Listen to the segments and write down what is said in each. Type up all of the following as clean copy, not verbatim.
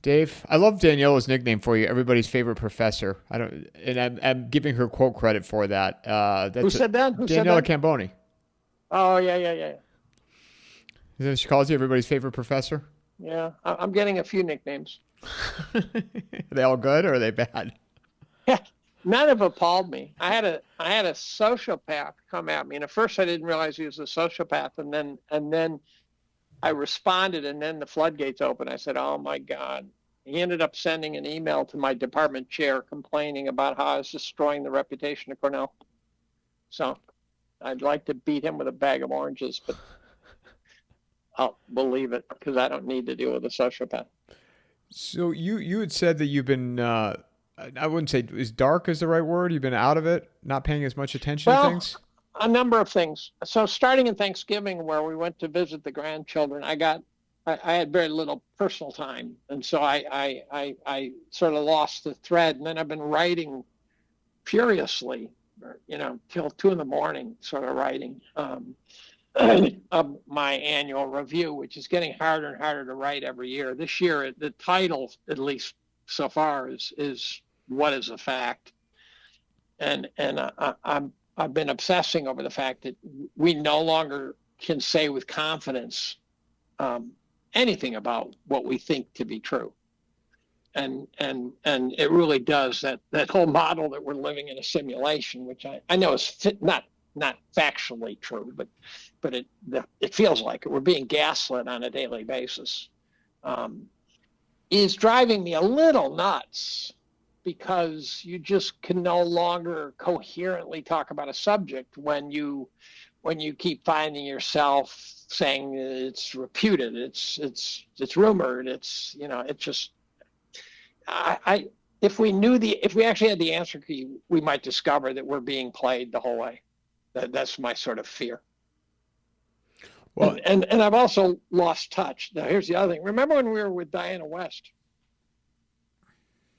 Dave, I love Daniela's nickname for you, everybody's favorite professor. I don't, and I'm giving her quote credit for that. Who That's said that? Who said Daniela that? Camboni. Oh, yeah, yeah, yeah. She calls you everybody's favorite professor. Yeah, I'm getting a few nicknames. Are they all good or are they bad? Yeah, none have appalled me. I had a sociopath come at me, and at first I didn't realize he was a sociopath, and then I responded, and then the floodgates opened. I said, "Oh my God." He ended up sending an email to my department chair complaining about how I was destroying the reputation of Cornell. So I'd like to beat him with a bag of oranges, but I'll believe it because I don't need to deal with a sociopath. So you had said that you've been I wouldn't say is dark is the right word. You've been out of it, not paying as much attention to Well, things. a number of things. So starting in Thanksgiving, where we went to visit the grandchildren, I had very little personal time, and so I sort of lost the thread. And then I've been writing furiously, till 2 in the morning, sort of writing of my annual review, which is getting harder and harder to write every year. This year, the title, at least so far, is "What is a Fact?" I've been obsessing over the fact that we no longer can say with confidence anything about what we think to be true. And it really does that whole model that we're living in a simulation, which I know is not factually true, but it feels like it. We're being gaslit on a daily basis. Is driving me a little nuts because you just can no longer coherently talk about a subject when you keep finding yourself saying it's reputed, it's rumored, it's just if we actually had the answer key, we might discover that we're being played the whole way. That's my sort of fear. Well, And I've also lost touch. Now here's the other thing. Remember when we were with Diana West?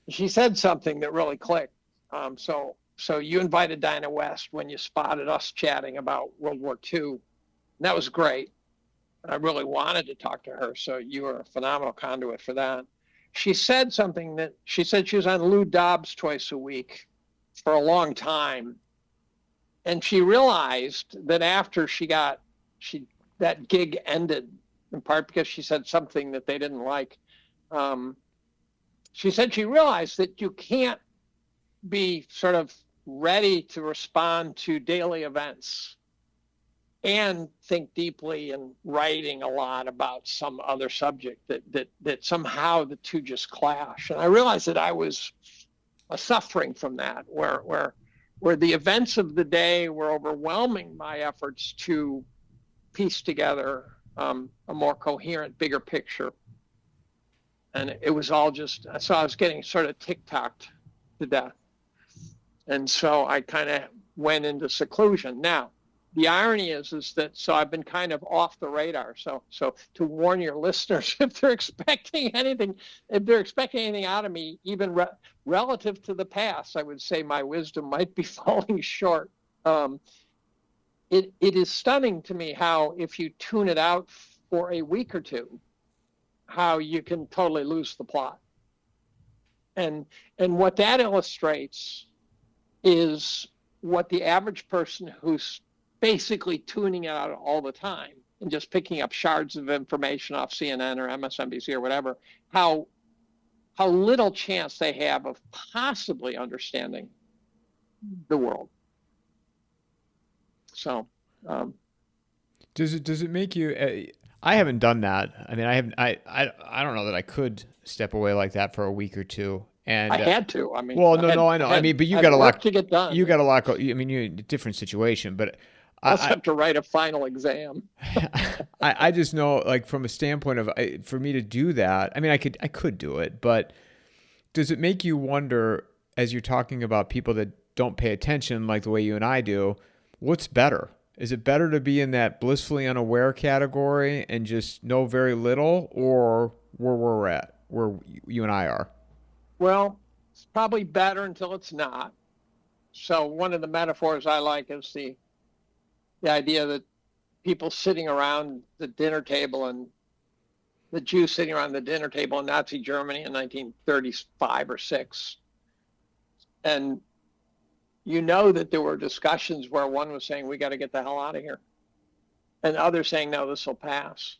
She said something that really clicked. So you invited Diana West when you spotted us chatting about World War II. And that was great. I really wanted to talk to her. So you were a phenomenal conduit for that. She said something that she said she was on Lou Dobbs twice a week for a long time. And she realized that after that gig ended, in part because she said something that they didn't like. She said she realized that you can't be sort of ready to respond to daily events and think deeply and writing a lot about some other subject, that somehow the two just clash. And I realized that I was suffering from that, where the events of the day were overwhelming my efforts to piece together a more coherent, bigger picture. And it was all so I was getting sort of tick-tocked to death. And so I kind of went into seclusion. Now, the irony is that so I've been kind of off the radar. So to warn your listeners, if they're expecting anything out of me, even relative to the past, I would say my wisdom might be falling short. It is stunning to me how if you tune it out for a week or two, how you can totally lose the plot. And what that illustrates is what the average person who's basically tuning it out all the time and just picking up shards of information off CNN or MSNBC or whatever, how little chance they have of possibly understanding the world. So, does it make you? I haven't done that. I mean, I don't know that I could step away like that for a week or two. And I had to. I mean, well, no, I know. I mean, but you got a lot to get done. You got a lot. I mean, you're in a different situation, but I also have to write a final exam. I just know, like, from a standpoint of for me to do that. I mean, I could do it, but does it make you wonder, as you're talking about people that don't pay attention like the way you and I do, what's better? Is it better to be in that blissfully unaware category and just know very little, or where we're at, where you and I are? Well, it's probably better until it's not. So one of the metaphors I like is the idea that people sitting around the dinner table and the Jews sitting around the dinner table in Nazi Germany in 1935 or 6. And you know that there were discussions where one was saying, we got to get the hell out of here. And others saying, no, this will pass.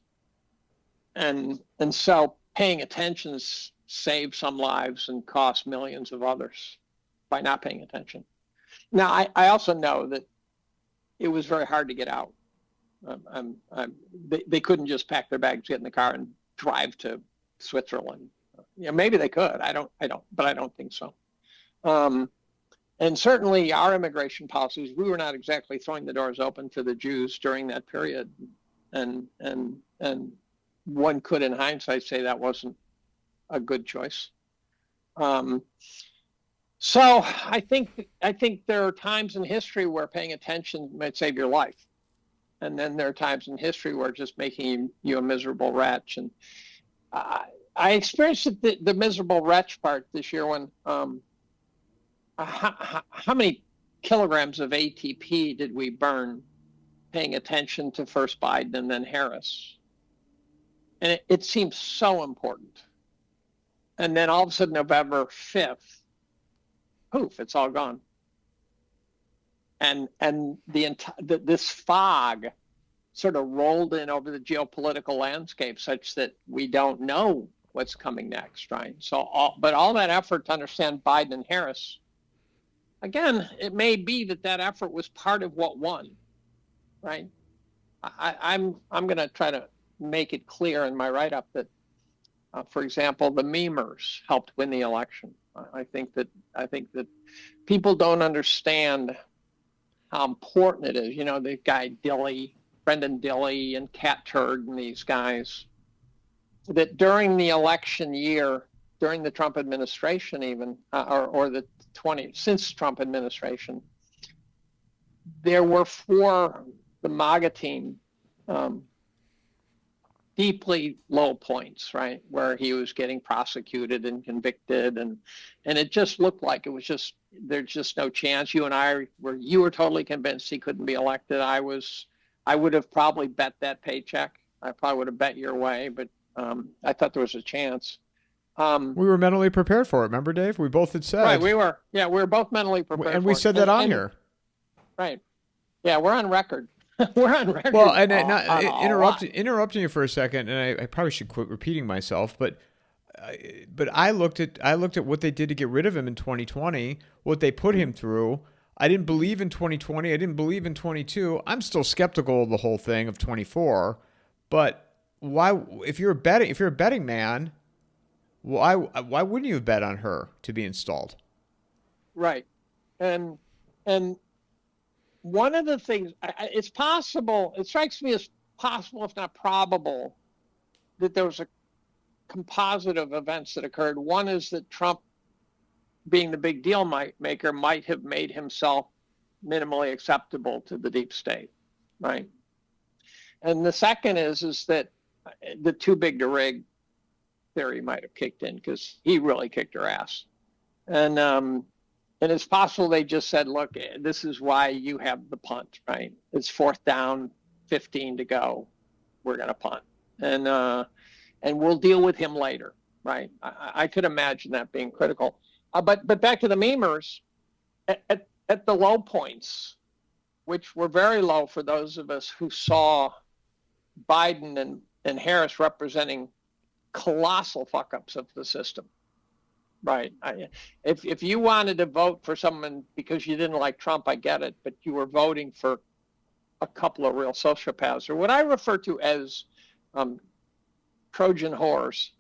And so paying attention saved some lives and cost millions of others by not paying attention. Now, I also know that it was very hard to get out. They couldn't just pack their bags, get in the car, and drive to Switzerland. Maybe they could. But I don't think so. And certainly our immigration policies, we were not exactly throwing the doors open to the Jews during that period. And one could, in hindsight, say that wasn't a good choice. So I think there are times in history where paying attention might save your life. And then there are times in history where just making you a miserable wretch. And I experienced the miserable wretch part this year when how many kilograms of ATP did we burn paying attention to first Biden and then Harris? And it seems so important. And then all of a sudden, November 5th, poof, it's all gone. And this fog sort of rolled in over the geopolitical landscape such that we don't know what's coming next, right? So, but all that effort to understand Biden and Harris, again, it may be that effort was part of what won, right? I'm going to try to make it clear in my write-up that, for example, the memers helped win the election. I think that people don't understand how important it is. You know, the guy Brendan Dilley and Cat Turd and these guys, that during the election year, during the Trump administration even, or the since Trump administration, there were for the MAGA team deeply low points, right, where he was getting prosecuted and convicted, and it just looked like it was just, there's just no chance. You were totally convinced he couldn't be elected. I would have probably bet that paycheck. I probably would have bet your way, but I thought there was a chance. We were mentally prepared for it. Remember, Dave? We both had said. Right, we were. Yeah, we were both mentally prepared. And we said that on here. Right. Yeah, we're on record. We're on record. Well, and interrupting you for a second, and I probably should quit repeating myself, but I looked at what they did to get rid of him in 2020, what they put him through. I didn't believe in 2020. I didn't believe in 22. I'm still skeptical of the whole thing of 24. But why, if you're a betting man, why wouldn't you have bet on her to be installed? Right, and one of the things, it's possible, it strikes me as possible, if not probable, that there was a composite of events that occurred. One is that Trump, being the big deal maker, might have made himself minimally acceptable to the deep state, right? And the second is that the too big to rig theory might have kicked in, because he really kicked her ass. And it's possible they just said, look, this is why you have the punt, right? It's 4th down, 15 to go. We're going to punt. And we'll deal with him later, right? I could imagine that being critical. But back to the memers, at the low points, which were very low for those of us who saw Biden and Harris representing colossal fuck-ups of the system. Right. If you wanted to vote for someone because you didn't like Trump, I get it, but you were voting for a couple of real sociopaths, or what I refer to as Trojan horse.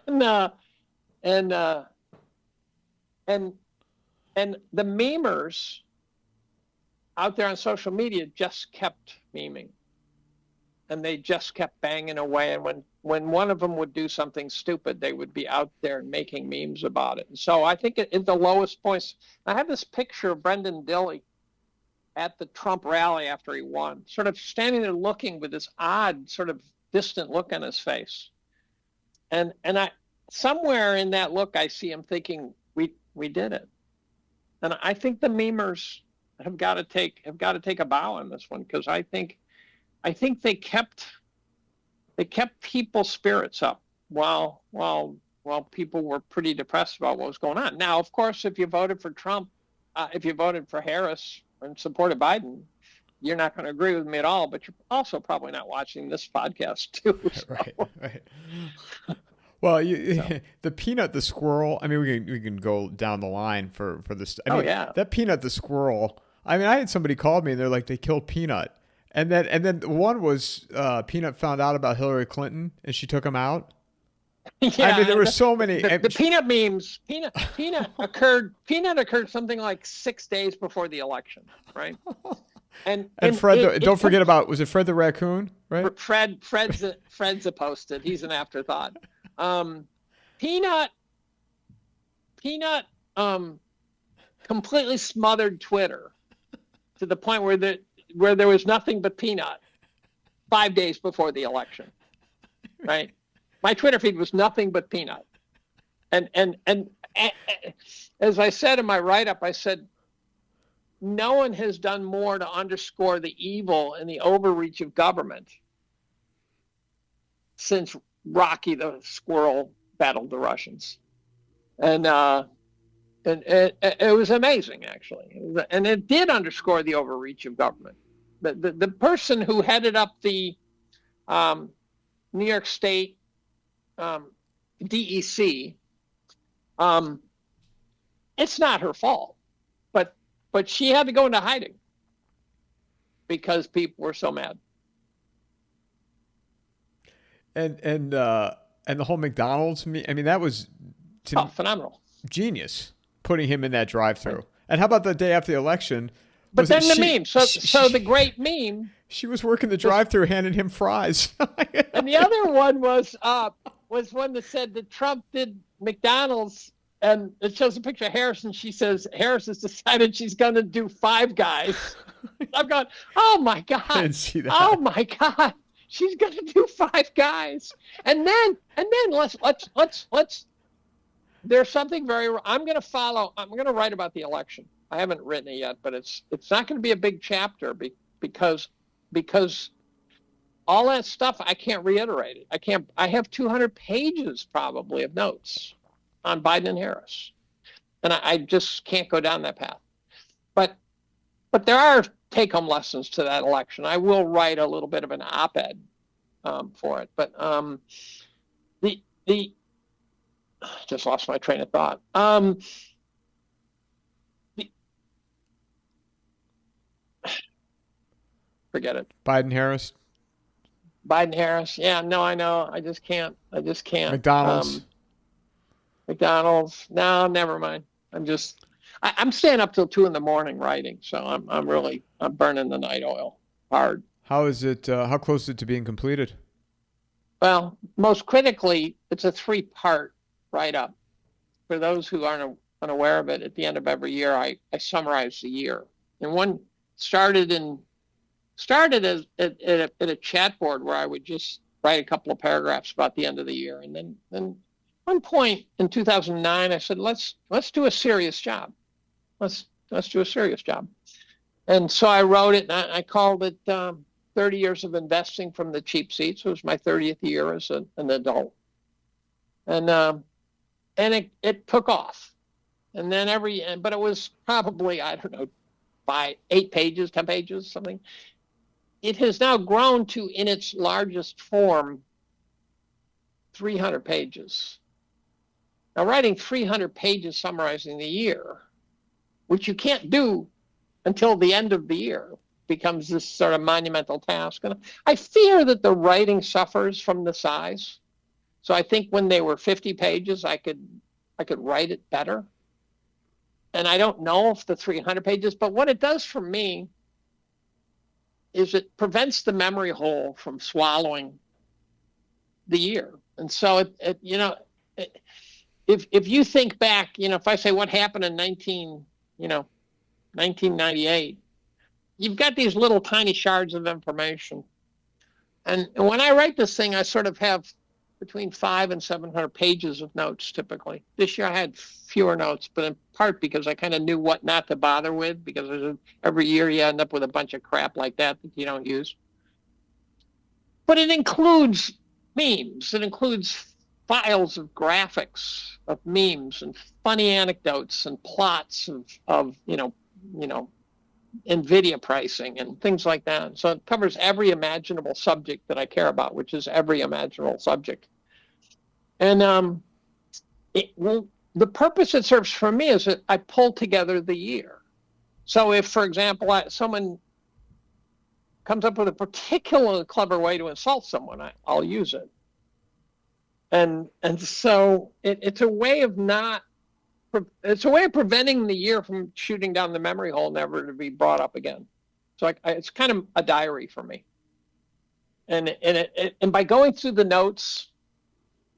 and the memers out there on social media just kept meming, and they just kept banging away. And when one of them would do something stupid, they would be out there making memes about it. And so I think at the lowest points, I have this picture of Brendan Dilley at the Trump rally after he won, sort of standing there looking with this odd, sort of distant look on his face. And I, somewhere in that look, I see him thinking, we did it. And I think the memers have got to take a bow on this one, because I think they kept it kept people's spirits up while people were pretty depressed about what was going on. Now, of course, if you voted for Trump, if you voted for Harris and supported Biden, you're not going to agree with me at all, but you're also probably not watching this podcast too. So. Right. Well, the Peanut the squirrel. I mean, we can go down the line for this. I mean, that Peanut the squirrel. I mean, I had somebody called me and they're like, they killed Peanut, and then one was Peanut found out about Hillary Clinton and she took him out. Yeah, I mean, there were so many. The Peanut memes. Peanut occurred. Peanut occurred something like 6 days before the election, right? And Fred, don't forget about, was it Fred the raccoon, right? Fred's a posted. He's an afterthought. Peanut completely smothered Twitter to the point where there was nothing but Peanut 5 days before the election, right? My Twitter feed was nothing but Peanut. And as I said in my write-up, I said, no one has done more to underscore the evil and the overreach of government since Rocky the Squirrel battled the Russians. And it was amazing, actually. And it did underscore the overreach of government. The person who headed up the New York State DEC, it's not her fault, but she had to go into hiding because people were so mad. And the whole McDonald's, I mean, that was phenomenal, genius, putting him in that drive-through. Right. And how about the day after the election? But then the meme. So the great meme. She was working the drive-through, handing him fries. And the other one was one that said that Trump did McDonald's, and it shows a picture of Harris, and she says Harris has decided she's going to do Five Guys. I've gone, oh my God! I didn't see that. Oh my God! She's going to do Five Guys, and then let's. There's something I'm going to write about the election. I haven't written it yet, but it's not going to be a big chapter because all that stuff I can't reiterate it. I have 200 pages probably of notes on Biden and Harris, and I just can't go down that path. But there are take-home lessons to that election. I will write a little bit of an op-ed for it, but just lost my train of thought. Forget it. Biden Harris. Yeah, no, I know. I just can't. McDonald's. McDonald's. No, never mind. I'm staying up till 2 a.m. writing, so I'm burning the night oil hard. How is it? How close is it to being completed? Well, most critically, it's a 3-part write-up. For those who aren't unaware of it, at the end of every year, I summarize the year. And one started as at a chat board where I would just write a couple of paragraphs about the end of the year. And then one point in 2009, I said, let's do a serious job. Let's do a serious job. And so I wrote it, and I called it 30 Years of Investing from the Cheap Seats. It was my 30th year as an adult. And it took off. And then but it was probably, I don't know, by 8 pages, 10 pages, something. It has now grown to, in its largest form, 300 pages. Now, writing 300 pages summarizing the year, which you can't do until the end of the year, becomes this sort of monumental task. And I fear that the writing suffers from the size. So I think when they were 50 pages, I could write it better. And I don't know if the 300 pages, but what it does for me is it prevents the memory hole from swallowing the year. And so if you think back, if I say what happened in 1998, you've got these little tiny shards of information. And when I write this thing, I sort of have between 500 and 700 pages of notes typically. This year I had fewer notes, but in part because I kind of knew what not to bother with, because every year you end up with a bunch of crap like that you don't use. But it includes memes. It includes files of graphics of memes and funny anecdotes and plots of NVIDIA pricing and things like that. So it covers every imaginable subject that I care about, which is every imaginable subject. And the purpose it serves for me is that I pull together the year. So if, for example, someone comes up with a particularly clever way to insult someone, I'll use it. And so it's a way of preventing the year from shooting down the memory hole, never to be brought up again. So it's kind of a diary for me. And by going through the notes,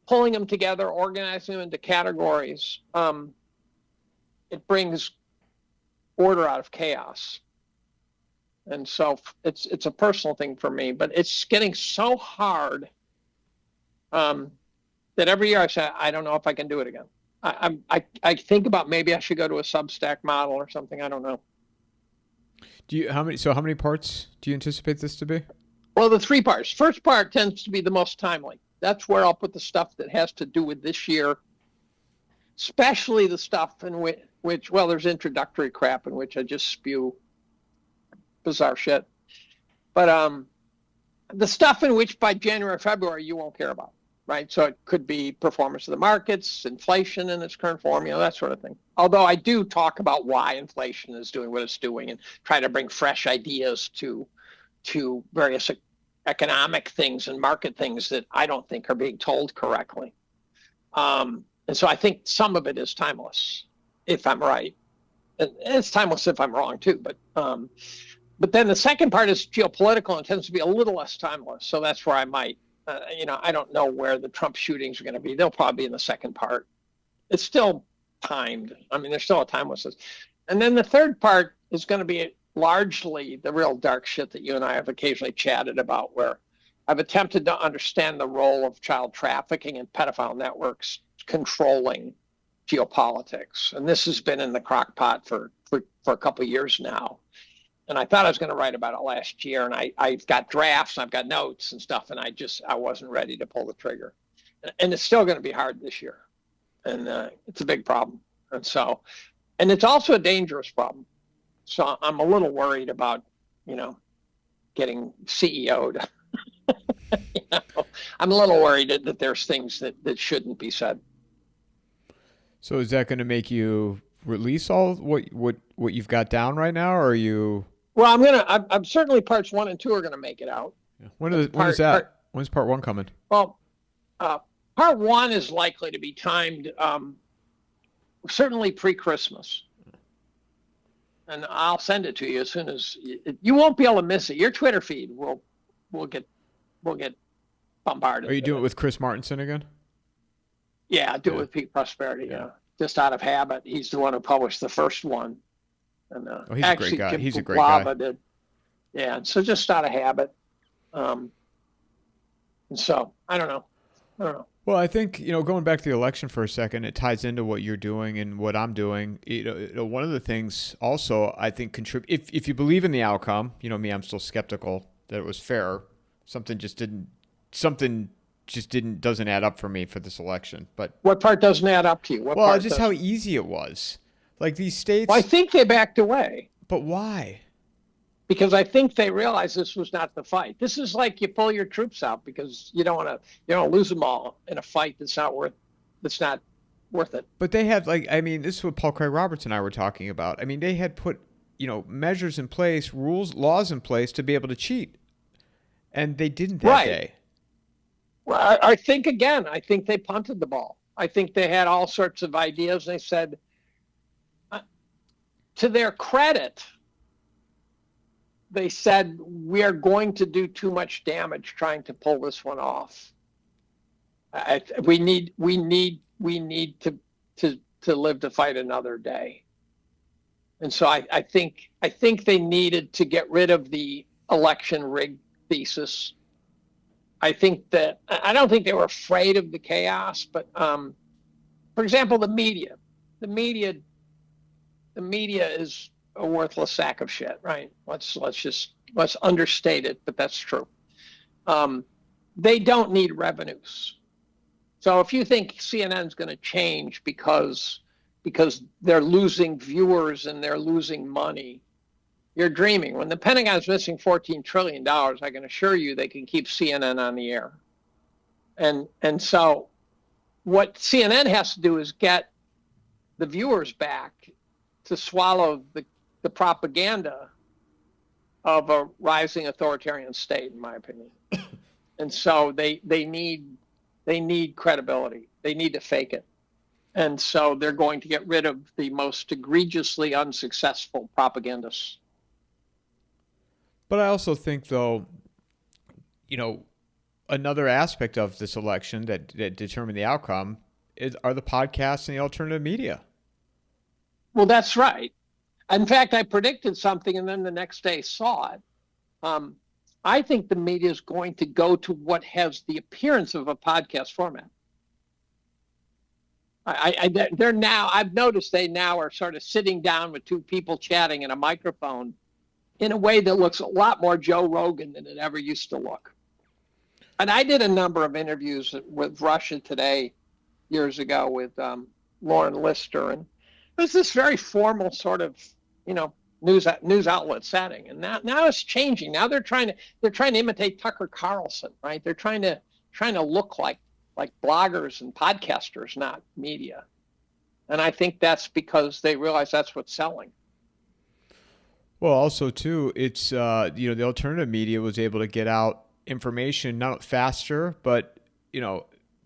pulling them together, organizing them into categories, it brings order out of chaos. And so it's a personal thing for me, but it's getting so hard that every year I say, I don't know if I can do it again. I think about maybe I should go to a Substack model or something. I don't know. How many parts do you anticipate this to be? Well, the 3 parts. First part tends to be the most timely. That's where I'll put the stuff that has to do with this year, especially the stuff in which there's introductory crap in which I just spew bizarre shit. But the stuff in which by January, February, you won't care about, right? So it could be performance of the markets, inflation in its current form, that sort of thing. Although I do talk about why inflation is doing what it's doing and try to bring fresh ideas to various economic things and market things that I don't think are being told correctly. And so I think some of it is timeless, if I'm right. And it's timeless if I'm wrong too, but then the second part is geopolitical and tends to be a little less timeless. So that's where I might, I don't know where the Trump shootings are going to be. They'll probably be in the second part. It's still timed. I mean, there's still a timelessness. And then the third part is going to be largely the real dark shit that you and I have occasionally chatted about, where I've attempted to understand the role of child trafficking and pedophile networks controlling geopolitics. And this has been in the crock pot for a couple of years now. And I thought I was going to write about it last year, and I've got drafts, I've got notes and stuff, and I wasn't ready to pull the trigger. And it's still going to be hard this year. And it's a big problem. And it's also a dangerous problem. So I'm a little worried about, getting CEO'd. I'm a little worried that there's things that shouldn't be said. So is that going to make you release all what you've got down right now, or are you? Well, I'm certainly parts 1 and 2 are going to make it out. Yeah. When is that? When's part 1 coming? Well, part 1 is likely to be timed certainly pre-Christmas. And I'll send it to you as soon as you won't be able to miss it. Your Twitter feed will get bombarded. Are you doing it with Chris Martenson again? Yeah, I do it with Peak Prosperity. Yeah, just out of habit. He's the one who published the first one. And he's a great guy. He's a great guy. Did. Yeah, so just out of habit. And so I don't know. Well, I think, going back to the election for a second, it ties into what you're doing and what I'm doing. One of the things also I think if you believe in the outcome, me, I'm still skeptical that it was fair. Something doesn't add up for me for this election. But what part doesn't add up to you? Just how easy it was. Like these states. Well, I think they backed away. But why? Because I think they realized this was not the fight. This is like you pull your troops out because you don't want to lose them all in a fight that's not worth it. But they had this is what Paul Craig Roberts and I were talking about. I mean, they had put measures in place, laws in place to be able to cheat, and they didn't that day. Well, I think they punted the ball. I think they had all sorts of ideas. They said, to their credit, they said, we are going to do too much damage trying to pull this one off. We need to live to fight another day. And so I think they needed to get rid of the election rig thesis. I don't think they were afraid of the chaos, but for example, the media is a worthless sack of shit, right? Let's understate it, but that's true. they don't need revenues. So if you think CNN's going to change because they're losing viewers and they're losing money, you're dreaming. When the Pentagon's missing $14 trillion, I can assure you they can keep CNN on the air. And so what CNN has to do is get the viewers back to swallow the propaganda of a rising authoritarian state, in my opinion. And so they need credibility. They need to fake it. And so they're going to get rid of the most egregiously unsuccessful propagandists. But I also think, though, another aspect of this election that determined the outcome are the podcasts and the alternative media. Well, that's right. In fact, I predicted something and then the next day saw it. I think the media is going to go to what has the appearance of a podcast format. They're now, I've noticed they now are sort of sitting down with two people chatting in a microphone in a way that looks a lot more Joe Rogan than it ever used to look. And I did a number of interviews with Russia Today years ago with Lauren Lister, and it was this very formal sort of, news outlet setting. And now it's changing. Now they're trying to imitate Tucker Carlson, right? They're trying to look like bloggers and podcasters, not media. And I think that's because they realize that's what's selling. Well, also too, it's the alternative media was able to get out information not faster, but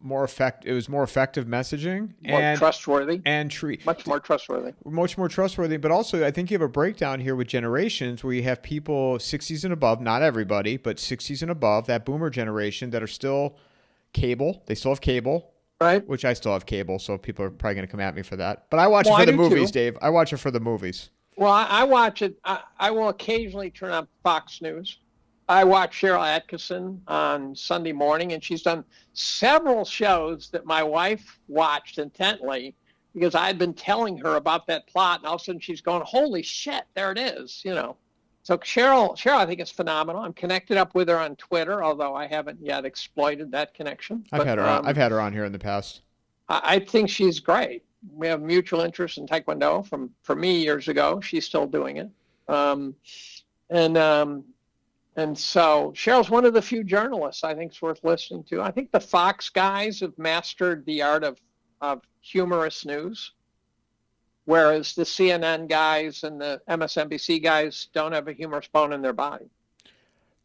more effective. It was more effective messaging, more trustworthy, and much more trustworthy. Much more trustworthy. But also, I think you have a breakdown here with generations where you have people 60s and above, not everybody, but 60s and above, that boomer generation that are still cable. They still have cable. Right. Which I still have cable, so people are probably going to come at me for that. But I watch it for the movies, too. Dave. I watch it for the movies. Well, I watch it. I will occasionally turn on Fox News. I watch Cheryl Atkinson on Sunday morning, and she's done several shows that my wife watched intently because I had been telling her about that plot, and all of a sudden she's going, "Holy shit, there it is!" So Cheryl, I think is phenomenal. I'm connected up with her on Twitter, although I haven't yet exploited that connection. I've had her on here in the past. I think she's great. We have mutual interest in Taekwondo for me years ago. She's still doing it. And so Cheryl's one of the few journalists I think is worth listening to. I think the Fox guys have mastered the art of humorous news, whereas the CNN guys and the MSNBC guys don't have a humorous bone in their body.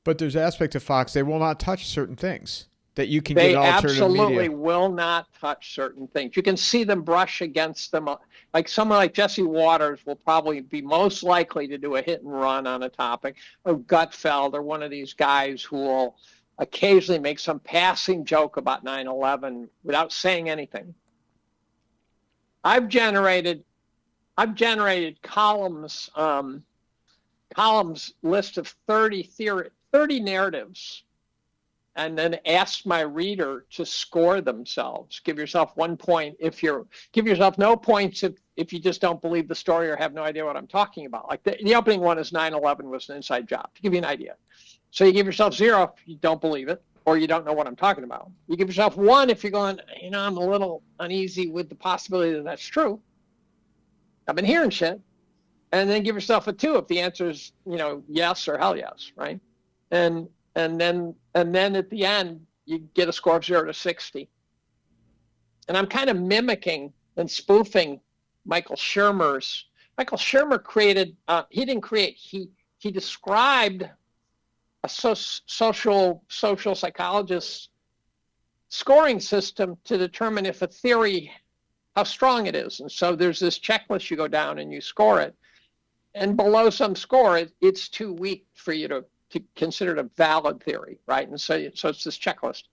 But there's aspect of Fox, they will not touch certain things that you can get alternative media. They absolutely will not touch certain things. You can see them brush against them. Like someone like Jesse Waters will probably be most likely to do a hit and run on a topic, or Gutfeld, or one of these guys who will occasionally make some passing joke about 9/11 without saying anything. I've generated Collum's list of 30 narratives, and then asked my reader to score themselves. Give yourself 1 point give yourself no points if you just don't believe the story or have no idea what I'm talking about. Like the opening one is 9/11 was an inside job, to give you an idea. So you give yourself 0 if you don't believe it or you don't know what I'm talking about. You give yourself 1 if you're going, I'm a little uneasy with the possibility that that's true. I've been hearing shit. And then give yourself a 2 if the answer is, yes or hell yes, right? And then at the end, you get a score of 0 to 60. And I'm kind of mimicking and spoofing Michael Shermer's. Michael Shermer created, he described a social psychologist's scoring system to determine if a theory, how strong it is. And so there's this checklist you go down and you score it. And below some score, it's too weak for you to consider it a valid theory, right? And so it's this checklist.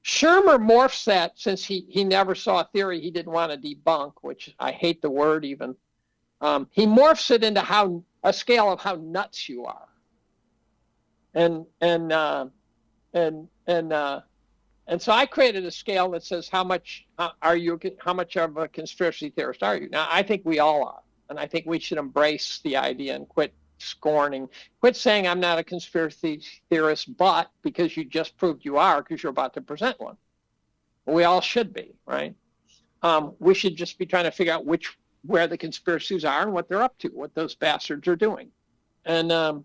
Shermer morphs that, since he never saw a theory he didn't want to debunk, which I hate the word even. He morphs it into a scale of how nuts you are. And so I created a scale that says how much of a conspiracy theorist are you? Now I think we all are, and I think we should embrace the idea and quit scorning. Quit saying I'm not a conspiracy theorist, but because you just proved you are, because you're about to present one. We all should be, right? We should just be trying to figure out where the conspiracies are and what they're up to, what those bastards are doing. And a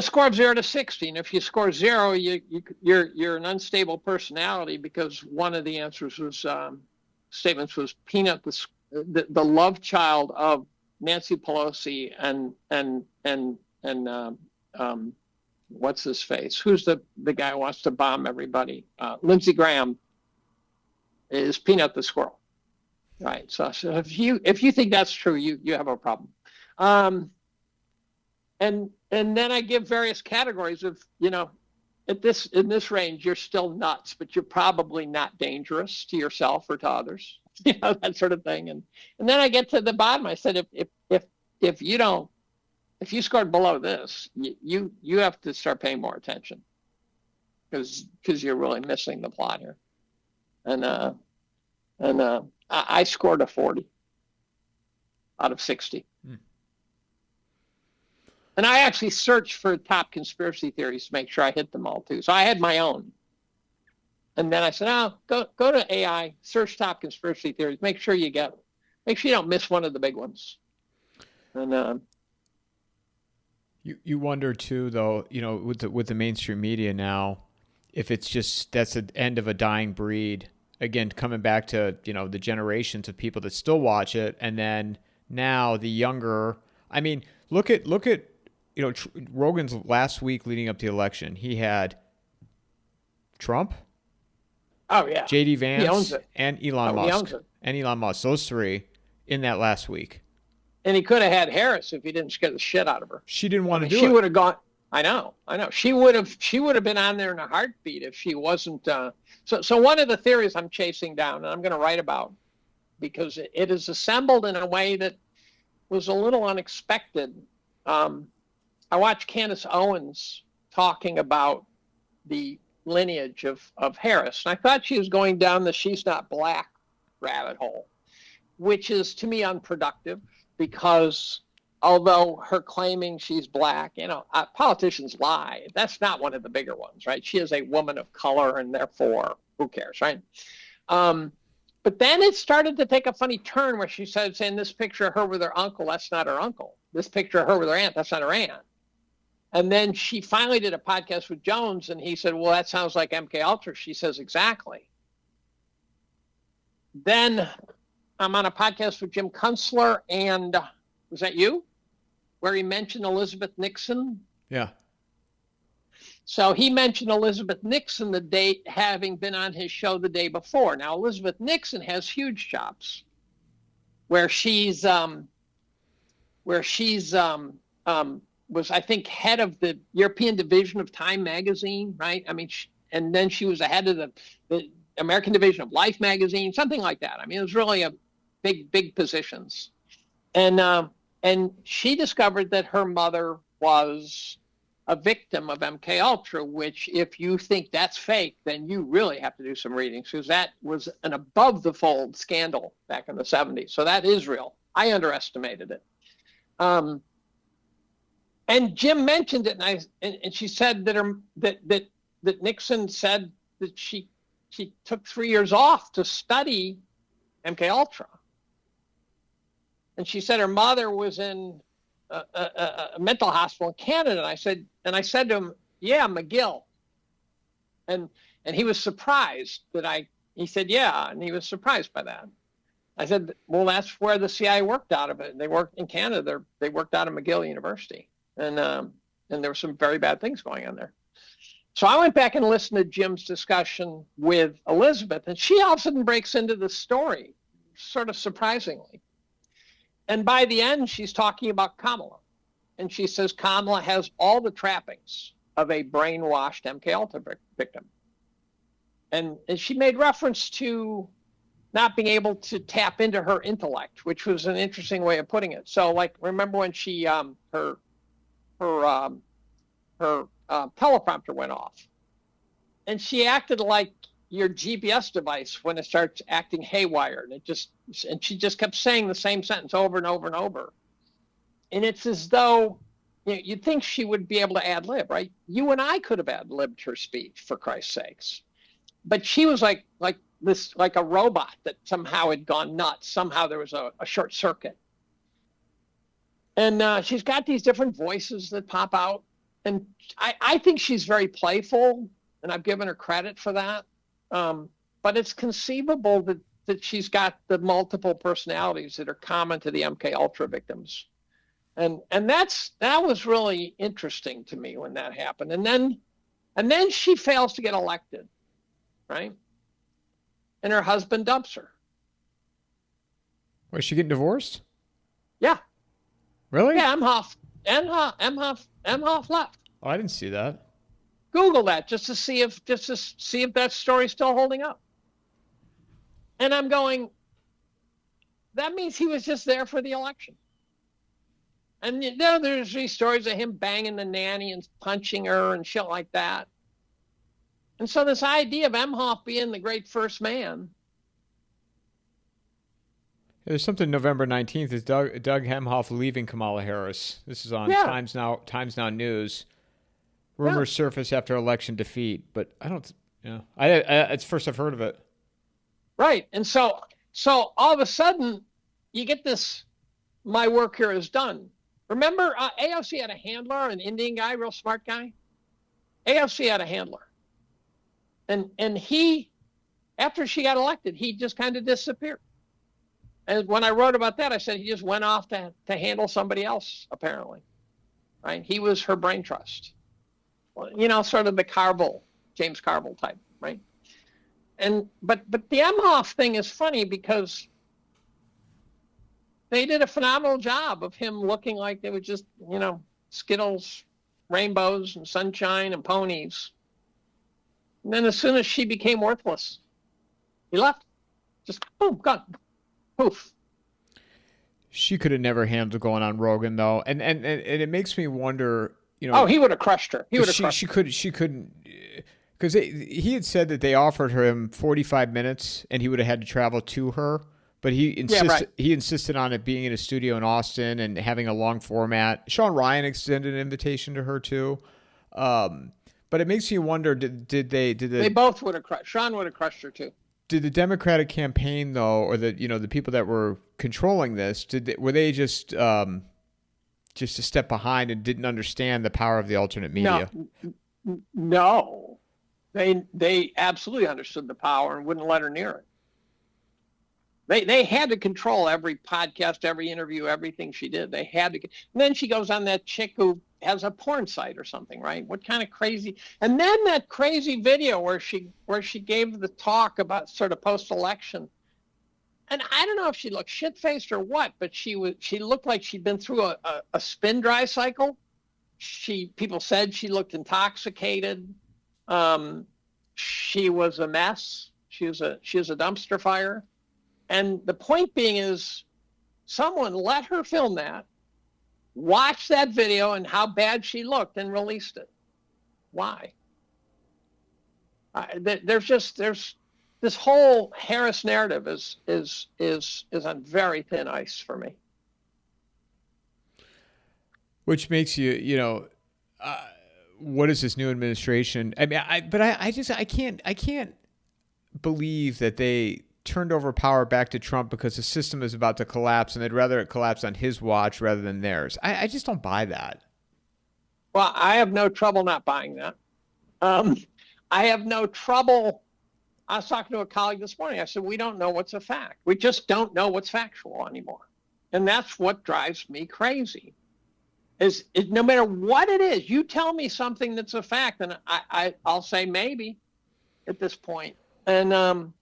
score of 0 to 60. And if you score 0, you're an unstable personality, because one of the answers was statements was Peanut, the love child of Nancy Pelosi and what's his face? Who's the guy who wants to bomb everybody? Lindsey Graham is Peanut the squirrel, right? So if you think that's true, you have a problem. And then I give various categories of, in this range, you're still nuts, but you're probably not dangerous to yourself or to others, that sort of thing. And then I get to the bottom. I said, if you scored below this, you have to start paying more attention, because you're really missing the plot here. And I scored a 40 out of 60. And I actually searched for top conspiracy theories to make sure I hit them all too. So I had my own. And then I said, go to AI, search top conspiracy theories, make sure you don't miss one of the big ones. And you wonder too, though, with the mainstream media now, if it's just that's the end of a dying breed. Again, coming back to the generations of people that still watch it, and then now the younger. I mean, look at Rogan's last week leading up to the election. He had Trump. Oh yeah. JD Vance and Elon Musk. He owns it. And Elon Musk. Those three in that last week. And he could have had Harris if he didn't scare the shit out of her. She didn't want to do it. She would have gone. I know. She would have been on there in a heartbeat if she wasn't. So one of the theories I'm chasing down, and I'm going to write about, because it is assembled in a way that was a little unexpected. I watched Candace Owens talking about the lineage of Harris, and I thought she was going down the she's not black rabbit hole, which is to me unproductive, because although her claiming she's black, politicians lie. That's not one of the bigger ones, right? She is a woman of color, and therefore, who cares, right? But then it started to take a funny turn where she said, saying this picture of her with her uncle, that's not her uncle. This picture of her with her aunt, that's not her aunt. And then she finally did a podcast with Jones, and he said, well, that sounds like MK Ultra. She says, exactly. Then I'm on a podcast with Jim Kunstler, and was that you? Where he mentioned Elizabeth Nixon? Yeah. So he mentioned Elizabeth Nixon the day, having been on his show the day before. Now, Elizabeth Nixon has huge chops, where she's was, I think, head of the European division of Time magazine, right? I mean, and then she was the head of the American division of Life magazine, something like that. I mean, it was really a big positions. And she discovered that her mother was a victim of MK Ultra, which if you think that's fake, then you really have to do some reading, because that was an above the fold scandal back in the 70s. So that is real. I underestimated it. And Jim mentioned it, and she said that Nixon said that she took 3 years off to study MK Ultra. And she said her mother was in a mental hospital in Canada. And I said to him, yeah, McGill. And he was surprised he said, yeah. And he was surprised by that. I said, well, that's where the CIA worked out of it. They worked in Canada. They worked out of McGill University. And there were some very bad things going on there. So I went back and listened to Jim's discussion with Elizabeth, and she all of a sudden breaks into the story, sort of surprisingly. And by the end, she's talking about Kamala. And she says Kamala has all the trappings of a brainwashed MK Ultra victim. And she made reference to not being able to tap into her intellect, which was an interesting way of putting it. So, like, remember when she her teleprompter went off, and she acted like your GPS device when it starts acting haywire, and she just kept saying the same sentence over and over and over. it's as though, you'd think she would be able to ad lib, right? You and I could have ad libbed her speech, for Christ's sakes. But she was like a robot that somehow had gone nuts. Somehow there was a short circuit. And she's got these different voices that pop out. And I think she's very playful, and I've given her credit for that. But it's conceivable that she's got the multiple personalities that are common to the MK Ultra victims. And that was really interesting to me when that happened. And then she fails to get elected, right? And her husband dumps her. Was she getting divorced? Yeah. Really? Yeah, Emhoff left. Oh, I didn't see that. Google that just to see if that story's still holding up. And I'm going, that means he was just there for the election. And there's these stories of him banging the nanny and punching her and shit like that. And so this idea of Emhoff being the great first man. There's something November 19th is Doug Emhoff leaving Kamala Harris. This is on Times Now News. Rumors surface after election defeat, but I don't. It's first I've heard of it. Right, and so all of a sudden, you get this. My work here is done. Remember, AOC had a handler, an Indian guy, real smart guy. AOC had a handler, and he, after she got elected, he just kind of disappeared. And when I wrote about that, I said he just went off to handle somebody else, apparently. Right? He was her brain trust. Well, sort of the James Carville type, right? But the Emhoff thing is funny because they did a phenomenal job of him looking like they were just, Skittles, rainbows, and sunshine and ponies. And then as soon as she became worthless, he left. Just boom, gone. Poof. She could have never handled going on Rogan though, and it makes me wonder. Oh, he would have crushed her. She couldn't, because he had said that they offered him 45 minutes, and he would have had to travel to her. But he insisted on it being in a studio in Austin and having a long format. Sean Ryan extended an invitation to her too. But it makes you wonder: did they both would have crushed? Sean would have crushed her too. Did the Democratic campaign though, or the people that were controlling this, were they just a step behind and didn't understand the power of the alternate media? No, they absolutely understood the power and wouldn't let her near it. They had to control every podcast, every interview, everything she did. They had to. And then she goes on that chick who has a porn site or something, right? What kind of crazy? And then that crazy video where she gave the talk about sort of post-election. And I don't know if she looked shit-faced or what, but she looked like she'd been through a spin dry cycle. People said she looked intoxicated. She was a mess. She was a dumpster fire. And the point being is, someone let her film that, watch that video and how bad she looked, and released it. Why? There's this whole Harris narrative is on very thin ice for me. Which makes you, what is this new administration? I mean, I can't believe that they turned over power back to Trump because the system is about to collapse, and they'd rather it collapse on his watch rather than theirs. I just don't buy that. Well, I have no trouble not buying that. I have no trouble. I was talking to a colleague this morning. I said, we don't know what's a fact. We just don't know what's factual anymore. And that's what drives me crazy. Is no matter what it is, you tell me something that's a fact, and I'll say maybe at this point. And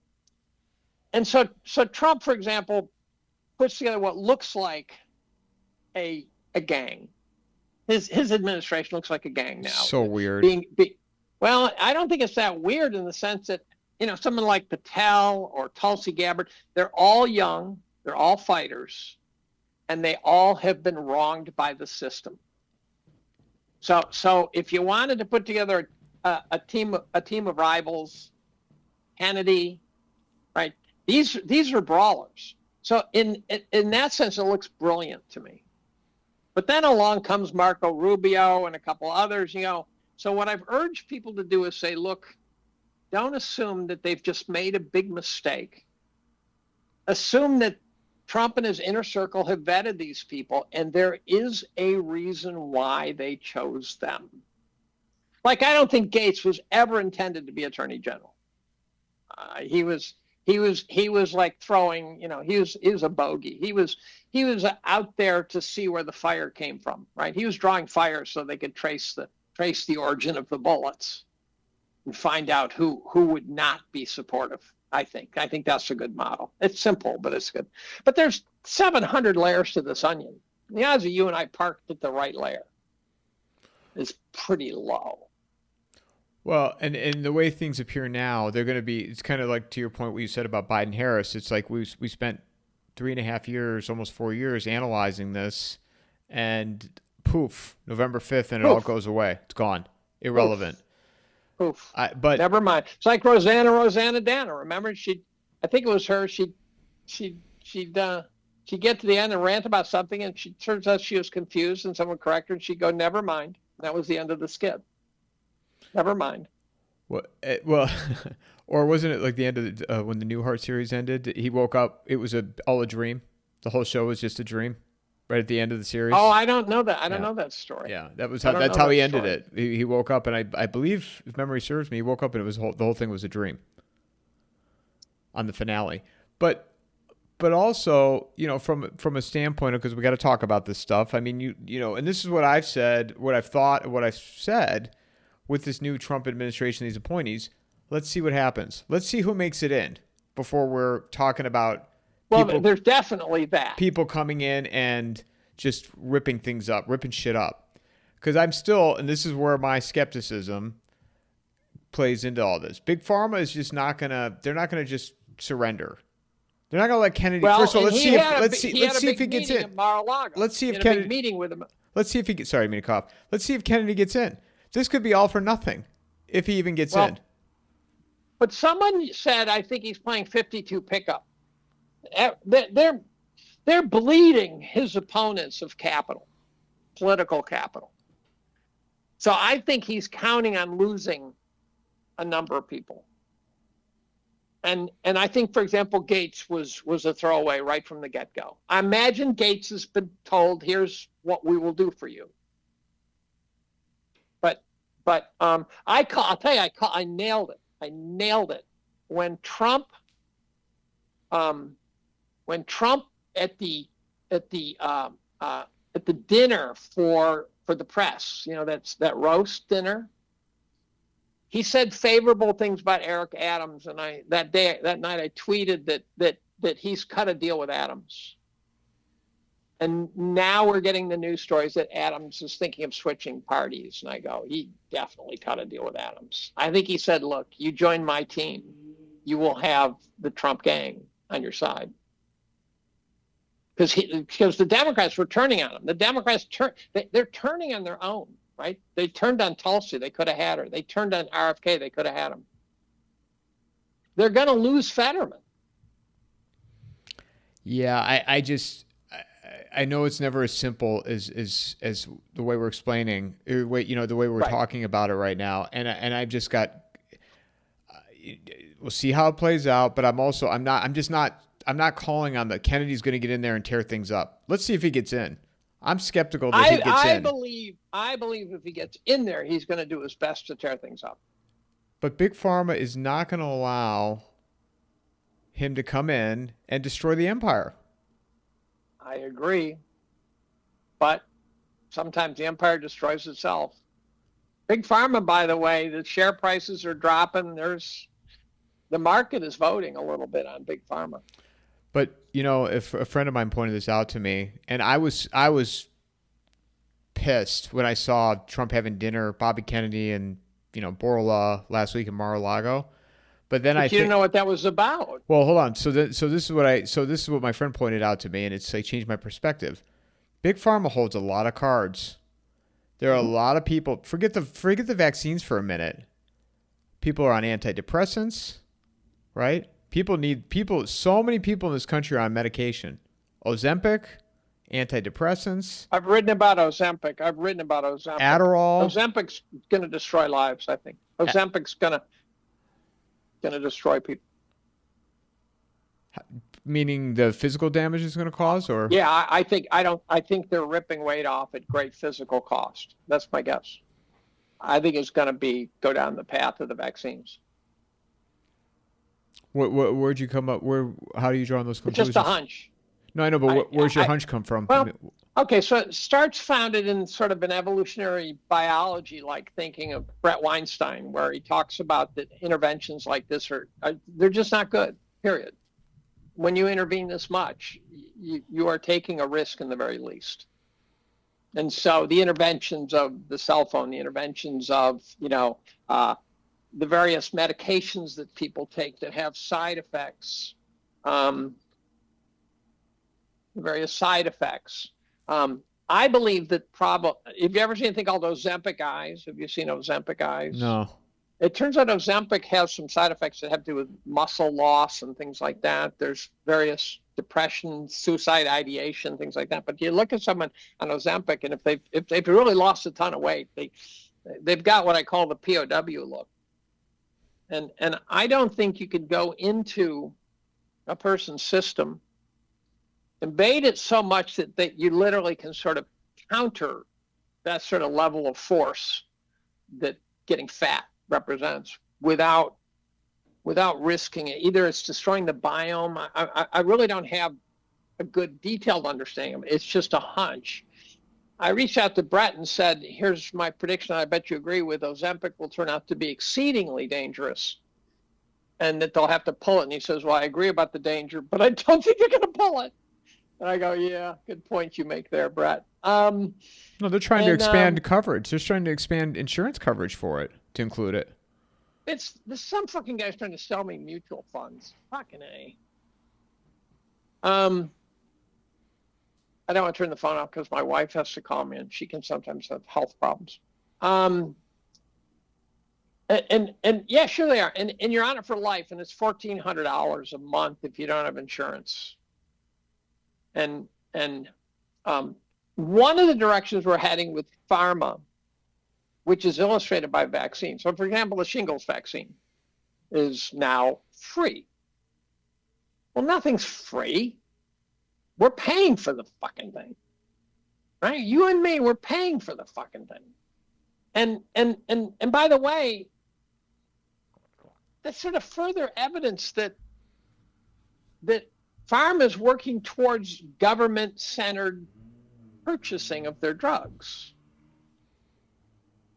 so Trump, for example, puts together what looks like a gang. His administration looks like a gang now. So weird. Well, I don't think it's that weird in the sense that, someone like Patel or Tulsi Gabbard, they're all young, they're all fighters, and they all have been wronged by the system. So if you wanted to put together a team of rivals, Kennedy, right? These are brawlers. So in that sense, it looks brilliant to me. But then along comes Marco Rubio and a couple others, So what I've urged people to do is say, look, don't assume that they've just made a big mistake. Assume that Trump and his inner circle have vetted these people, and there is a reason why they chose them. Like, I don't think Gates was ever intended to be Attorney General. He was like throwing, he was a bogey. He was out there to see where the fire came from, right? He was drawing fire so they could trace the origin of the bullets and find out who would not be supportive. I think that's a good model. It's simple, but it's good. But there's 700 layers to this onion. The odds of you and I parked at the right layer is pretty low. Well, and the way things appear now, they're going to be, it's kind of like to your point what you said about Biden Harris. It's like we spent 3.5 years, almost 4 years analyzing this, and poof, November 5th, and it all goes away. It's gone. Irrelevant. Poof. But never mind. It's like Rosanna Dana. Remember, I think it was her. She'd get to the end and rant about something, and she turns out she was confused, and someone correct her, and she'd go, "Never mind." That was the end of the skit. Never mind. Well, or wasn't it like the end of when the Newhart series ended? He woke up. It was all a dream. The whole show was just a dream. Right at the end of the series. Oh, I don't know that. I don't know that story. Yeah, that's how he ended it. He woke up, and I believe, if memory serves me, he woke up and the whole thing was a dream. On the finale, but also, from a standpoint of, because we got to talk about this stuff. I mean, and this is what I've said, what I've thought, and what I've said with this new Trump administration, these appointees. Let's see what happens. Let's see who makes it in before we're talking about. Well, there's definitely that. People coming in and just ripping things up, ripping shit up. Because I'm still, and this is where my skepticism plays into all this. Big Pharma is just they're not going to just surrender. They're not going to let Kennedy. Well, first of all, let's see if he gets in. Mar-a-Lago. Let's see if Kennedy. Meeting with him. Let's see if he gets. Sorry, I mean to cough. Let's see if Kennedy gets in. This could be all for nothing if he even gets in. But someone said, I think he's playing 52 pickup. They're bleeding his opponents of capital, political capital. So I think he's counting on losing a number of people. And I think, for example, Gates was a throwaway right from the get-go. I imagine Gates has been told, here's what we will do for you. But I'll tell you, I nailed it. I nailed it. When Trump at the dinner for the press, that's that roast dinner, he said favorable things about Eric Adams, and that night I tweeted that he's cut a deal with Adams. And now we're getting the news stories that Adams is thinking of switching parties. And I go, he definitely cut a deal with Adams. I think he said, look, you join my team, you will have the Trump gang on your side. Because the Democrats were turning on him. The Democrats they're turning on their own, right? They turned on Tulsi, they could have had her. They turned on RFK, they could have had him. They're going to lose Fetterman. Yeah, I know it's never as simple as the way we're explaining, the way we're talking about it right now, and I've just got. We'll see how it plays out, but I'm not calling on the Kennedy's going to get in there and tear things up. Let's see if he gets in. I'm skeptical that he gets in. I believe if he gets in there, he's going to do his best to tear things up. But Big Pharma is not going to allow him to come in and destroy the empire. I agree. But sometimes the empire destroys itself. Big Pharma, by the way, the share prices are dropping. The market is voting a little bit on Big Pharma. But, if a friend of mine pointed this out to me, and I was pissed when I saw Trump having dinner, Bobby Kennedy and, Borla last week in Mar-a-Lago. But then you didn't know what that was about. Well, hold on. So this is what my friend pointed out to me, and it's like changed my perspective. Big Pharma holds a lot of cards. There are a lot of people. Forget the vaccines for a minute. People are on antidepressants, right? So many people in this country are on medication. Ozempic, antidepressants, I've written about Ozempic. Adderall. Ozempic's going to destroy lives, I think. Ozempic's going to destroy people. Meaning the physical damage it's going to cause, or? Yeah, I think they're ripping weight off at great physical cost. That's my guess. I think it's going to go down the path of the vaccines. Where'd you come up? How do you draw on those conclusions? It's just a hunch. No, I know, but where's your hunch come from? Well, okay, so it starts founded in sort of an evolutionary biology-like thinking of Brett Weinstein, where he talks about that interventions like this they're just not good, period. When you intervene this much, you are taking a risk in the very least. And so the interventions of the cell phone, the interventions of, the various medications that people take that have side effects, various side effects. I believe that have you ever seen anything called Ozempic eyes? Have you seen Ozempic eyes? No. It turns out Ozempic has some side effects that have to do with muscle loss and things like that. There's various depression, suicide ideation, things like that. But you look at someone on Ozempic, and if they've really lost a ton of weight, they've got what I call the POW look. And I don't think you could go into a person's system, invade it so much that you literally can sort of counter that sort of level of force that getting fat represents without risking it. Either it's destroying the biome. I really don't have a good detailed understanding of it. It's just a hunch. I reached out to Brett and said, here's my prediction. I bet you agree with Ozempic will turn out to be exceedingly dangerous and that they'll have to pull it. And he says, well, I agree about the danger, but I don't think they're going to pull it. And I go, yeah, good point you make there, Brett. No, they're trying to expand coverage. They're trying to expand insurance coverage for it to include it. There's some fucking guy's trying to sell me mutual funds. Fucking A. I don't want to turn the phone off because my wife has to call me and she can sometimes have health problems. And yeah, sure they are. And you're on it for life, and it's $1,400 a month if you don't have insurance. And one of the directions we're heading with Pharma, which is illustrated by vaccines. So, for example, the shingles vaccine is now free. Well, nothing's free. We're paying for the fucking thing, right? You and me, we're paying for the fucking thing. And by the way, that's sort of further evidence that Pharma is working towards government-centered purchasing of their drugs.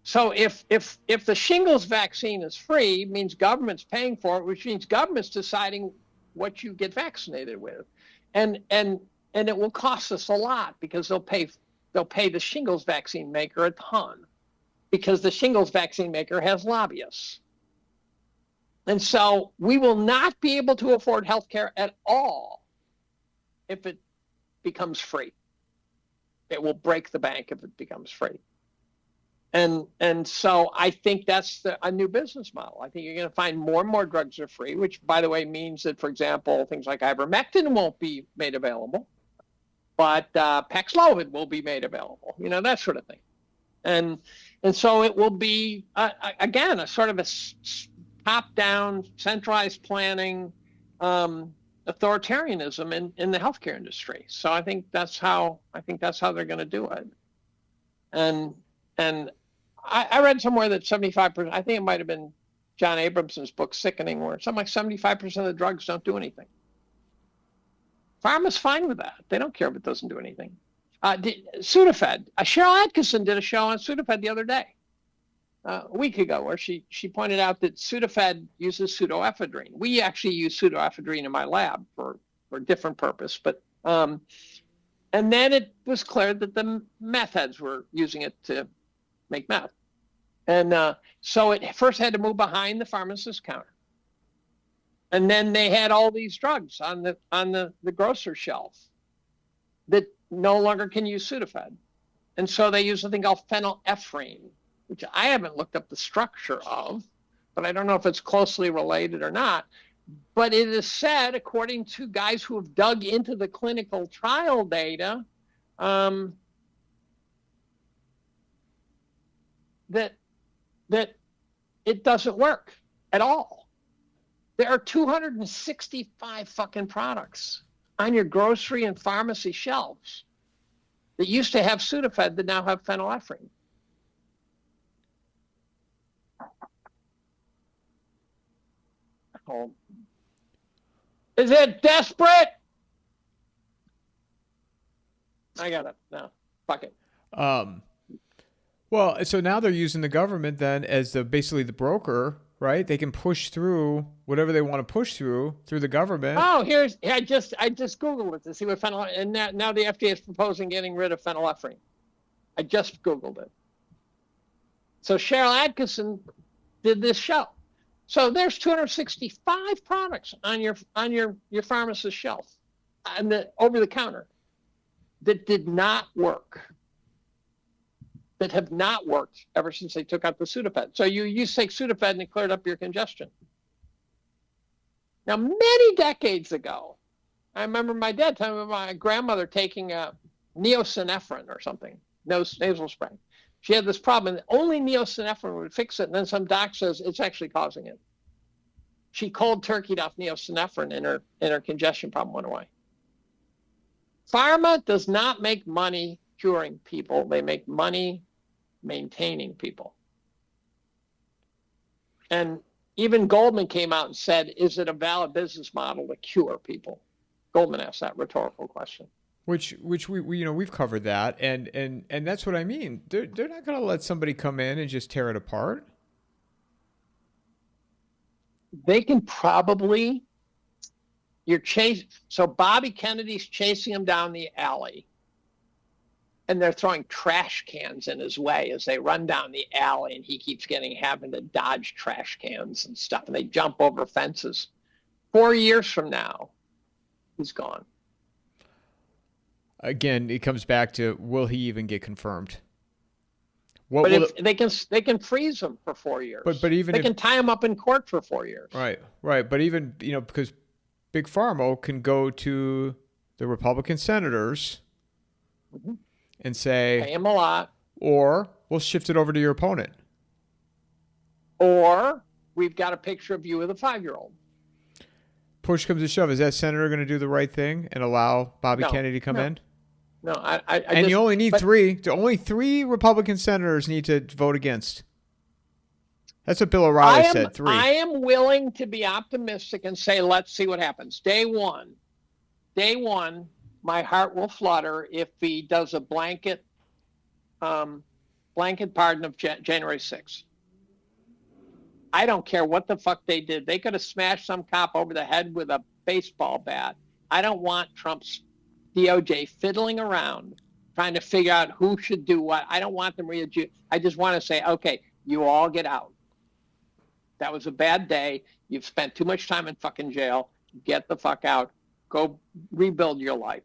So if the shingles vaccine is free, it means government's paying for it, which means government's deciding what you get vaccinated with. And it will cost us a lot because they'll pay the shingles vaccine maker a ton because the shingles vaccine maker has lobbyists. And so we will not be able to afford healthcare at all if it becomes free. It will break the bank if it becomes free. And so I think that's a new business model. I think you're going to find more and more drugs are free, which, by the way, means that, for example, things like ivermectin won't be made available, but Paxlovid will be made available, that sort of thing. And so it will be, again, a sort of a top-down, centralized planning, authoritarianism in the healthcare industry. So I think that's how they're going to do it. And I read somewhere that 75%, I think it might have been John Abramson's book, Sickening, where something like 75% of the drugs don't do anything. Pharma's fine with that. They don't care if it doesn't do anything. Sudafed. Cheryl Atkinson did a show on Sudafed the other day, a week ago, where she pointed out that Sudafed uses pseudoephedrine. We actually use pseudoephedrine in my lab for a different purpose, but and then it was clear that the meth heads were using it to make meth. And so it first had to move behind the pharmacist's counter. And then they had all these drugs on the grocer shelf that no longer can use Sudafed. And so they use something called phenylephrine, which I haven't looked up the structure of, but I don't know if it's closely related or not. But it is said, according to guys who have dug into the clinical trial data, that it doesn't work at all. There are 265 fucking products on your grocery and pharmacy shelves that used to have Sudafed that now have phenylephrine. Oh. Is it desperate? I got it. No, fuck it. Well, so now they're using the government then as basically the broker, right? They can push through whatever they want to push through the government. Oh, I just Googled it to see what phenylephrine, and now the FDA is proposing getting rid of phenylephrine. I just Googled it. So Cheryl Atkinson did this show. So there's 265 products on your pharmacist shelf, and over the counter, that did not work. That have not worked ever since they took out the Sudafed. So you used to take Sudafed and it cleared up your congestion. Now, many decades ago, I remember my dad telling me about my grandmother taking a neosynephrine or something, nasal spray. She had this problem, and only neosynephrine would fix it, and then some doc says it's actually causing it. She cold turkeyed off neosynephrine, and her congestion problem went away. Pharma does not make money curing people. They make money maintaining people. And even Goldman came out and said, is it a valid business model to cure people? Goldman asked that rhetorical question. Which we we've covered that, and that's what I mean. They're not going to let somebody come in and just tear it apart. They can probably. So Bobby Kennedy's chasing him down the alley, and they're throwing trash cans in his way as they run down the alley, and he keeps having to dodge trash cans and stuff, and they jump over fences. 4 years from now, he's gone. Again, it comes back to, will he even get confirmed? They can freeze him for 4 years. But even they can tie him up in court for 4 years. Right. But even because Big Pharma can go to the Republican senators and say, pay him a lot, or we'll shift it over to your opponent, or we've got a picture of you with a 5-year-old. Push comes to shove. Is that senator going to do the right thing and allow Bobby Kennedy to come in? No, you only need three. Only 3 Republican senators need to vote against. That's what Bill O'Reilly said. 3. I am willing to be optimistic and say, let's see what happens. Day one, my heart will flutter if he does a blanket pardon of January 6th. I don't care what the fuck they did. They could have smashed some cop over the head with a baseball bat. I don't want Trump's DOJ fiddling around trying to figure out who should do what. I don't want them I just want to say, okay, you all get out. That was a bad day. You've spent too much time in fucking jail. Get the fuck out. Go rebuild your life.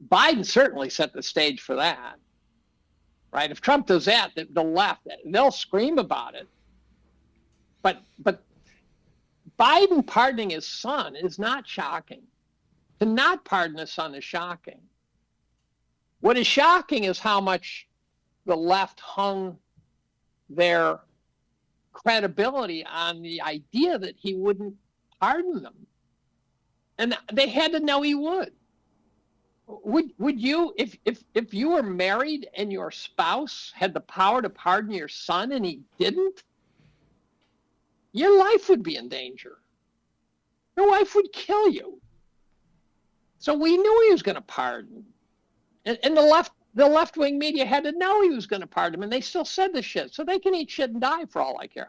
Biden certainly set the stage for that, right? If Trump does that, the left, they'll scream about it. But Biden pardoning his son is not shocking. To not pardon his son is shocking. What is shocking is how much the left hung their credibility on the idea that he wouldn't pardon them. And they had to know he would. Would you, if you were married and your spouse had the power to pardon your son and he didn't, your life would be in danger. Your wife would kill you. So we knew he was going to pardon. And the left-wing media had to know he was going to pardon him, and they still said the shit. So they can eat shit and die for all I care.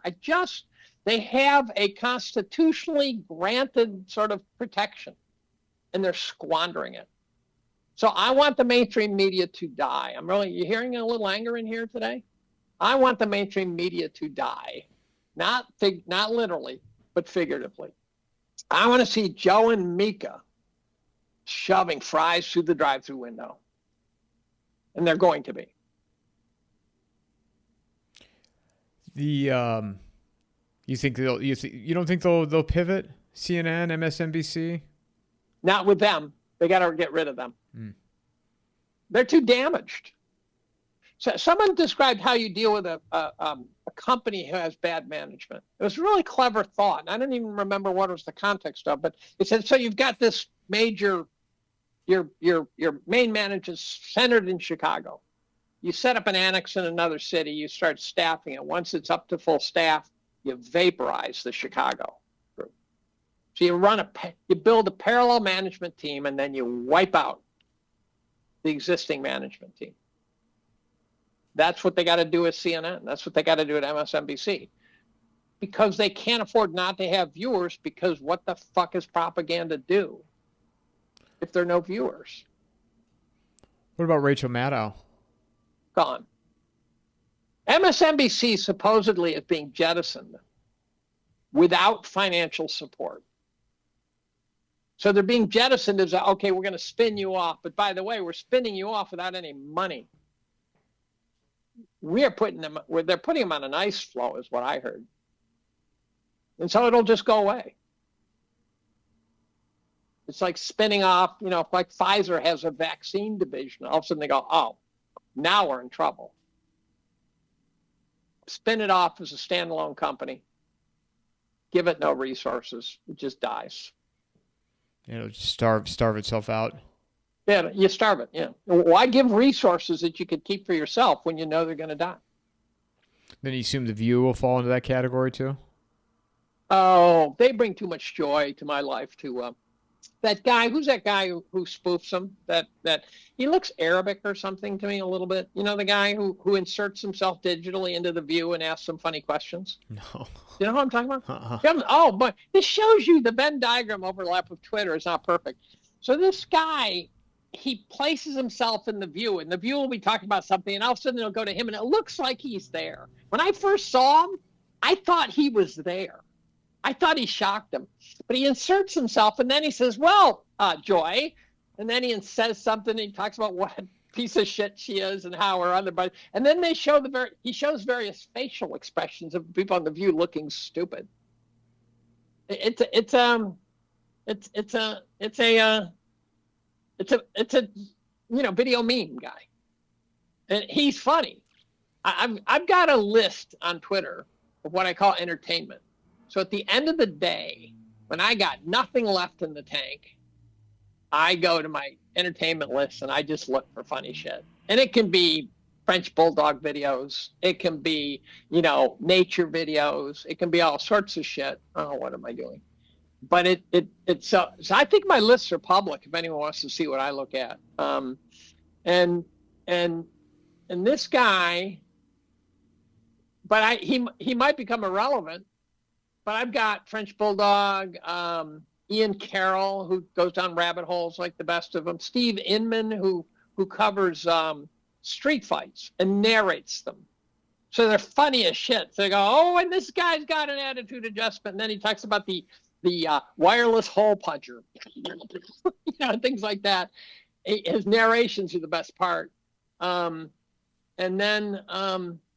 They have a constitutionally granted sort of protection, and they're squandering it. So I want the mainstream media to die. You hearing a little anger in here today? I want the mainstream media to die. Not literally, but figuratively. I want to see Joe and Mika shoving fries through the drive-through window. And they're going to be. You don't think they'll pivot? CNN, MSNBC? Not with them. They got to get rid of them. They're too damaged. So someone described how you deal with a company who has bad management. It was a really clever thought. I don't even remember what was the context of, but it said, so you've got this major, your main manager's centered in Chicago. You set up an annex in another city, you start staffing it. Once it's up to full staff, you vaporize the Chicago group. So you build a parallel management team, and then you wipe out the existing management team. That's what they got to do at CNN. That's what they got to do at MSNBC. Because they can't afford not to have viewers, because what the fuck is propaganda do if there are no viewers? What about Rachel Maddow? Gone. MSNBC supposedly is being jettisoned without financial support. So they're being jettisoned as, okay, we're going to spin you off. But by the way, we're spinning you off without any money. They're putting them on an ice floe, is what I heard. And so it'll just go away. It's like spinning off, like Pfizer has a vaccine division. All of a sudden they go, oh, now we're in trouble. Spin it off as a standalone company. Give it no resources. It just dies. It'll just starve itself out. Yeah, you starve it. Yeah. Why give resources that you could keep for yourself when you know they're going to die? Then you assume The View will fall into that category too? Oh, they bring too much joy to my life. That guy, who's that guy who spoofs them? That he looks Arabic or something to me a little bit. The guy who inserts himself digitally into The View and asks some funny questions. No. You know who I'm talking about? Oh, but this shows you the Venn diagram overlap of Twitter is not perfect. So this guy, he places himself in The View, and The View will be talking about something, and all of a sudden it'll go to him, and it looks like he's there. When I first saw him, I thought he was there. I thought he shocked him. But he inserts himself, and then he says, well, Joy, and then he says something, and he talks about what a piece of shit she is and how her other buddy, and then they show he shows various facial expressions of people on The View looking stupid. It's a video meme guy, and he's funny. I've got a list on Twitter of what I call entertainment. So at the end of the day, when I got nothing left in the tank, I go to my entertainment list and I just look for funny shit. And it can be French bulldog videos, it can be nature videos, it can be all sorts of shit. Oh, what am I doing? But it's so I think my lists are public if anyone wants to see what I look at. And this guy, but he might become irrelevant. But I've got French bulldog, Ian Carroll, who goes down rabbit holes like the best of them. Steve Inman, who covers street fights and narrates them. So they're funny as shit. So they go, oh, and this guy's got an attitude adjustment. And then he talks about the wireless hole puncher, things like that. His narrations are the best part. And then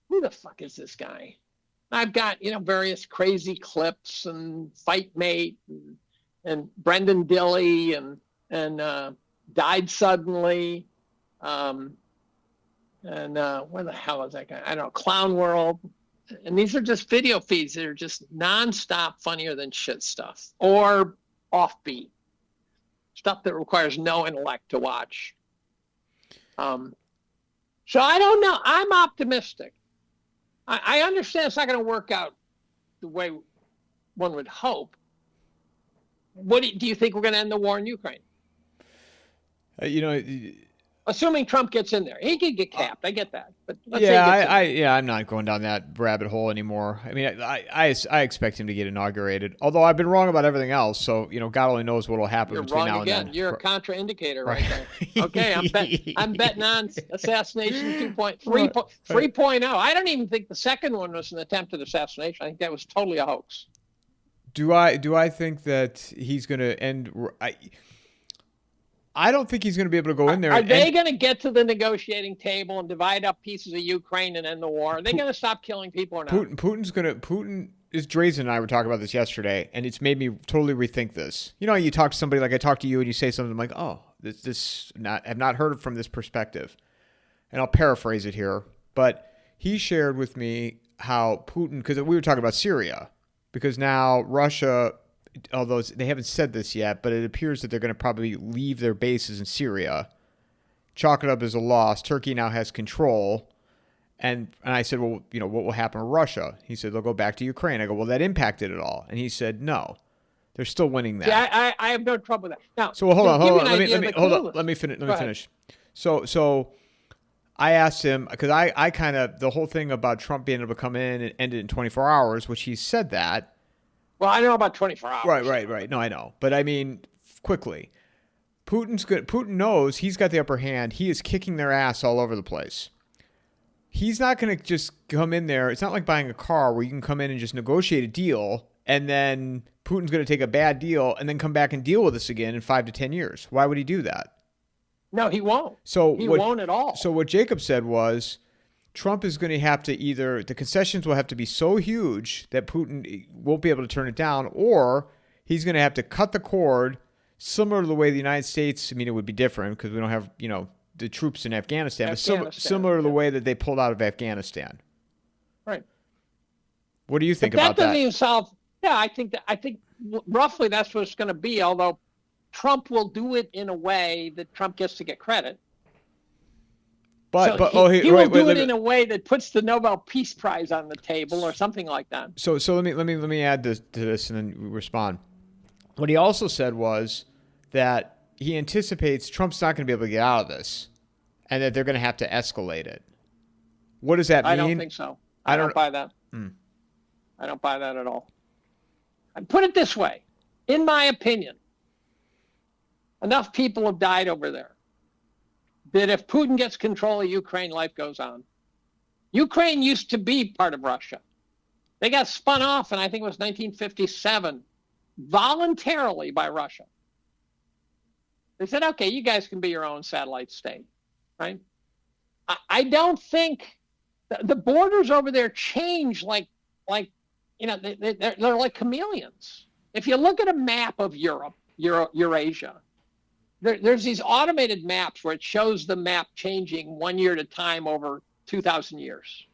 who the fuck is this guy? I've got, various crazy clips and Fight Mate and Brendan Dilley and Died Suddenly. And where the hell is that guy? I don't know, Clown World. And these are just video feeds that are just nonstop funnier than shit stuff or offbeat stuff that requires no intellect to watch. So I don't know. I'm optimistic. I understand it's not going to work out the way one would hope. What do you think we're going to end the war in Ukraine? Assuming Trump gets in there, he could get capped. I get that, but let's say I'm not going down that rabbit hole anymore. I mean, I expect him to get inaugurated. Although I've been wrong about everything else, so God only knows what will happen between now and then. You're a contraindicator right there. Okay, I'm betting on assassination 3.0. I don't even think the second one was an attempted assassination. I think that was totally a hoax. Do I think that he's going to end? I don't think he's going to be able to go in there. Are they going to get to the negotiating table and divide up pieces of Ukraine and end the war? Are they going to stop killing people or not? Putin is Drazen and I were talking about this yesterday, and it's made me totally rethink this. You talk to somebody like I talk to you, and you say something, I'm like, oh, Have not heard it from this perspective. And I'll paraphrase it here, but he shared with me how Putin, because we were talking about Syria, because now Russia, although they haven't said this yet, but it appears that they're going to probably leave their bases in Syria, chalk it up as a loss. Turkey now has control. And I said, well, what will happen to Russia? He said, they'll go back to Ukraine. I go, well, that impacted it all. And he said, no, they're still winning that. Yeah, I have no trouble with that. Now, so hold on. Let me finish. So I asked him, because I kind of, the whole thing about Trump being able to come in and end it in 24 hours, which he said that. Well, I know about 24 hours. Right. No, I know. But I mean, quickly. Putin's good. Putin knows he's got the upper hand. He is kicking their ass all over the place. He's not going to just come in there. It's not like buying a car where you can come in and just negotiate a deal, and then Putin's going to take a bad deal and then come back and deal with us again in 5 to 10 years. Why would he do that? No, he won't. He won't at all. So what Jacob said was Trump is going to have to either, the concessions will have to be so huge that Putin won't be able to turn it down, or he's going to have to cut the cord similar to the way the United States, I mean, it would be different because we don't have, the troops in Afghanistan, but similar to the way that they pulled out of Afghanistan. Right. What do you think about that? That doesn't even solve. Yeah, I think roughly that's what it's going to be, although Trump will do it in a way that Trump gets to get credit. He will do it in a way that puts the Nobel Peace Prize on the table or something like that. So let me add this to this and then respond. What he also said was that he anticipates Trump's not going to be able to get out of this, and that they're going to have to escalate it. What does that mean? I don't think so. I don't buy that. I don't buy that at all. I put it this way. In my opinion, enough people have died over there that if Putin gets control of Ukraine, life goes on. Ukraine used to be part of Russia. They got spun off in, I think it was 1957, voluntarily by Russia. They said, okay, you guys can be your own satellite state, right? I don't think the borders over there change like they're like chameleons. If you look at a map of Europe, Eurasia, there's these automated maps where it shows the map changing 1 year at a time over 2,000 years.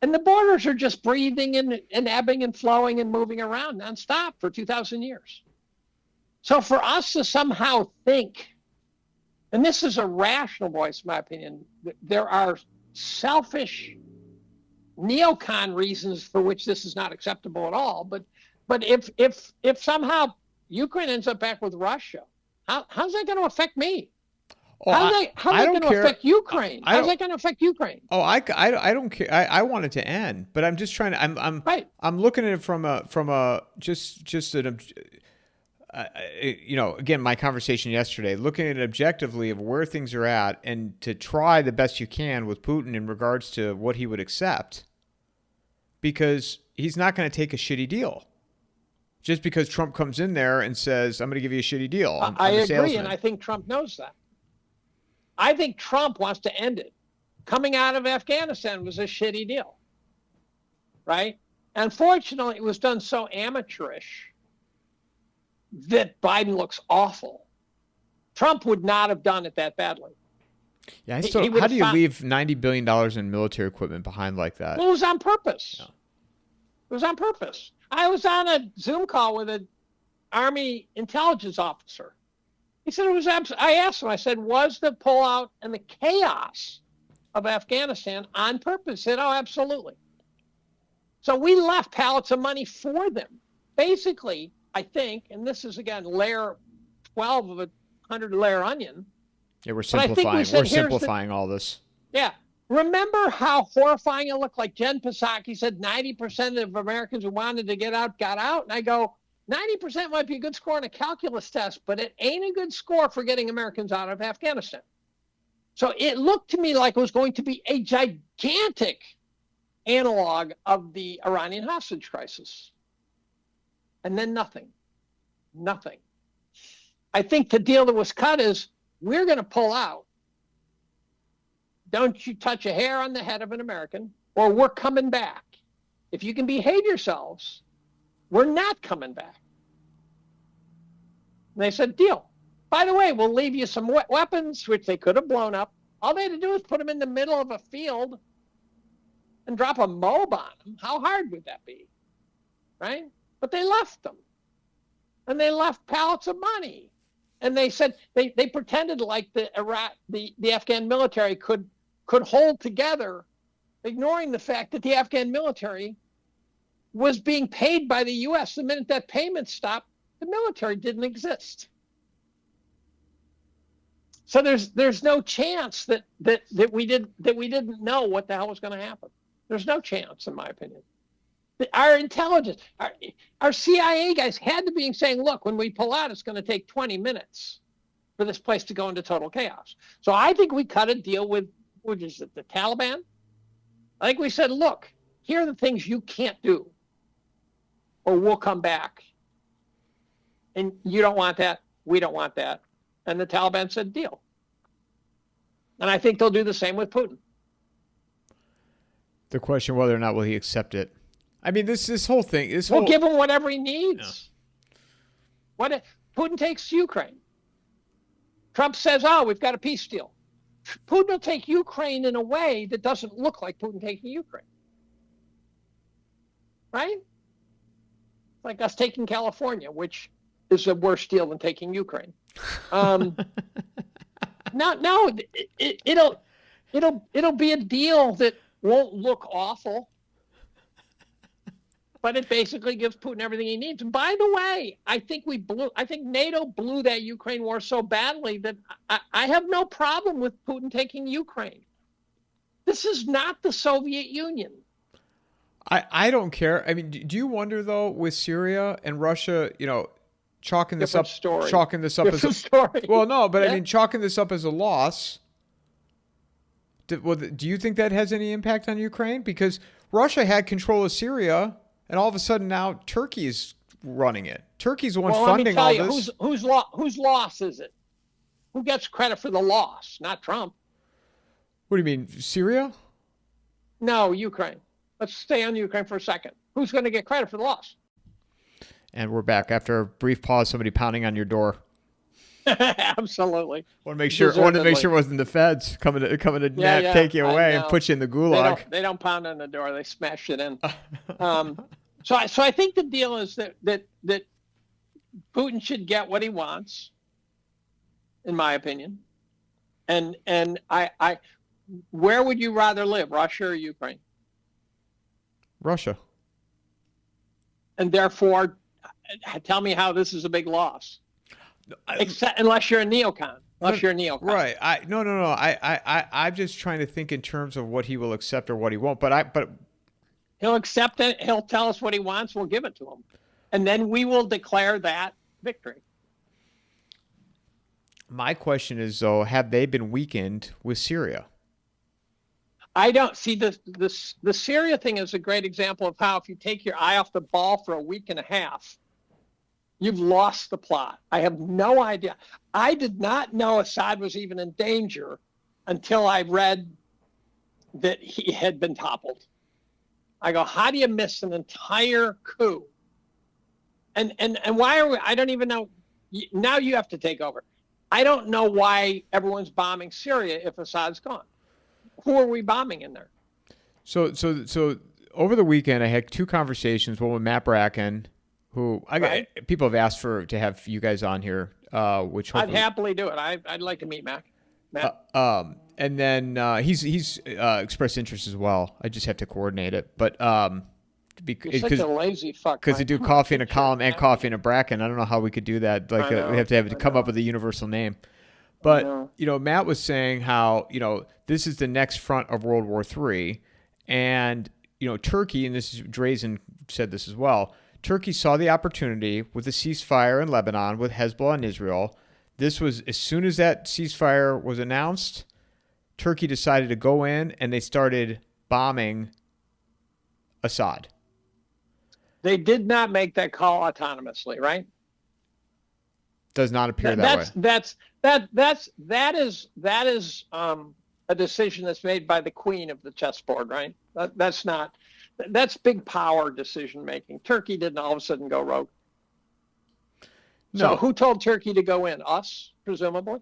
And the borders are just breathing and ebbing and flowing and moving around nonstop for 2,000 years. So for us to somehow think, and this is a rational voice, in my opinion, there are selfish neocon reasons for which this is not acceptable at all. But if somehow Ukraine ends up back with Russia, how's that going to affect me? How's that going to affect Ukraine? How's that going to affect Ukraine? Oh, I don't care. I want it to end, but I'm just trying to. I'm looking at it from a just an. Again, my conversation yesterday, looking at it objectively of where things are at and to try the best you can with Putin in regards to what he would accept, because he's not going to take a shitty deal just because Trump comes in there and says, I'm going to give you a shitty deal. I agree, and I think Trump knows that. I think Trump wants to end it. Coming out of Afghanistan was a shitty deal, right? Unfortunately, it was done so amateurish that Biden looks awful. Trump would not have done it that badly. Yeah, how do you leave $90 billion in military equipment behind like that? Well, it was on purpose. Yeah. It was on purpose. I was on a Zoom call with an Army intelligence officer. He said it was I asked him, I said, was the pullout and the chaos of Afghanistan on purpose? He said, oh, absolutely. So we left pallets of money for them. Basically, I think, and this is, again, layer 12 of a 100-layer onion. Yeah, we're simplifying. We're simplifying all this. Yeah. Remember how horrifying it looked? Like Jen Psaki said 90% of Americans who wanted to get out got out. And I go, 90% might be a good score on a calculus test, but it ain't a good score for getting Americans out of Afghanistan. So it looked to me like it was going to be a gigantic analog of the Iranian hostage crisis. And then nothing. I think the deal that was cut is we're going to pull out. Don't you touch a hair on the head of an American, or we're coming back. If you can behave yourselves, we're not coming back. And they said, deal. by the way, we'll leave you some weapons, which they could have blown up. All they had to do is put them in the middle of a field and drop a mob on them. How hard would that be? Right? But they left them. And they left pallets of money. And they said they pretended like the Afghan military could hold together, ignoring the fact that the Afghan military was being paid by the U.S. The minute that payment stopped, the military didn't exist. So there's no chance that we didn't know what the hell was going to happen. There's no chance, in my opinion. Our intelligence, our CIA guys had to be saying, look, when we pull out, it's going to take 20 minutes for this place to go into total chaos. So I think we cut a deal with, what is it, the Taliban? I think we said, look, here are the things you can't do, or we'll come back. And you don't want that. We don't want that. And the Taliban said, deal. And I think they'll do the same with Putin. The question whether or not will he accept it. I mean, this whole thing. We'll give him whatever he needs. Yeah. What if Putin takes Ukraine? Trump says, "Oh, we've got a peace deal." Putin will take Ukraine in a way that doesn't look like Putin taking Ukraine, right? Like us taking California, which is a worse deal than taking Ukraine. No, it'll be a deal that won't look awful. But it basically gives Putin everything he needs. And by the way, I think NATO blew that Ukraine war so badly that I have no problem with Putin taking Ukraine. This is not the Soviet Union. I don't care. I mean, do you wonder though, with Syria and Russia, chalking this up as a story. Well, no, but yeah. I mean, chalking this up as a loss. Do you think that has any impact on Ukraine? Because Russia had control of Syria. And all of a sudden now Turkey is running it. Turkey's the one funding all this. Whose loss is it? Who gets credit for the loss? Not Trump. What do you mean, Syria? No, Ukraine. Let's stay on Ukraine for a second. Who's going to get credit for the loss? And we're back after a brief pause. Somebody pounding on your door. Absolutely. Want to make sure it wasn't the feds coming to take you away and put you in the gulag. They don't pound on the door. They smash it in. So I think the deal is that Putin should get what he wants, in my opinion. And I where would you rather live, Russia or Ukraine? Russia. And therefore, tell me how this is a big loss. Except unless you're a neocon. Right. I'm just trying to think in terms of what he will accept or what he won't. But he'll accept it. He'll tell us what he wants. We'll give it to him. And then we will declare that victory. My question is, though, have they been weakened with Syria? I don't see the Syria thing is a great example of how if you take your eye off the ball for a week and a half, you've lost the plot. I have no idea. I did not know Assad was even in danger until I read that he had been toppled. I go, how do you miss an entire coup? And why are we, I don't even know. Now you have to take over. I don't know why everyone's bombing Syria if Assad's gone. Who are we bombing in there? So over the weekend, I had two conversations, one with Matt Bracken, who people have asked to have you guys on here, which I'd happily do it. I'd like to meet Matt. And then he's expressed interest as well. I just have to coordinate it. But you're such a lazy fuck. Because they do coffee in a column and coffee in a Bracken. I don't know how we could do that. Like we have to come up with a universal name. But Matt was saying how this is the next front of World War III, and Turkey, and this is Drazen said this as well. Turkey saw the opportunity with the ceasefire in Lebanon with Hezbollah and Israel. This was as soon as that ceasefire was announced, Turkey decided to go in and they started bombing Assad. They did not make that call autonomously, right? Does not appear that way. That is a decision that's made by the queen of the chessboard, right? That's big power decision making. Turkey didn't all of a sudden go rogue. No. So who told Turkey to go in? Us, presumably.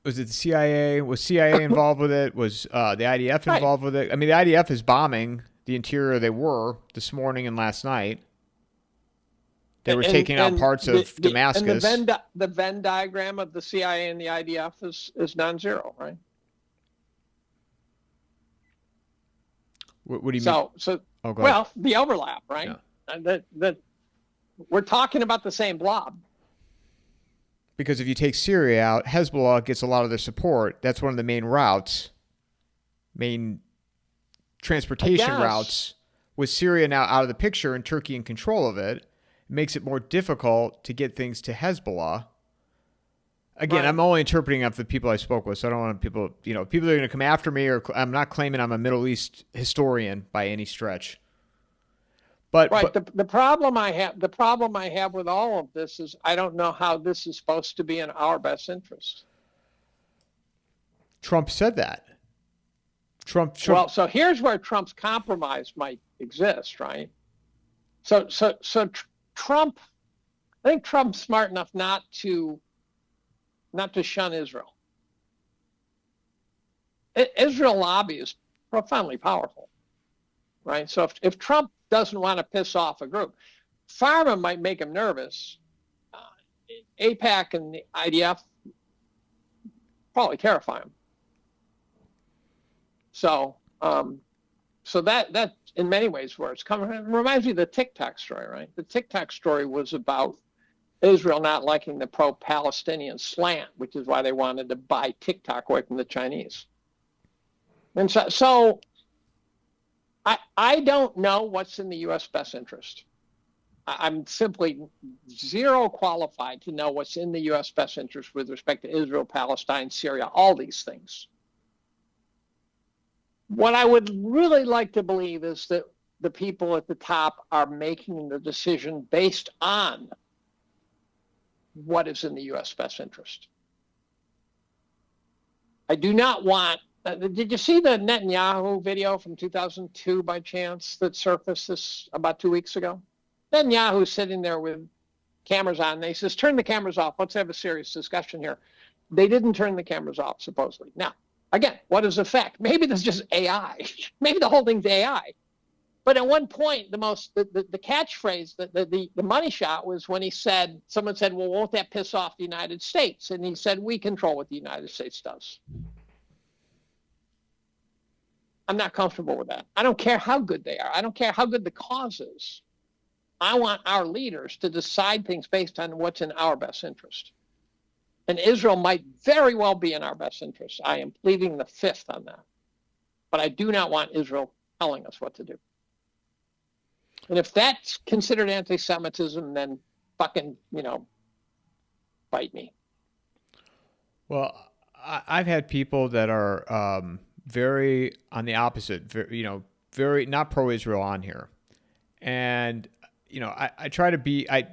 Was it the CIA? Was CIA involved with it? Was the IDF involved with it? I mean, the IDF is bombing the interior. They were this morning and last night. They were taking out parts of Damascus. And the Venn diagram of the CIA and the IDF is non-zero, right? What do you mean? So well, the overlap, right? Yeah. We're talking about the same blob. Because if you take Syria out, Hezbollah gets a lot of their support. That's one of the main routes, main transportation routes. With Syria now out of the picture and Turkey in control of it, it makes it more difficult to get things to Hezbollah. Again, I'm only interpreting off the people I spoke with, so I don't want people, people are going to come after me, or I'm not claiming I'm a Middle East historian by any stretch. But the problem I have with all of this is I don't know how this is supposed to be in our best interest. Trump said that. Trump. Well, so here's where Trump's compromise might exist, right? So Trump, I think Trump's smart enough not to shun Israel. Israel lobby is profoundly powerful, right? So if Trump doesn't want to piss off a group, Pharma might make him nervous. AIPAC and the IDF probably terrify him. So that in many ways where it's coming. It reminds me of the Tic Tac story, right? The Tic Tac story was about Israel not liking the pro-Palestinian slant, which is why they wanted to buy TikTok away from the Chinese. And so I don't know what's in the U.S. best interest. I'm simply zero qualified to know what's in the U.S. best interest with respect to Israel, Palestine, Syria, all these things. What I would really like to believe is that the people at the top are making the decision based on what is in the U.S. best interest. I do not want. Did you see the Netanyahu video from 2002 by chance that surfaced this about 2 weeks ago? Netanyahu's sitting there with cameras on. And he says, turn the cameras off. Let's have a serious discussion here. They didn't turn the cameras off, supposedly. Now, again, what is the fact? Maybe this is just AI. Maybe the whole thing's AI. But at one point, the catchphrase, the money shot was when someone said, well, won't that piss off the United States? And he said, we control what the United States does. I'm not comfortable with that. I don't care how good they are. I don't care how good the cause is. I want our leaders to decide things based on what's in our best interest. And Israel might very well be in our best interest. I am pleading the fifth on that. But I do not want Israel telling us what to do. And if that's considered anti-Semitism, then fucking, bite me. Well, I've had people that are very on the opposite, very not pro-Israel on here. And, I try to be, I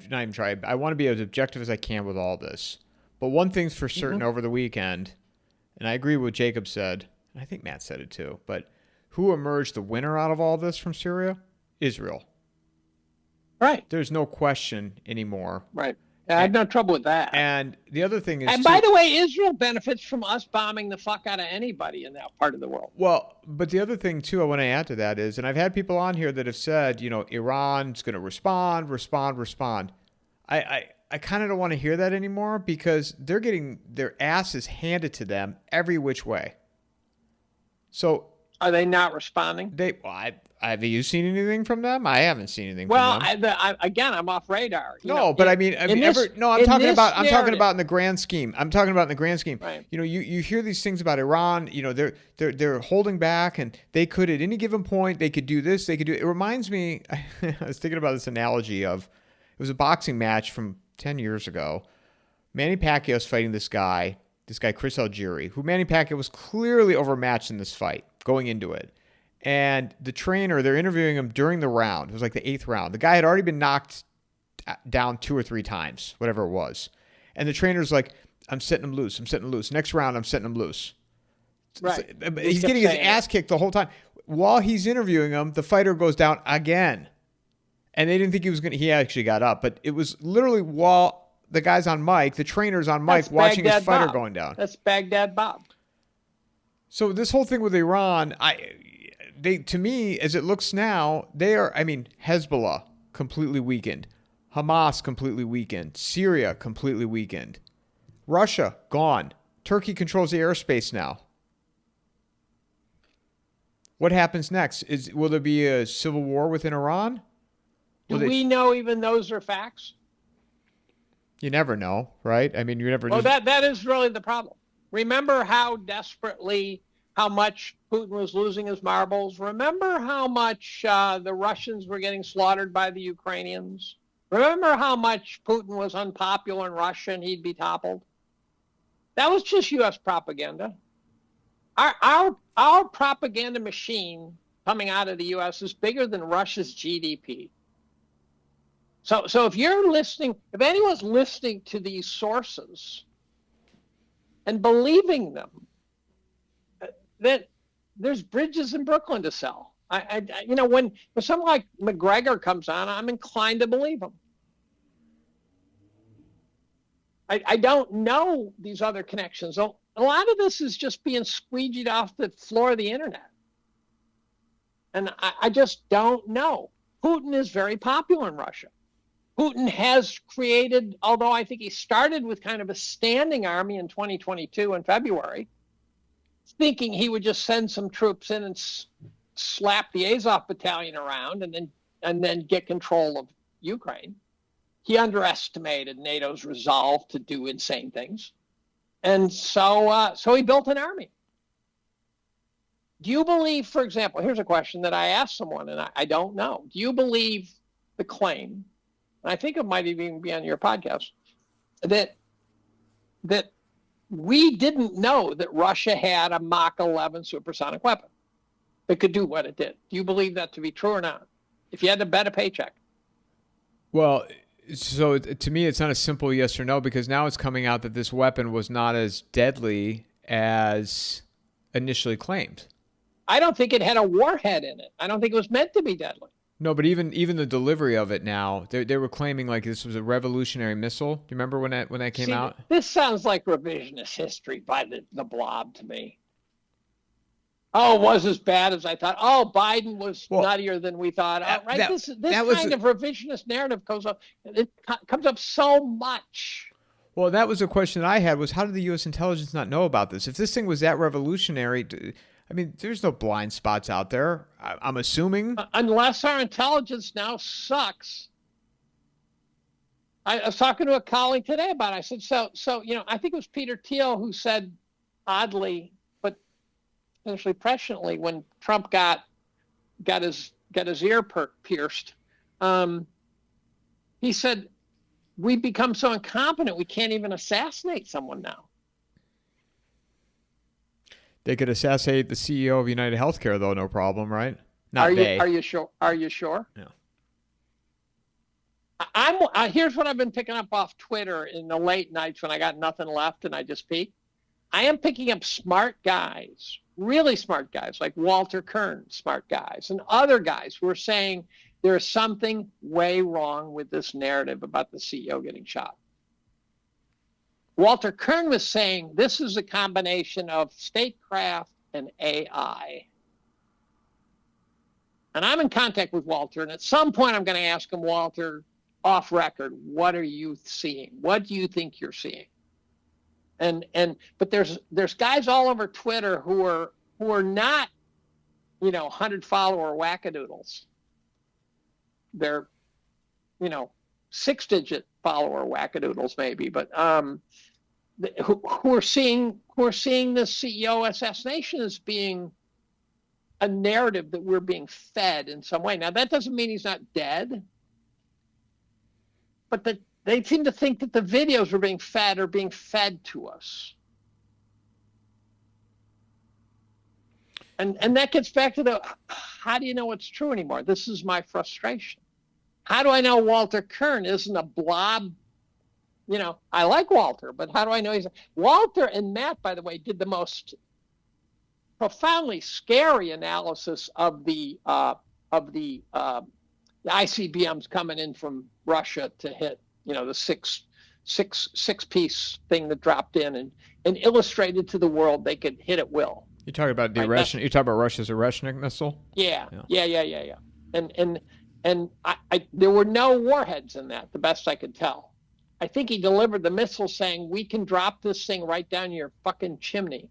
want to be as objective as I can with all this. But one thing's for certain over the weekend, and I agree with what Jacob said, and I think Matt said it too, but who emerged the winner out of all this from Syria? Israel. Right. There's no question anymore. Right. I have no trouble with that. And the other thing is, by the way, Israel benefits from us bombing the fuck out of anybody in that part of the world. Well, but the other thing too I want to add to that is, and I've had people on here that have said, Iran's going to respond. I kind of don't want to hear that anymore because they're getting their asses handed to them every which way. So are they not responding? Have you seen anything from them? I haven't seen anything from them. Well, I'm off radar. I'm talking about in the grand scheme. Right. You hear these things about Iran. They're holding back, and they could at any given point they could do this. They could do. It reminds me. I was thinking about this analogy of it was a boxing match from 10 years ago. Manny Pacquiao's fighting this guy Chris Algieri, who Manny Pacquiao was clearly overmatched in this fight going into it. And the trainer, they're interviewing him during the round. It was like the 8th round. The guy had already been knocked down 2 or 3 times, whatever it was. And the trainer's like, I'm setting him loose. Next round, I'm setting him loose. Right. So, he's getting his ass kicked the whole time. While he's interviewing him, the fighter goes down again. And they didn't think he was going to, he actually got up. But it was literally while the guys on Mike, the trainers on Mike, watching his fighter going down. That's Baghdad Bob. So this whole thing with Iran, to me, as it looks now, Hezbollah completely weakened, Hamas completely weakened, Syria completely weakened, Russia gone, Turkey controls the airspace now. What happens next? Will there be a civil war within Iran? Do we know even those are facts? You never know, right? I mean, you never. Well, that is really the problem. Remember how much Putin was losing his marbles? Remember how much the Russians were getting slaughtered by the Ukrainians? Remember how much Putin was unpopular in Russia and he'd be toppled? That was just U.S. propaganda. Our propaganda machine coming out of the U.S. is bigger than Russia's GDP. So if anyone's listening to these sources and believing them, that there's bridges in Brooklyn to sell. When someone like McGregor comes on, I'm inclined to believe him. I don't know these other connections. A lot of this is just being squeegeed off the floor of the internet. And I just don't know. Putin is very popular in Russia. Putin has created, although I think he started with kind of a standing army in 2022 in February, thinking he would just send some troops in and slap the Azov battalion around and then get control of Ukraine. He underestimated NATO's resolve to do insane things. And so he built an army. Do you believe, for example, here's a question that I asked someone, and I don't know. Do you believe the claim, and I think it might even be on your podcast, that we didn't know that Russia had a Mach 11 supersonic weapon that could do what it did? Do you believe that to be true or not? If you had to bet a paycheck. Well, so to me, it's not a simple yes or no, because now it's coming out that this weapon was not as deadly as initially claimed. I don't think it had a warhead in it. I don't think it was meant to be deadly. No, but even the delivery of it now, they were claiming like this was a revolutionary missile. Do you remember when that came out? This sounds like revisionist history by the blob to me. Oh, it was as bad as I thought. Oh, Biden was nuttier than we thought. Right? This kind of revisionist narrative comes up so much. Well, that was a question that I had, was how did the U.S. intelligence not know about this? If this thing was that revolutionary, I mean, there's no blind spots out there, I'm assuming. Unless our intelligence now sucks. I was talking to a colleague today about it. I said, so I think it was Peter Thiel who said, oddly, but essentially presciently, when Trump got his ear pierced, he said, we've become so incompetent we can't even assassinate someone now. They could assassinate the CEO of United Healthcare, though, no problem, right? Are you sure? Are you sure? Yeah. Here's what I've been picking up off Twitter in the late nights when I got nothing left and I just peek. I am picking up smart guys, really smart guys, like Walter Kern, smart guys, and other guys who are saying there is something way wrong with this narrative about the CEO getting shot. Walter Kern was saying this is a combination of statecraft and AI. And I'm in contact with Walter, and at some point I'm going to ask him, Walter, off record, what are you seeing? What do you think you're seeing? But there's guys all over Twitter who are not, 100-follower wackadoodles. They're, 6-digit follower wackadoodles maybe, but who are seeing the CEO assassination as being a narrative that we're being fed in some way. Now that doesn't mean he's not dead, but they seem to think that the videos are being fed to us. And that gets back to how do you know what's true anymore? This is my frustration. How do I know Walter Kern isn't a blob? I like Walter, but how do I know Walter and Matt, by the way, did the most profoundly scary analysis of the ICBMs coming in from Russia to hit, the 6 six-piece thing that dropped in and illustrated to the world they could hit at will. You're talking about the Oresnik. You're talking about Russia's Oresnik missile. Yeah. And I there were no warheads in that, the best I could tell. I think he delivered the missile saying, we can drop this thing right down your fucking chimney.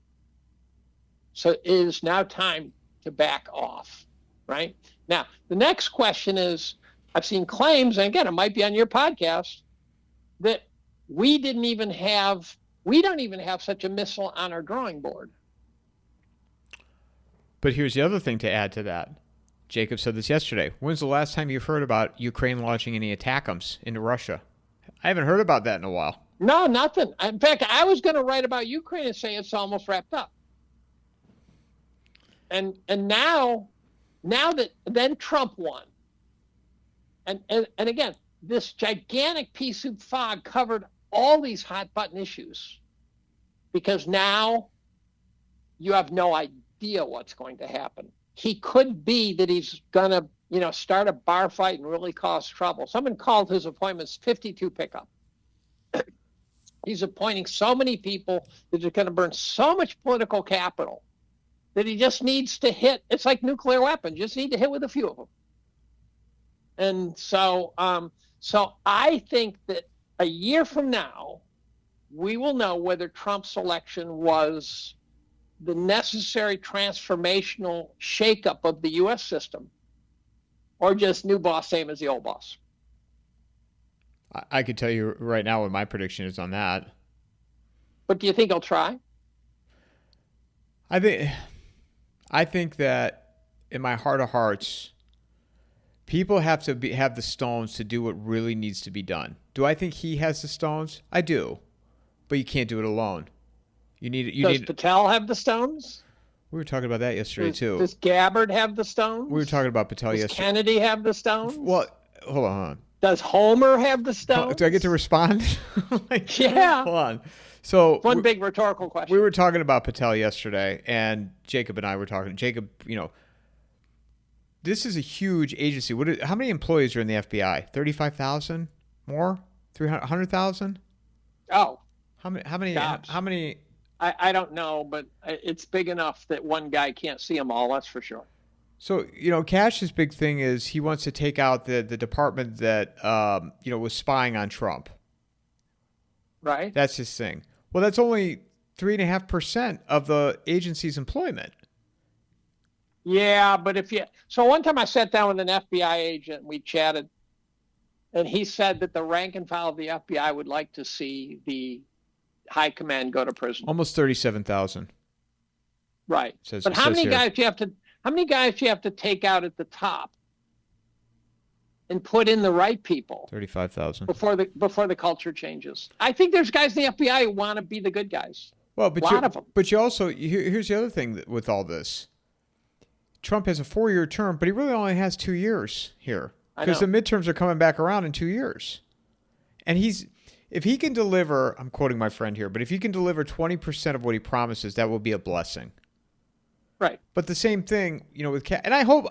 So it is now time to back off, right? Now, the next question is, I've seen claims, and again, it might be on your podcast, that we don't even have such a missile on our drawing board. But here's the other thing to add to that. Jacob said this yesterday. When's the last time you've heard about Ukraine launching any ATACMS into Russia? I haven't heard about that in a while. No, nothing. In fact, I was going to write about Ukraine and say it's almost wrapped up. And now that then Trump won. And again, this gigantic pea soup fog covered all these hot button issues, because now you have no idea what's going to happen. He could be that he's going to, start a bar fight and really cause trouble. Someone called his appointments 52 pickup. He's appointing so many people that are going to burn so much political capital that he just needs to hit. It's like nuclear weapons. You just need to hit with a few of them. And so I think that a year from now, we will know whether Trump's election was the necessary transformational shakeup of the U.S. system, or just new boss, same as the old boss. I could tell you right now what my prediction is on that. But do you think he'll try? I think that in my heart of hearts, people have to have the stones to do what really needs to be done. Do I think he has the stones? I do, but you can't do it alone. Does Patel have the stones? We were talking about that yesterday too. Does Gabbard have the stones? We were talking about Patel yesterday. Does Kennedy have the stones? Well, hold on. Does Homer have the stones? Do I get to respond? Yeah. Hold on. So one big rhetorical question. We were talking about Patel yesterday, and Jacob and I were talking. Jacob, this is a huge agency. How many employees are in the FBI? 35,000 more? 300,000? Oh. How many? Jobs. How many? I don't know, but it's big enough that one guy can't see them all. That's for sure. So, Cash's big thing is he wants to take out the department that, was spying on Trump. Right. That's his thing. Well, that's only 3.5% of the agency's employment. Yeah, but so one time I sat down with an FBI agent and we chatted, and he said that the rank and file of the FBI would like to see the high command go to prison. Almost 37,000. Right. But how many guys do you have to take out at the top and put in the right people? 35,000. Before the culture changes. I think there's guys in the FBI who want to be the good guys. Well, but a lot of them. But you also, here's the other thing with all this. Trump has a 4-year term, but he really only has 2 years here, because the midterms are coming back around in 2 years. And if he can deliver, I'm quoting my friend here, but if he can deliver 20% of what he promises, that will be a blessing. Right. But the same thing, with and I hope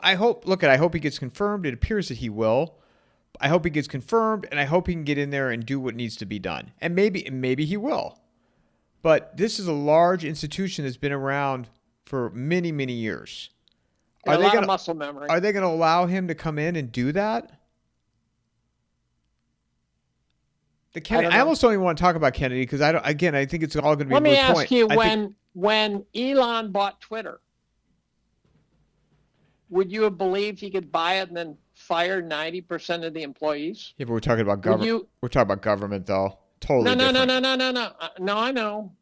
he gets confirmed. It appears that he will. I hope he gets confirmed, and I hope he can get in there and do what needs to be done. And maybe he will. But this is a large institution that's been around for many, many years. A lot of muscle memory. Are they going to allow him to come in and do that? I almost don't even want to talk about Kennedy, because I think it's all going to be a moot point. Let me ask you, when Elon bought Twitter, would you have believed he could buy it and then fire 90% of the employees? Yeah, but we're talking about government. We're talking about government, though. Totally different. No,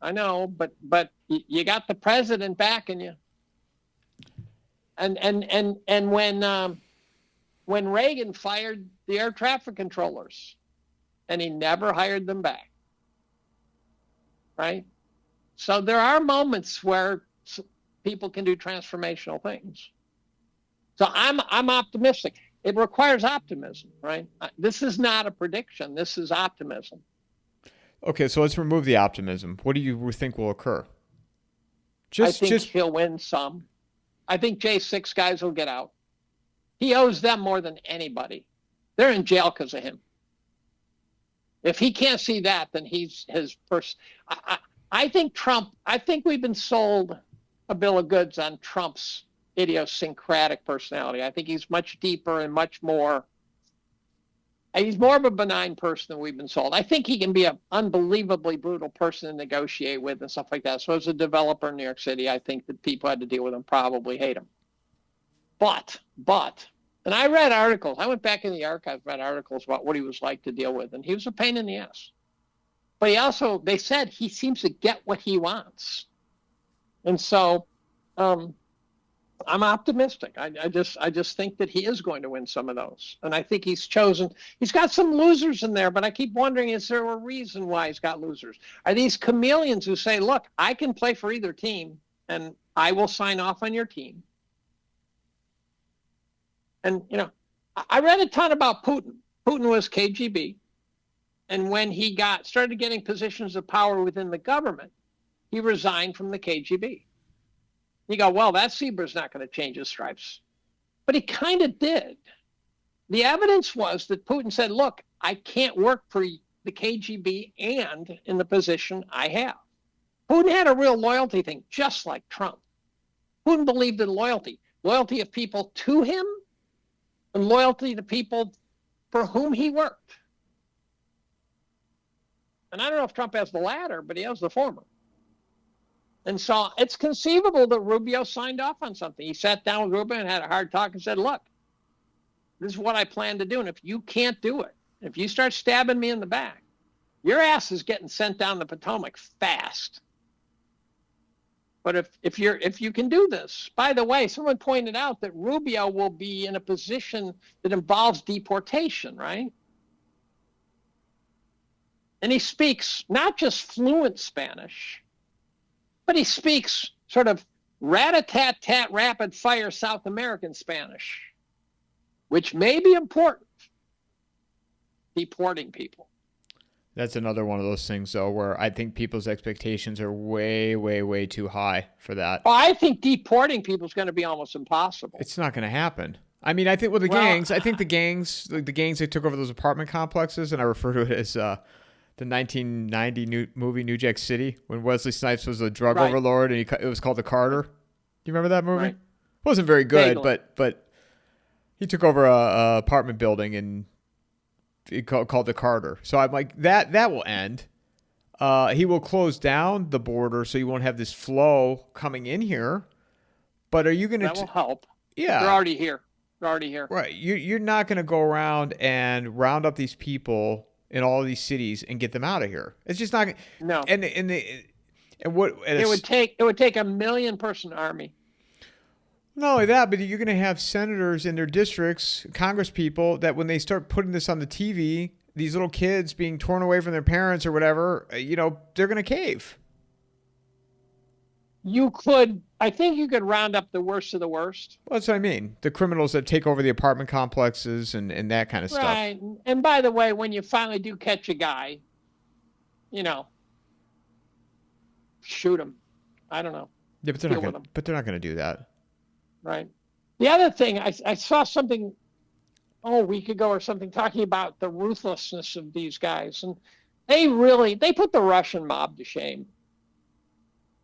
I know, but you got the president backing you. And when Reagan fired the air traffic controllers, and he never hired them back, right? So there are moments where people can do transformational things. So I'm optimistic. It requires optimism, right? This is not a prediction. This is optimism. Okay, so let's remove the optimism. What do you think will occur? I think he'll win some. I think J6 guys will get out. He owes them more than anybody. They're in jail because of him. If he can't see that, then he's his person. I think Trump, I think we've been sold a bill of goods on Trump's idiosyncratic personality. I think he's much deeper and much more. He's more of a benign person than we've been sold. I think he can be an unbelievably brutal person to negotiate with and stuff like that. So as a developer in New York City, I think that people who had to deal with him probably hate him. But, and I read articles. I went back in the archives, read articles about what he was like to deal with, and he was a pain in the ass. But he also, they said he seems to get what he wants. And so I'm optimistic. I just think that he is going to win some of those. And I think he's got some losers in there, but I keep wondering, is there a reason why he's got losers? Are these chameleons who say, look, I can play for either team and I will sign off on your team? And, I read a ton about Putin. Putin was KGB. And when he started getting positions of power within the government, he resigned from the KGB. You go, well, that zebra's not going to change his stripes. But he kind of did. The evidence was that Putin said, look, I can't work for the KGB and in the position I have. Putin had a real loyalty thing, just like Trump. Putin believed in loyalty of people to him and loyalty to people for whom he worked. And I don't know if Trump has the latter, but he has the former. And so it's conceivable that Rubio signed off on something. He sat down with Rubio and had a hard talk and said, look, this is what I plan to do. And if you can't do it, if you start stabbing me in the back, your ass is getting sent down the Potomac fast. But if you can do this, by the way, someone pointed out that Rubio will be in a position that involves deportation, right? And he speaks not just fluent Spanish, but he speaks sort of rat-a-tat-tat rapid fire South American Spanish, which may be important, deporting people. That's another one of those things, though, where I think people's expectations are way, way, way too high for that. Well, I think deporting people is going to be almost impossible. It's not going to happen. I mean, I think with the gangs, I think the gangs that took over those apartment complexes, and I refer to it as the 1990 movie New Jack City, when Wesley Snipes was a drug overlord, and it was called The Carter. Do you remember that movie? Right. It wasn't very good, but he took over a apartment building and called The Carter. So I'm like, that will end. He will close down the border so you won't have this flow coming in here. But are you going to... That will help. Yeah. They're already here. Right. You're not going to go around and round up these people in all of these cities and get them out of here. It's just not... No. And what... It would take a 1 million person army. Not only that, but you're going to have senators in their districts, Congress people, that when they start putting this on the TV, these little kids being torn away from their parents or whatever, they're going to cave. I think you could round up the worst of the worst. Well, that's what I mean. The criminals that take over the apartment complexes and that kind of stuff. Right. And by the way, when you finally do catch a guy, shoot him. I don't know. Yeah, but they're not going to do that. Right. The other thing, I saw something a week ago or something talking about the ruthlessness of these guys. And they put the Russian mob to shame.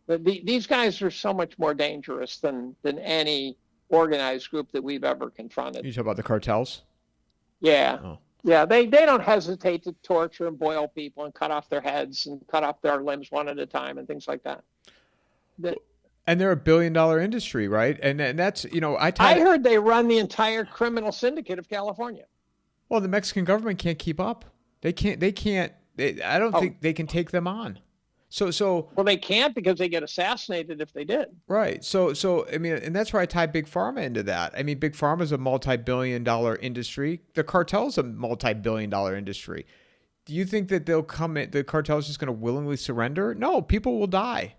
These guys are so much more dangerous than any organized group that we've ever confronted. You talk about the cartels? Yeah. Oh. Yeah, they don't hesitate to torture and boil people and cut off their heads and cut off their limbs one at a time and things like that. And they're $1 billion industry, right? And that's, I heard they run the entire criminal syndicate of California. Well, the Mexican government can't keep up. I don't think they can take them on. Well, they can't because they get assassinated if they did. Right. So I mean, and that's where I tie Big Pharma into that. I mean, Big Pharma is a multi-billion-dollar industry. The cartel's a multi-billion-dollar industry. Do you think that they'll come in? The cartel's just going to willingly surrender? No, people will die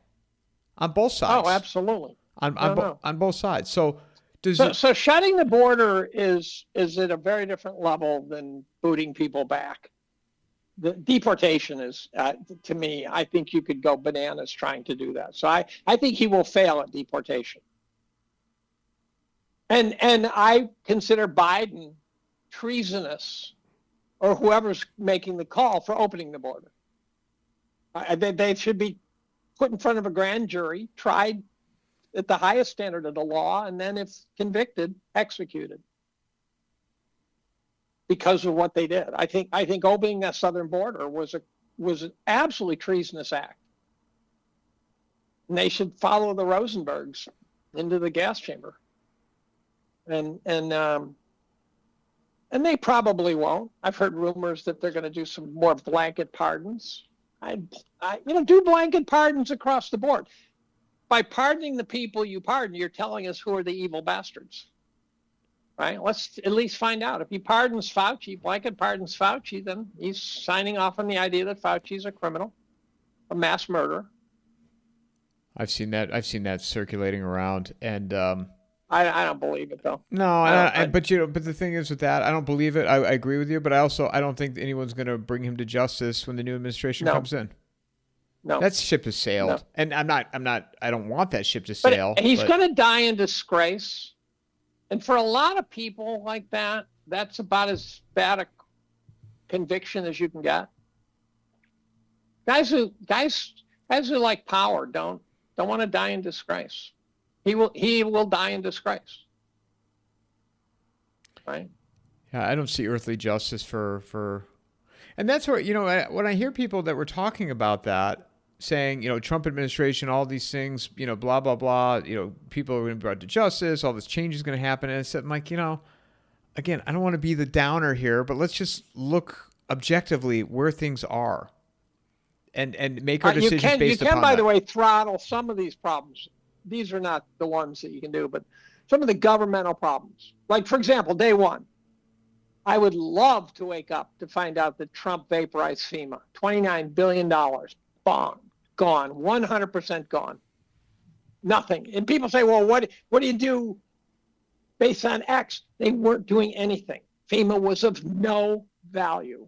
on both sides. Oh, absolutely. On both sides. So shutting the border is at a very different level than booting people back. The deportation is, to me, I think you could go bananas trying to do that. So I think he will fail at deportation. And I consider Biden treasonous or whoever's making the call for opening the border. They should be put in front of a grand jury, tried at the highest standard of the law, and then if convicted, executed because of what they did. I think opening that southern border was an absolutely treasonous act. And they should follow the Rosenbergs into the gas chamber. And they probably won't. I've heard rumors that they're going to do some more blanket pardons. Do blanket pardons across the board. By pardoning the people you pardon, you're telling us who are the evil bastards, right? Let's at least find out. If he pardons Fauci, blanket pardons Fauci, then he's signing off on the idea that Fauci's a criminal, a mass murderer. I've seen that circulating around, and I don't believe it though. No, but the thing is with that, I don't believe it. I agree with you, but I don't think anyone's going to bring him to justice when the new administration comes in. No, that ship has sailed, no. And I don't want that ship to sail. But he's going to die in disgrace, and for a lot of people like that, that's about as bad a conviction as you can get. Guys who like power don't want to die in disgrace. He will die in disgrace. Right? Yeah, I don't see earthly justice for and that's where, when I hear people that were talking about that, saying, Trump administration, all these things, blah, blah, blah, people are going to be brought to justice, all this change is going to happen. And I'm like, again, I don't want to be the downer here, but let's just look objectively where things are and make our decisions based upon that. You can, by the way, throttle some of these problems. These are not the ones that you can do, but some of the governmental problems. Like, for example, day one, I would love to wake up to find out that Trump vaporized FEMA, $29 billion, gone, 100% gone, nothing. And people say, well, what do you do based on X? They weren't doing anything. FEMA was of no value.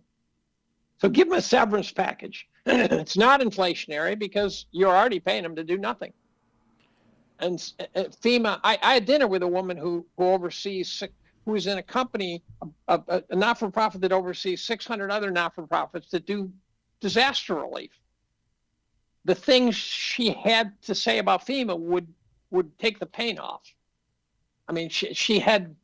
So give them a severance package. It's not inflationary because you're already paying them to do nothing. And FEMA, I had dinner with a woman who oversees, who is in a company, a not-for-profit that oversees 600 other not-for-profits that do disaster relief. The things she had to say about FEMA would take the paint off. I mean, she had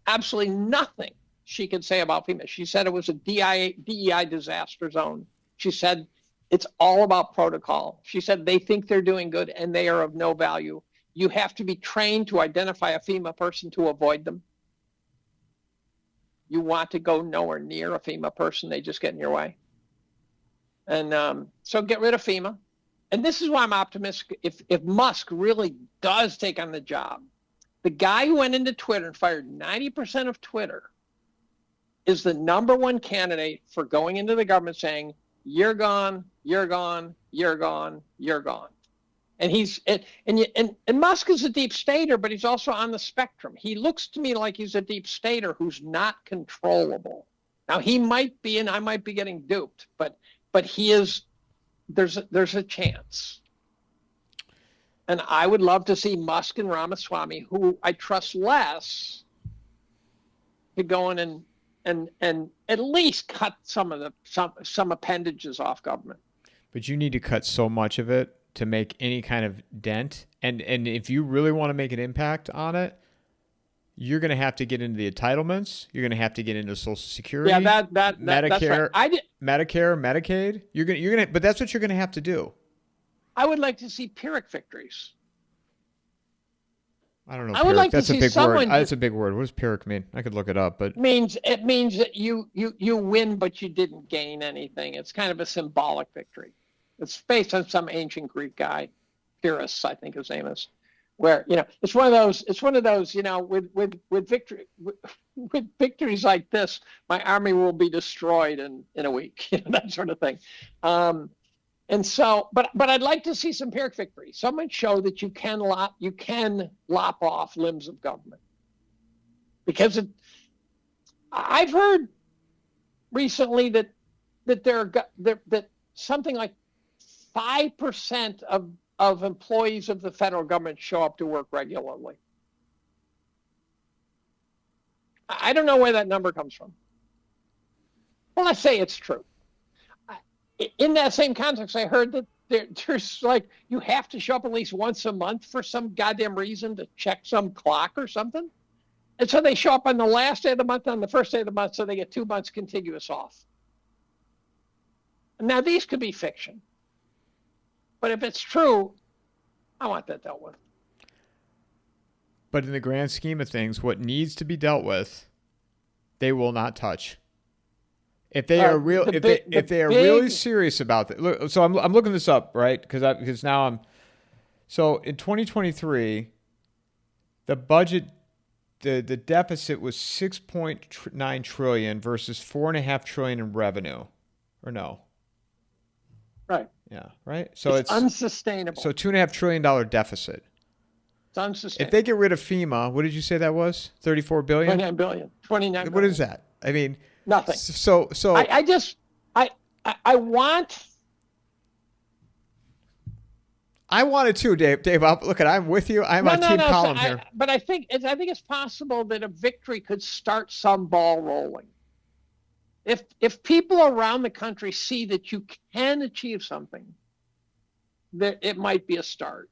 absolutely nothing she could say about FEMA. She said it was a DEI disaster zone. She said it's all about protocol. She said they think they're doing good and they are of no value. You have to be trained to identify a FEMA person to avoid them. You want to go nowhere near a FEMA person, they just get in your way. And so get rid of FEMA. And this is why I'm optimistic. If Musk really does take on the job, the guy who went into Twitter and fired 90% of Twitter is the number one candidate for going into the government saying, you're gone, you're gone, you're gone, you're gone. And and Musk is a deep stater, but he's also on the spectrum. He looks to me like he's a deep stater who's not controllable. Now he might be, and I might be getting duped, but he is. There's a chance. And I would love to see Musk and Ramaswamy, who I trust less, to go in and at least cut some appendages off government. But you need to cut so much of it to make any kind of dent. And if you really want to make an impact on it, you're going to have to get into the entitlements. You're going to have to get into Social Security. Yeah, Medicare, that's right. Medicare, Medicaid. You're going to, but that's what you're going to have to do. I would like to see Pyrrhic victories. I don't know. I would like that's to see a big word. That's a big word. What does Pyrrhic mean? I could look it up, but it means that you win, but you didn't gain anything. It's kind of a symbolic victory. It's based on some ancient Greek guy, Pyrrhus, I think his name is, where it's one of those with victories like this, my army will be destroyed in a week, that sort of thing. And so, but I'd like to see some Pyrrhic victory. Someone show that you can lop off limbs of government, because I've heard recently that that something like 5% of employees of the federal government show up to work regularly. I don't know where that number comes from. let's say it's true. In that same context, I heard that there's like, you have to show up at least once a month for some goddamn reason to check some clock or something. And so they show up on the last day of the month, on the first day of the month, so they get 2 months contiguous off. Now, these could be fiction. But if it's true, I want that dealt with. But in the grand scheme of things, what needs to be dealt with, they will not touch. If they are real, if they are really serious about it. Look, so I'm looking this up, right? Because now I'm. So in 2023, the budget, the deficit was 6.9 trillion versus 4.5 trillion in revenue, or no? Right. Yeah. Right. So it's unsustainable. So $2.5 trillion deficit. It's unsustainable. If they get rid of FEMA, what did you say that was? 34 billion. 29 billion. 29 billion. What is that? I mean. Nothing. So I want. I wanted to, Dave. Dave, I'm with you. I'm on Team Collum here. But I think it's possible that a victory could start some ball rolling. If people around the country see that you can achieve something, that it might be a start.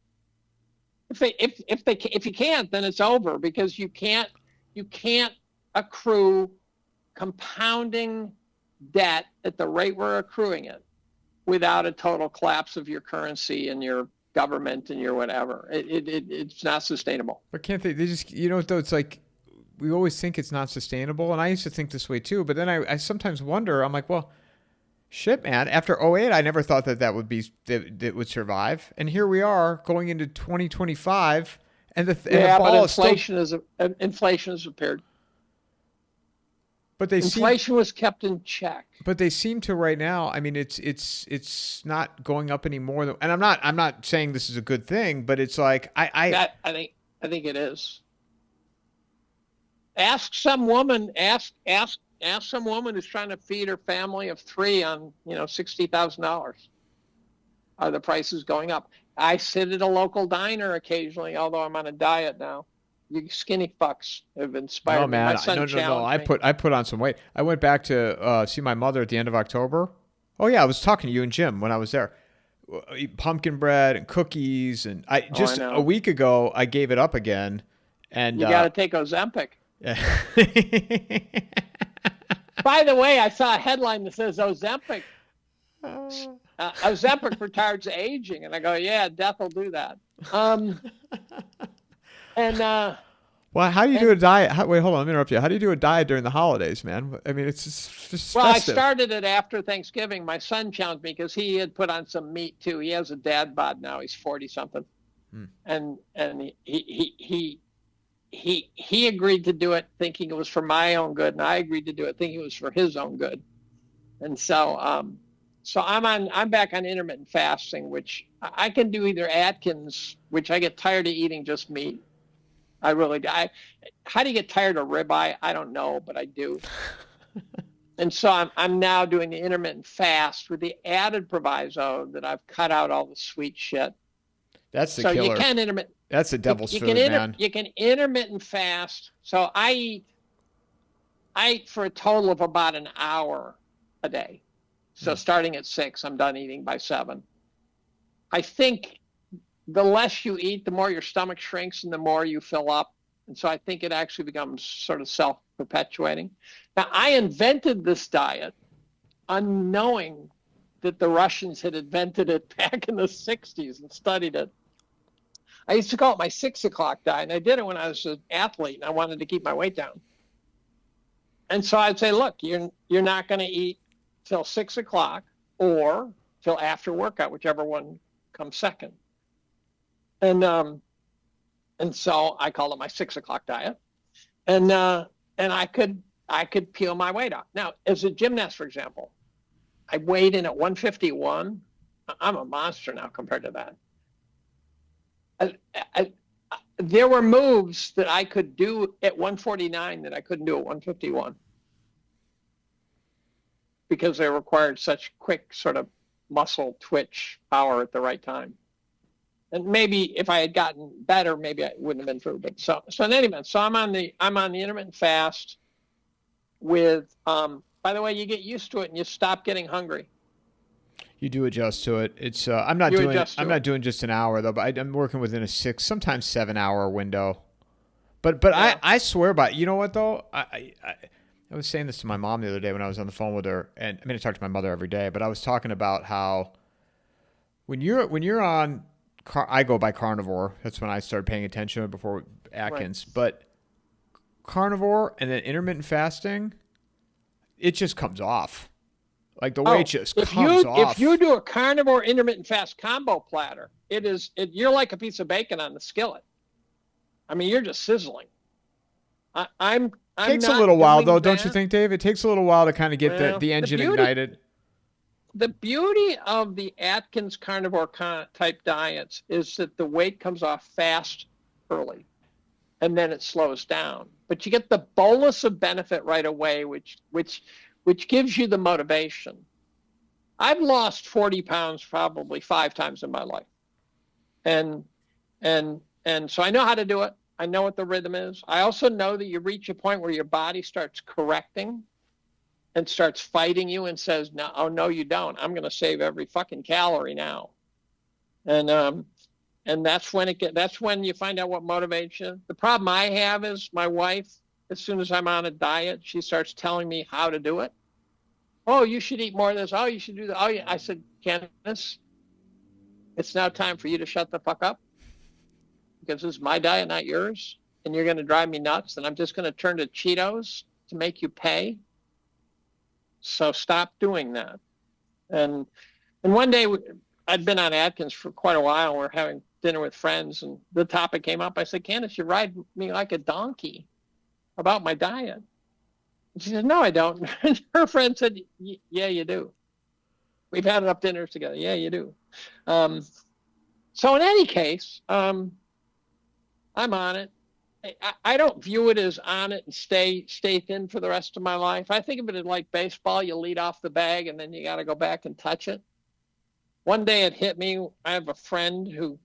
If you can't, then it's over, because you can't accrue compounding debt at the rate we're accruing it without a total collapse of your currency and your government and your whatever. It's not sustainable. But can't they just, though, it's like, we always think it's not sustainable. And I used to think this way too, but then I sometimes wonder, I'm like, well, shit, man, after 2008, I never thought that would survive. And here we are going into 2025 and the ball inflation has appeared. But inflation was kept in check. But they seem to right now. I mean, it's not going up anymore. And I'm not saying this is a good thing, but it's like I think it is. Ask some woman who's trying to feed her family of 3 on $60,000. Are the prices going up? I sit at a local diner occasionally, although I'm on a diet now. You skinny fucks have inspired me. Man, no. I put on some weight. I went back to see my mother at the end of October. Oh yeah, I was talking to you and Jim when I was there. Pumpkin bread and cookies, and a week ago I gave it up again. And you got to take Ozempic. Yeah. By the way, I saw a headline that says Ozempic retards aging, and I go, yeah, death will do that. Well, how do you do a diet? Wait, hold on, let me interrupt you. How do you do a diet during the holidays, man? I mean, it's just well, festive. I started it after Thanksgiving. My son challenged me because he had put on some meat too. He has a dad bod now. He's 40 something, and he agreed to do it thinking it was for my own good, and I agreed to do it thinking it was for his own good. And so I'm back on intermittent fasting, which I can do either Atkins, which I get tired of eating just meat. I really do. How do you get tired of ribeye? I don't know, but I do. And so I'm now doing the intermittent fast with the added proviso that I've cut out all the sweet shit. That's the killer. You can intermittent. That's the devil's food, man. You can intermittent fast. So I eat for a total of about an hour a day. So starting at 6, I'm done eating by 7. I think the less you eat, the more your stomach shrinks and the more you fill up. And so I think it actually becomes sort of self-perpetuating. Now, I invented this diet unknowing that the Russians had invented it back in the 60s and studied it. I used to call it my 6 o'clock diet, and I did it when I was an athlete and I wanted to keep my weight down. And so I'd say, look, you're not going to eat till 6 o'clock or till after workout, whichever one comes second. And so I called it my 6 o'clock diet, and I could peel my weight off. Now, as a gymnast, for example, I weighed in at 151. I'm a monster now compared to that. There were moves that I could do at 149 that I couldn't do at 151 because they required such quick sort of muscle twitch power at the right time. And maybe if I had gotten better, maybe I wouldn't have been through. But so in any event, so I'm on the intermittent fast with By the way, you get used to it and you stop getting hungry. You do adjust to it. It's I'm not doing just an hour though, but I'm working within a 6, sometimes 7 hour window. But yeah. I swear by, you know what though? I was saying this to my mom the other day when I was on the phone with her, and I mean I talk to my mother every day, but I was talking about how when you're on, I go by Carnivore. That's when I started paying attention before Atkins. Right. But Carnivore and then intermittent fasting, it just comes off. Like the weight just comes off. If you do a carnivore intermittent fast combo platter, you're like a piece of bacon on the skillet. I mean, you're just sizzling. I'm takes a little while though, don't you think, Dave? It takes a little while to kind of get the engine ignited. The beauty of the Atkins carnivore type diets is that the weight comes off fast early, and then it slows down. But you get the bolus of benefit right away, which gives you the motivation. I've lost 40 pounds probably 5 times in my life. And so I know how to do it. I know what the rhythm is. I also know that you reach a point where your body starts correcting and starts fighting you and says, no, oh, no, you don't. I'm going to save every fucking calorie now. And that's when you find out what motivates you. The problem I have is my wife, as soon as I'm on a diet, she starts telling me how to do it. Oh, you should eat more of this. Oh, you should do that. Oh, yeah. I said, Candace, it's now time for you to shut the fuck up, because this is my diet, not yours. And you're going to drive me nuts. And I'm just going to turn to Cheetos to make you pay. So stop doing that. And one day I'd been on Atkins for quite a while. We're having dinner with friends, and the topic came up. I said, Candace, you ride me like a donkey about my diet. And she said, no, I don't. And her friend said, yeah, you do. We've had enough dinners together. Yeah, you do. So in any case, I'm on it. I don't view it as on it and stay thin for the rest of my life. I think of it as like baseball. You lead off the bag and then you got to go back and touch it. One day it hit me. I have a friend who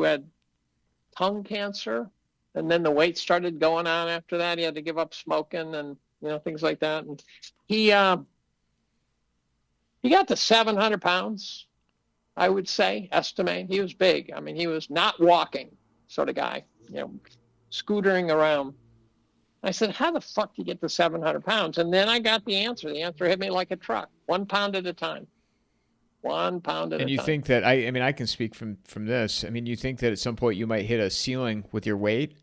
had tongue cancer, and then the weight started going on after that. He had to give up smoking and things like that. And he got to 700 pounds, I would say, estimate. He was big. I mean, he was not walking sort of guy, scootering around. I said, how the fuck do you get to 700 pounds? And then I got the answer. The answer hit me like a truck, 1 pound at a time. 1 pound at a time. And you think that, I can speak from this. I mean, you think that at some point you might hit a ceiling with your weight,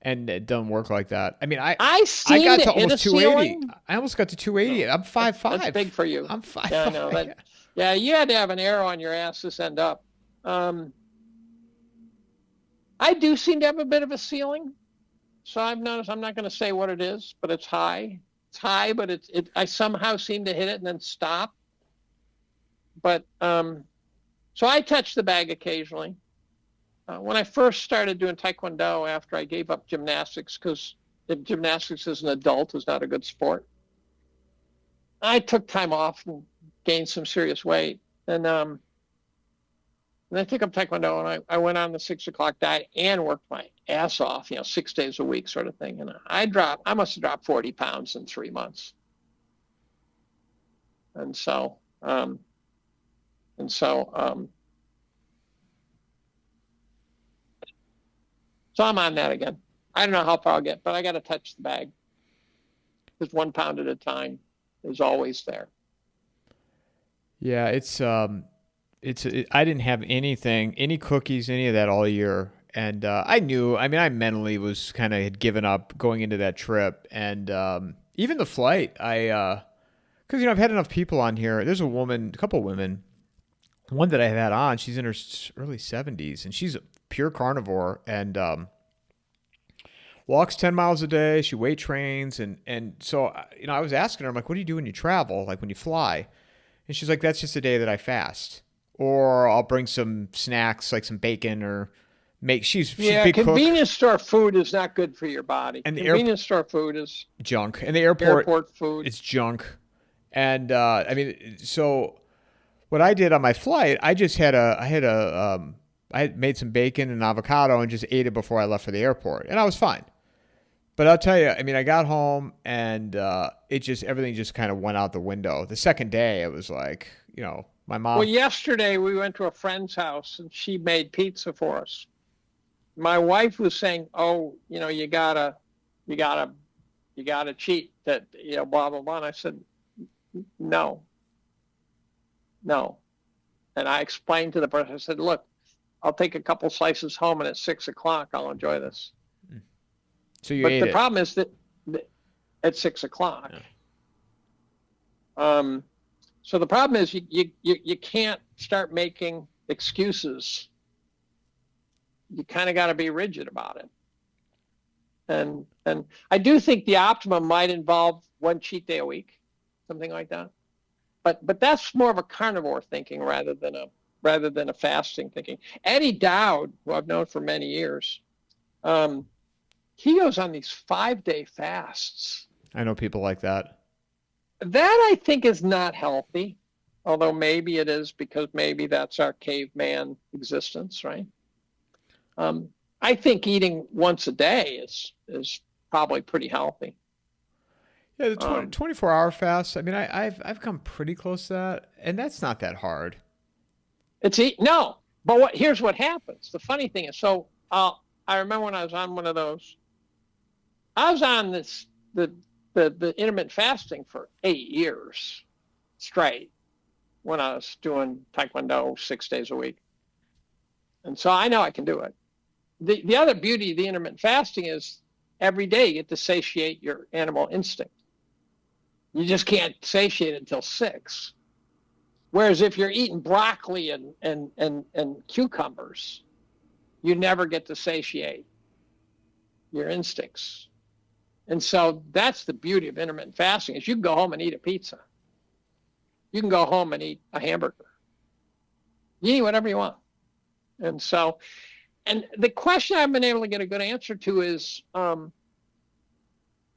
and it doesn't work like that. I mean, I got to almost 280. I almost got to 280. No, I'm 5'5". That's big for you. I'm 5'5". Yeah, no, yeah, you had to have an arrow on your ass to end up. I do seem to have a bit of a ceiling. So I've noticed, I'm not going to say what it is, but it's high. It's high, but I somehow seem to hit it and then stop. But so I touch the bag occasionally. When I first started doing Taekwondo after I gave up gymnastics, because gymnastics as an adult is not a good sport, I took time off and gained some serious weight. And I took up Taekwondo, and I went on the 6 o'clock diet and worked my ass off, 6 days a week sort of thing. And I must have dropped 40 pounds in 3 months. So I'm on that again. I don't know how far I'll get, but I got to touch the bag, because 1 pound at a time is always there. Yeah, I didn't have any cookies, any of that all year. And I mentally was had given up going into that trip. And even the flight, because, I've had enough people on here. There's a couple women, one that I had on, she's in her early 70s, and she's a pure carnivore, and walks 10 miles a day. She weight trains. And so, I was asking her, I'm like, what do you do when you travel? Like when you fly? And she's like, that's just a day that I fast. Or I'll bring some snacks, like some bacon, or she's big convenience store food is not good for your body. And the convenience store food is junk. And the airport food, it's junk. And so what I did on my flight, I had made some bacon and avocado and just ate it before I left for the airport, and I was fine. But I'll tell you, I mean, I got home and everything just kind of went out the window. The second day, it was like, my mom. Well, yesterday we went to a friend's house and she made pizza for us. My wife was saying, "Oh, you gotta cheat that, blah blah blah." And I said, "No." And I explained to the person. I said, "Look, I'll take a couple slices home, and at 6:00 I'll enjoy this." So you but ate the it. problem is that at 6:00. Yeah. So the problem is you can't start making excuses. You kind of got to be rigid about it. And I do think the optimum might involve one cheat day a week, something like that. But that's more of a carnivore thinking rather than a fasting thinking. Eddie Dowd, who I've known for many years, he goes on these 5-day fasts. I know people like that. That I think is not healthy, although maybe it is because maybe that's our caveman existence, right? I think eating once a day is probably pretty healthy. Yeah, the 24-hour fast. I mean, I've come pretty close to that, and that's not that hard. No, but here's what happens. The funny thing is, so I remember when I was on one of those. I was on the intermittent fasting for 8 years straight when I was doing Taekwondo 6 days a week, and so I know I can do it. The other beauty of the intermittent fasting is every day you get to satiate your animal instinct. You just can't satiate it until 6. Whereas if you're eating broccoli and cucumbers, you never get to satiate your instincts. And so that's the beauty of intermittent fasting is you can go home and eat a pizza. You can go home and eat a hamburger. You eat whatever you want. And so, and the question I've been able to get a good answer to is,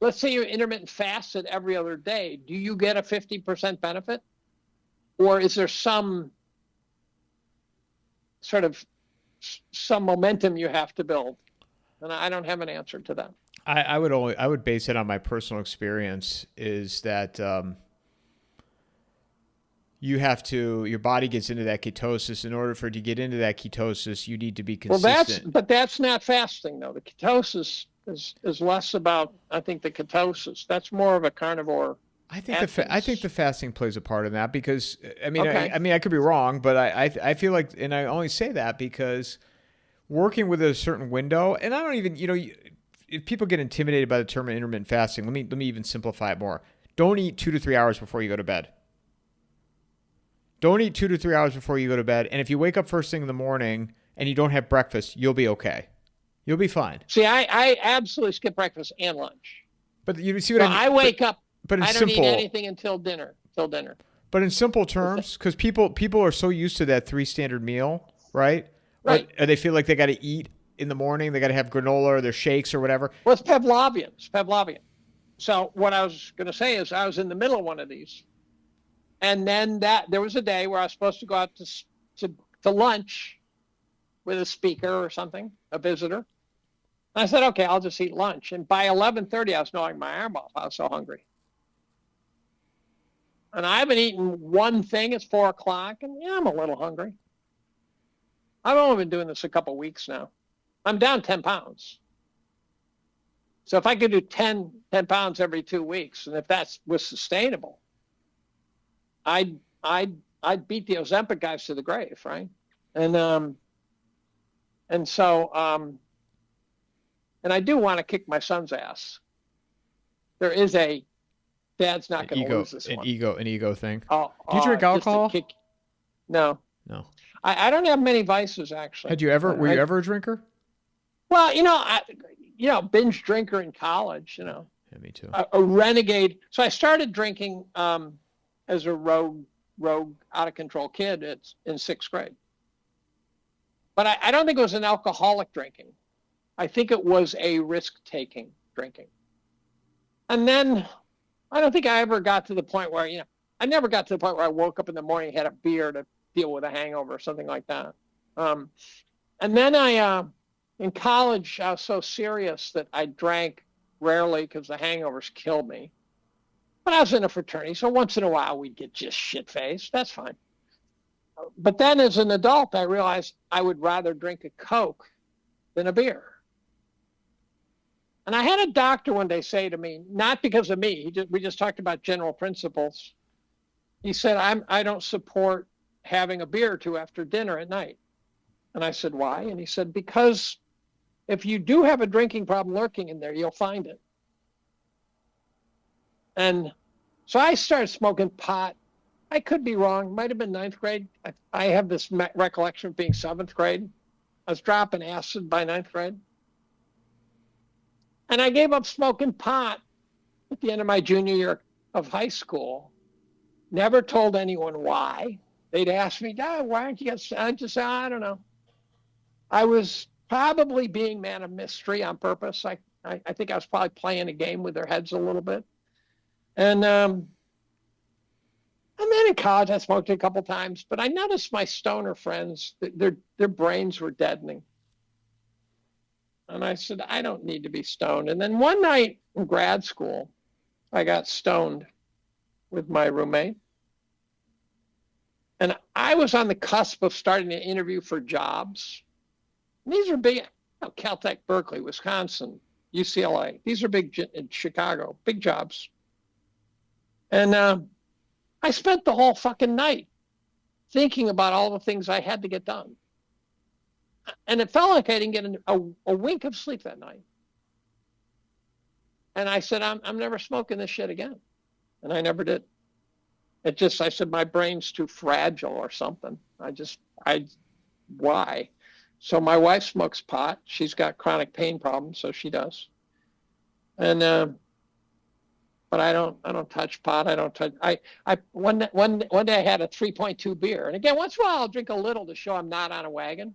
let's say you're intermittent fasted every other day. Do you get a 50% benefit? Or is there some momentum you have to build? And I don't have an answer to that. I would base it on my personal experience is that your body gets into that ketosis. In order for it to get into that ketosis, you need to be consistent. Well, that's not fasting though. The ketosis is less about, I think, the ketosis. That's more of a carnivore. I think the fasting plays a part in that because Okay. I could be wrong, but I feel like, and I only say that because working with a certain window, and I don't even, if people get intimidated by the term intermittent fasting, let me even simplify it more. Don't eat 2 to 3 hours before you go to bed. Don't eat 2 to 3 hours before you go to bed. And if you wake up first thing in the morning and you don't have breakfast, you'll be okay. You'll be fine. See, I absolutely skip breakfast and lunch. But you see what I mean? I wake up. But I don't eat anything until dinner. But in simple terms, because people are so used to that 3 standard meal, right? Right. Or they feel like they got to eat in the morning. They got to have granola or their shakes or whatever. Well, it's Pavlovian. So what I was going to say is I was in the middle of one of these. And then there was a day where I was supposed to go out to lunch with a speaker or something, a visitor. And I said, okay, I'll just eat lunch. And by 11:30, I was gnawing my arm off. I was so hungry. And I haven't eaten one thing. It's 4:00, and I'm a little hungry. I've only been doing this a couple of weeks now. I'm down 10 pounds. So if I could do 10 pounds every 2 weeks, and if that was sustainable, I'd beat the Ozempic guys to the grave, right? And I do want to kick my son's ass. There is a dad's not going to lose this one. An ego thing. Do you drink alcohol? No. I don't have many vices actually. Were you ever a drinker? Well, binge drinker in college. Yeah, me too. A renegade. So I started drinking as a rogue, out of control kid in 6th grade. But I don't think it was an alcoholic drinking. I think it was a risk-taking drinking. And then I don't think I ever got to the point where, I never got to the point where I woke up in the morning and had a beer to deal with a hangover or something like that. And then in college, I was so serious that I drank rarely because the hangovers killed me. But I was in a fraternity, so once in a while we'd get just shit-faced. That's fine. But then as an adult, I realized I would rather drink a Coke than a beer. And I had a doctor one day say to me, not because of me, we just talked about general principles. He said, I don't support having a beer or two after dinner at night. And I said, why? And he said, because if you do have a drinking problem lurking in there, you'll find it. And so I started smoking pot. I could be wrong. Might have been ninth grade. I have this recollection of being seventh grade. I was dropping acid by ninth grade. And I gave up smoking pot at the end of my junior year of high school. Never told anyone why. They'd ask me, Dad, why aren't you get? I'd just say, I don't know. I was probably being man of mystery on purpose. I think I was probably playing a game with their heads a little bit. And then in college, I smoked it a couple times, but I noticed my stoner friends, their brains were deadening. And I said, I don't need to be stoned. And then one night in grad school, I got stoned with my roommate. And I was on the cusp of starting to interview for jobs. And these are big, Caltech, Berkeley, Wisconsin, UCLA. These are big in Chicago, big jobs. And I spent the whole fucking night thinking about all the things I had to get done. And it felt like I didn't get a wink of sleep that night. And I said, I'm never smoking this shit again. And I never did. I said, my brain's too fragile or something. Why? So my wife smokes pot. She's got chronic pain problems, so she does. And, but I don't touch pot. I don't touch, one day I had a 3.2 beer. And again, once in a while I'll drink a little to show I'm not on a wagon.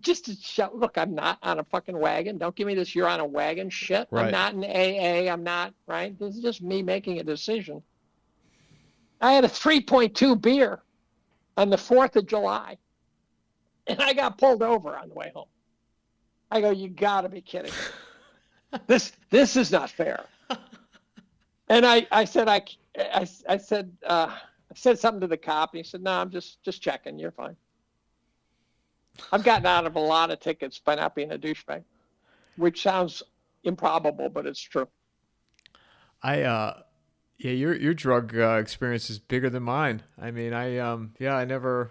Just to show, look, I'm not on a fucking wagon. Don't give me this, you're on a wagon shit. Right. I'm not in AA. I'm not, right? This is just me making a decision. I had a 3.2 beer on the 4th of July. And I got pulled over on the way home. I go, you gotta be kidding me. This is not fair. And I said something to the cop, and he said, no, I'm just checking. You're fine. I've gotten out of a lot of tickets by not being a douchebag, which sounds improbable, but it's true. Your drug experience is bigger than mine. I mean, I never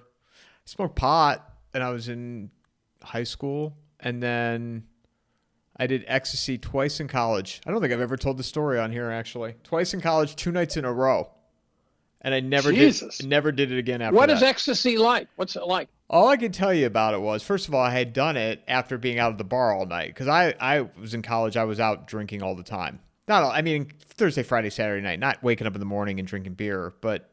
smoked pot, and I was in high school, and then I did ecstasy twice in college. I don't think I've ever told the story on here, actually. Twice in college, 2 nights in a row. And I never did it again after that. What is ecstasy like? What's it like? All I can tell you about it was, first of all, I had done it after being out of the bar all night. Because I was in college, I was out drinking all the time. Thursday, Friday, Saturday night. Not waking up in the morning and drinking beer. But,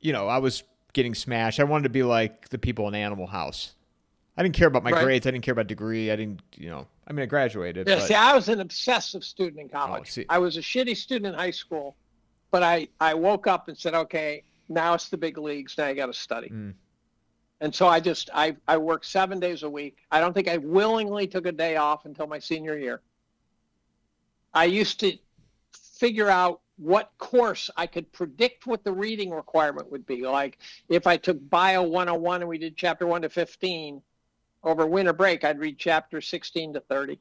I was getting smashed. I wanted to be like the people in Animal House. I didn't care about my grades. I didn't care about degree. I didn't, I graduated. Yeah, see, I was an obsessive student in college. I was a shitty student in high school. But I woke up and said, okay, now it's the big leagues. Now I got to study. Mm. And so I worked 7 days a week. I don't think I willingly took a day off until my senior year. I used to figure out what course I could predict what the reading requirement would be. Like if I took Bio 101 and we did chapter 1 to 15 over winter break, I'd read chapter 16 to 30.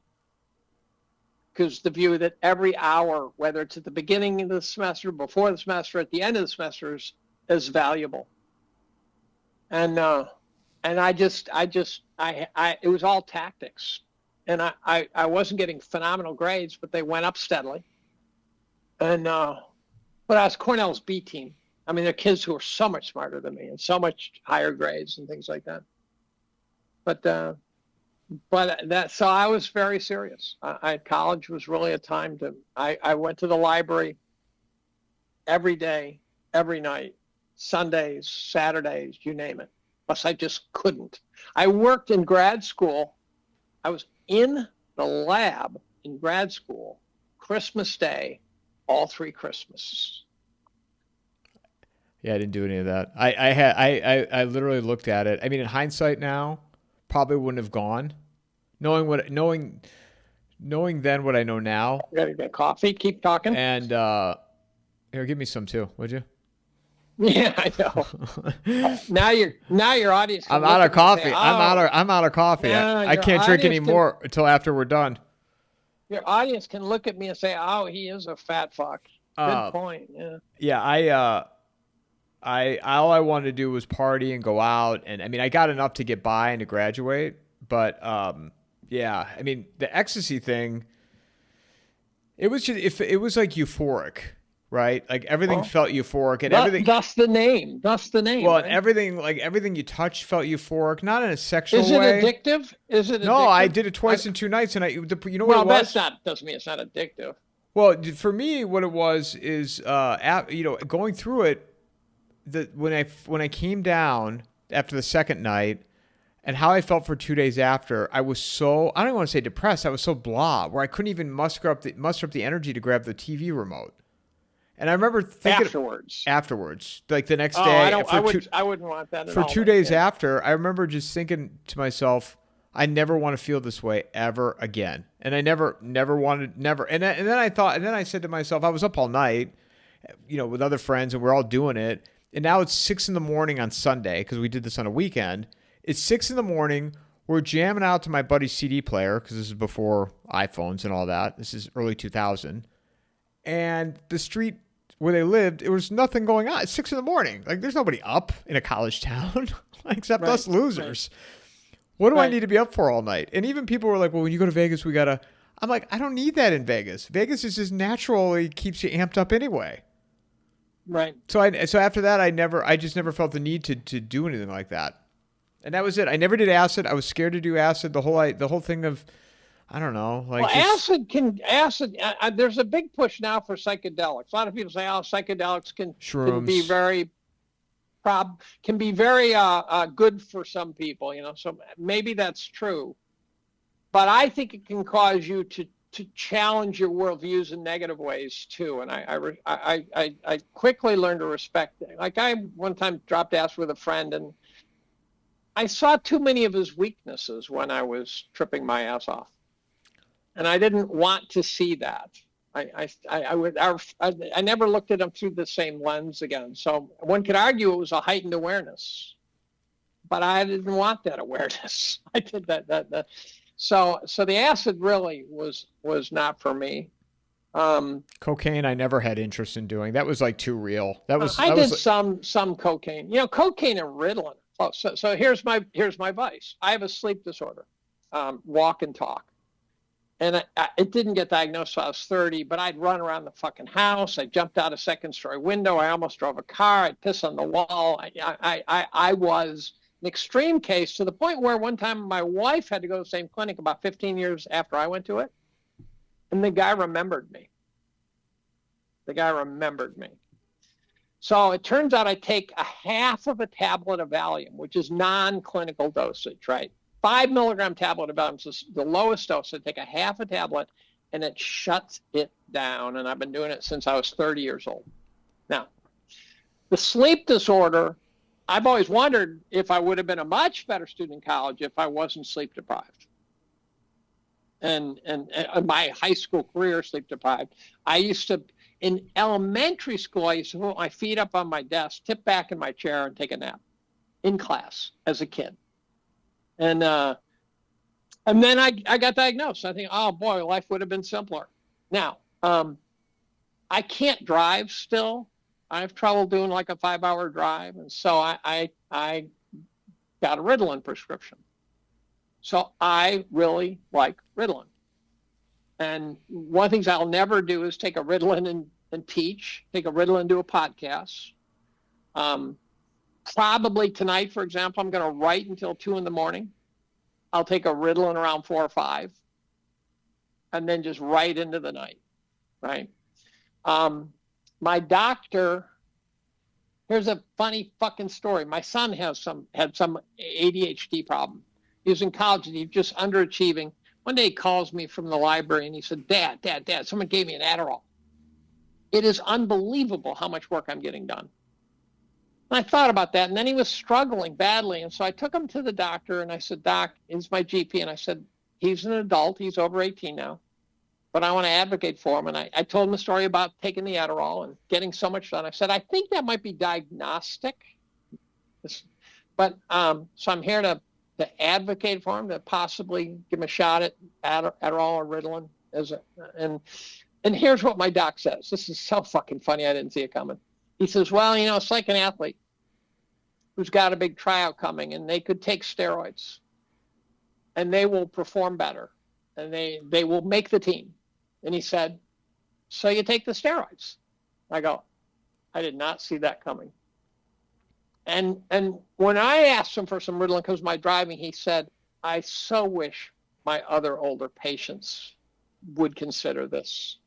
Because the view that every hour, whether it's at the beginning of the semester, before the semester, at the end of the semester, is valuable. And it was all tactics. And I wasn't getting phenomenal grades, but they went up steadily. And but I was Cornell's B team. I mean, they're kids who are so much smarter than me and so much higher grades and things like that. So I was very serious. College was really a time I went to the library every day, every night, Sundays, Saturdays, you name it. Plus I just couldn't. I worked in grad school. I was in the lab in grad school, Christmas Day, all 3 Christmases. Yeah, I didn't do any of that. I literally looked at it. I mean, in hindsight now, probably wouldn't have gone. Knowing knowing then what I know now. I gotta get coffee. Keep talking. And here, give me some too, would you? Yeah, I know. now your audience. I'm out of coffee. Say, I'm out of coffee. Yeah, I can't drink any more until after we're done. Your audience can look at me and say, "Oh, he is a fat fuck." Good point. Yeah. Yeah, all I wanted to do was party and go out, and I mean, I got enough to get by and to graduate, but yeah, I mean, the ecstasy thing, it was just it was like euphoric, right? Like everything felt euphoric, and everything. That's the name. Well, right? and everything you touched felt euphoric, not in a sexual Is way. it addictive? Is it? No, addictive? I did it twice in 2 nights, and you know what it was? Well, that's not doesn't mean it's not addictive. Well, for me, what it was is, going through it. When I came down after the second night, and how I felt for 2 days after, I was so, I don't want to say depressed. I was so blah, where I couldn't even muster up the energy to grab the TV remote. And I remember thinking afterwards, like the next day. I wouldn't want that at all. For 2 days after, I remember just thinking to myself, I never want to feel this way ever again. And I never wanted. And then I said to myself, I was up all night, with other friends, and we're all doing it. And now it's 6 a.m. on Sunday, because we did this on a weekend. It's 6 a.m. We're jamming out to my buddy's CD player, because this is before iPhones and all that. This is early 2000. And the street where they lived, there was nothing going on. It's 6 a.m. Like, there's nobody up in a college town except us losers. Right. What do I need to be up for all night? And even people were like, well, when you go to Vegas, I'm like, I don't need that in Vegas. Vegas is just naturally keeps you amped up anyway. Right. So after that, I just never felt the need to do anything like that. And that was it. I never did acid. I was scared to do acid. The whole thing of, I don't know. Like, well, acid. There's a big push now for psychedelics. A lot of people say, psychedelics can be very good for some people. So maybe that's true. But I think it can cause you to challenge your worldviews in negative ways too, and I quickly learned to respect it. Like, I one time dropped acid with a friend, and I saw too many of his weaknesses when I was tripping my ass off, and I didn't want to see that. I never looked at him through the same lens again. So one could argue it was a heightened awareness, but I didn't want that awareness. I did that. So the acid really was not for me. Cocaine, I never had interest in doing. That was like too real. I did some cocaine. Cocaine and Ritalin. So here's my vice. I have a sleep disorder, walk and talk, and it didn't get diagnosed till I was 30. But I'd run around the fucking house. I jumped out a second-story window. I almost drove a car. I'd piss on the wall. I was an extreme case, to the point where one time my wife had to go to the same clinic about 15 years after I went to it. And the guy remembered me. So it turns out I take a half of a tablet of Valium, which is non-clinical dosage, right? 5 milligram tablet of Valium is the lowest dose. I take a half a tablet, and it shuts it down. And I've been doing it since I was 30 years old. Now, the sleep disorder, I've always wondered if I would have been a much better student in college if I wasn't sleep deprived. And my high school career, sleep deprived. I used to, in elementary school, I used to put my feet up on my desk, tip back in my chair, and take a nap in class as a kid. And then I got diagnosed. I think, oh boy, life would have been simpler. Now, I can't drive still. I have trouble doing like a 5-hour drive. And so I got a Ritalin prescription. So I really like Ritalin. And one of the things I'll never do is take a Ritalin and teach, take a Ritalin and do a podcast. Probably tonight, for example, I'm going to write until 2 a.m. I'll take a Ritalin around 4 or 5 and then just write into the night, right? My doctor, here's a funny fucking story. My son had some ADHD problem. He was in college and he was just underachieving. One day he calls me from the library and he said, Dad, someone gave me an Adderall. It is unbelievable how much work I'm getting done. And I thought about that, and then he was struggling badly. And so I took him to the doctor and I said, Doc, he's my GP. And I said, he's an adult. He's over 18 now. but I want to advocate for them. And I told him the story about taking the Adderall and getting so much done. I said, I think that might be diagnostic. But so I'm here to advocate for him, to possibly give him a shot at Adderall or Ritalin. And here's what my doc says. This is so fucking funny. I didn't see it coming. He says, well, it's like an athlete who's got a big tryout coming, and they could take steroids and they will perform better and they will make the team. And he said, so you take the steroids. I go, I did not see that coming. And when I asked him for some Ritalin because of my driving, he said, I so wish my other older patients would consider this,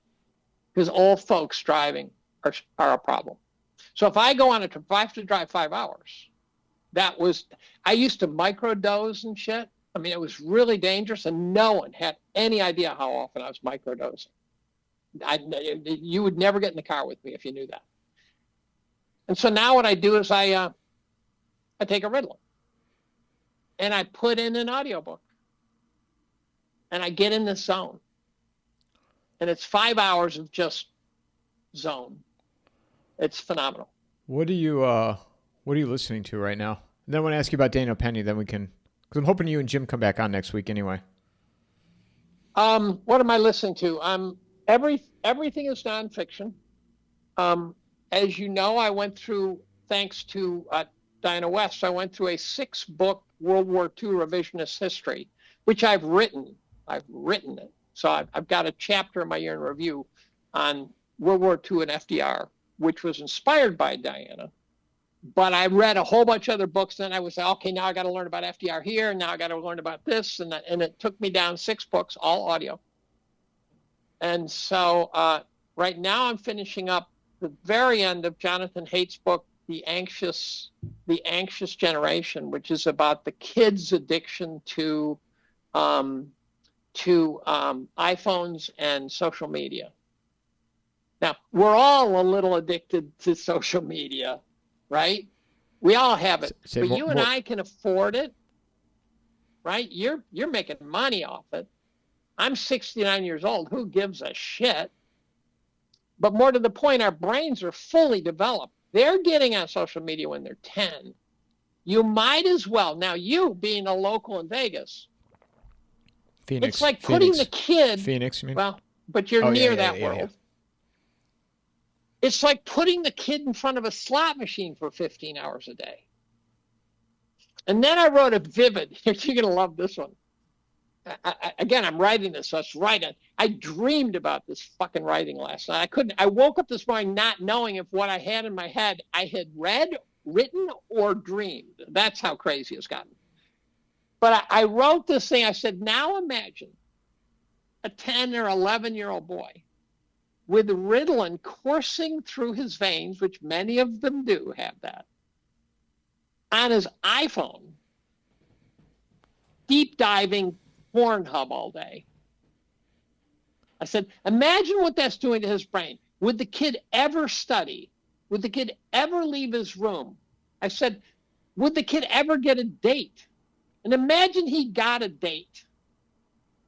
because old folks driving are a problem. So if I go on if I have to drive 5 hours, I used to microdose and shit. I mean, it was really dangerous, and no one had any idea how often I was microdosing. You would never get in the car with me if you knew that. And so now what I do is I take a Ritalin and I put in an audiobook and I get in this zone. And it's 5 hours of just zone. It's phenomenal. What are you listening to right now? And then I want to ask you about Daniel Penny. Then we can, because I'm hoping you and Jim come back on next week anyway. What am I listening to? Everything is nonfiction. As you know, I went through, thanks to Diana West, I went through a 6-book World War II revisionist history, which I've written. I've written it. So I've got a chapter in my year in review on World War II and FDR, which was inspired by Diana. But I read a whole bunch of other books, and I was like, okay, now I got to learn about FDR here, and now I got to learn about this, and it took me down 6 books, all audio. And so right now I'm finishing up the very end of Jonathan Haidt's book, The Anxious Generation, which is about the kids' addiction to iPhones and social media. Now, we're all a little addicted to social media, right? We all have it. But you and I can afford it, right? You're making money off it. I'm 69 years old. Who gives a shit? But more to the point, our brains are fully developed. They're getting on social media when they're 10. You might as well. Now, you being a local in Vegas, Phoenix, it's like putting the kid. Phoenix, you mean? Well, but you're near that world. Yeah. It's like putting the kid in front of a slot machine for 15 hours a day. And then I wrote a vivid. You're going to love this one. Again, I'm writing this, so it's right. I dreamed about this fucking writing last night. I woke up this morning not knowing if what I had in my head I had read, written, or dreamed. That's how crazy it's gotten. But I wrote this thing. I said, now imagine a 10 or 11-year-old boy with Ritalin coursing through his veins, which many of them do have that, on his iPhone, deep diving Pornhub all day. I said, imagine what that's doing to his brain. Would the kid ever study? Would the kid ever leave his room? I said, would the kid ever get a date? And imagine he got a date.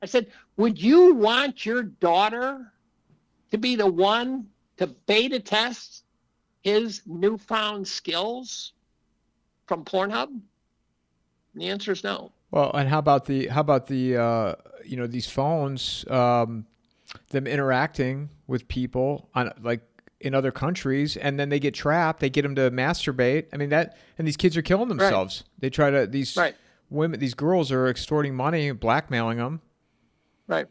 I said, would you want your daughter to be the one to beta test his newfound skills from Pornhub? And the answer is no. Well, and how about the these phones, them interacting with people on like in other countries, and then they get trapped. They get them to masturbate. I mean and these kids are killing themselves. Right. They try to women, these girls are extorting money, blackmailing them. Right.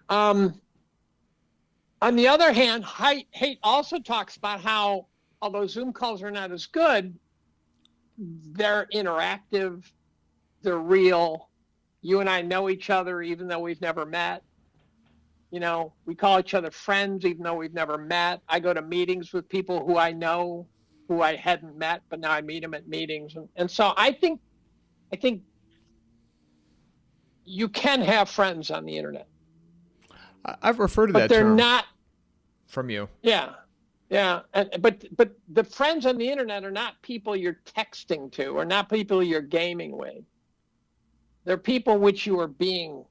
On the other hand, Haidt also talks about how, although Zoom calls are not as good, they're interactive, they're real. You and I know each other even though we've never met. You know, we call each other friends even though we've never met. I go to meetings with people who I know, who I hadn't met, but now I meet them at meetings. And so I think you can have friends on the internet. I've referred to but that they're term not from you. Yeah. But the friends on the internet are not people you're texting to, or not people you're gaming with. They're people which you are being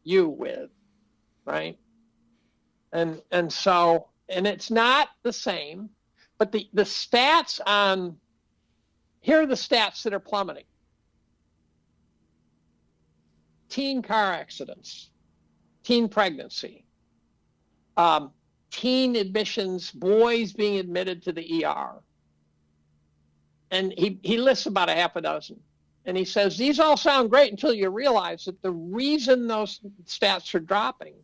you with. right? And it's not the same, but the stats on, here are the stats that are plummeting. Teen car accidents, teen pregnancy, teen admissions, boys being admitted to the ER. And he lists about a half a dozen. And he says, these all sound great until you realize that the reason those stats are dropping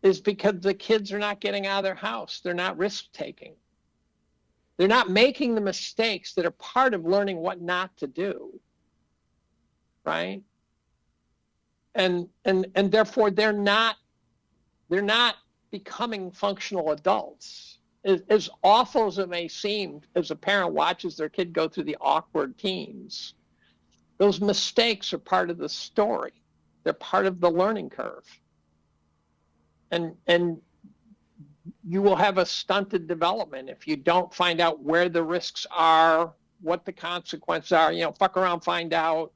is because the kids are not getting out of their house. They're not risk taking. They're not making the mistakes that are part of learning what not to do, right? And therefore they're not becoming functional adults. As awful as it may seem, as a parent watches their kid go through the awkward teens, those mistakes are part of the story. They're part of the learning curve. And you will have a stunted development if you don't find out where the risks are, what the consequences are, fuck around, find out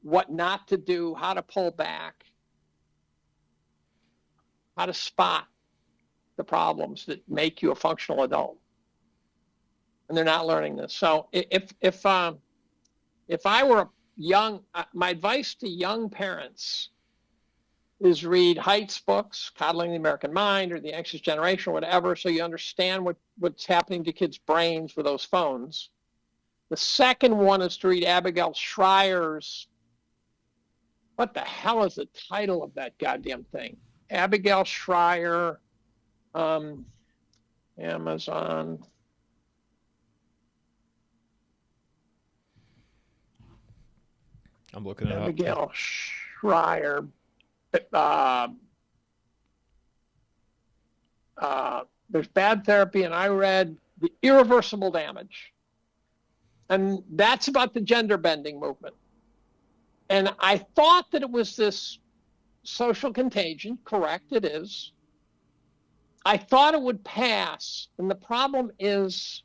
what not to do, how to pull back, how to spot the problems that make you a functional adult. And they're not learning this. So if I were young, my advice to young parents is read Haidt's books, Coddling the American Mind or The Anxious Generation or whatever, so you understand what's happening to kids' brains with those phones. The second one is to read Abigail Schreier's, what the hell is the title of that goddamn thing? Abigail Schreier, Amazon. I'm looking it up. Abigail Schreier. There's Bad Therapy, and I read The Irreversible Damage. And that's about the gender bending movement. And I thought that it was this social contagion. Correct, it is. I thought it would pass. And the problem is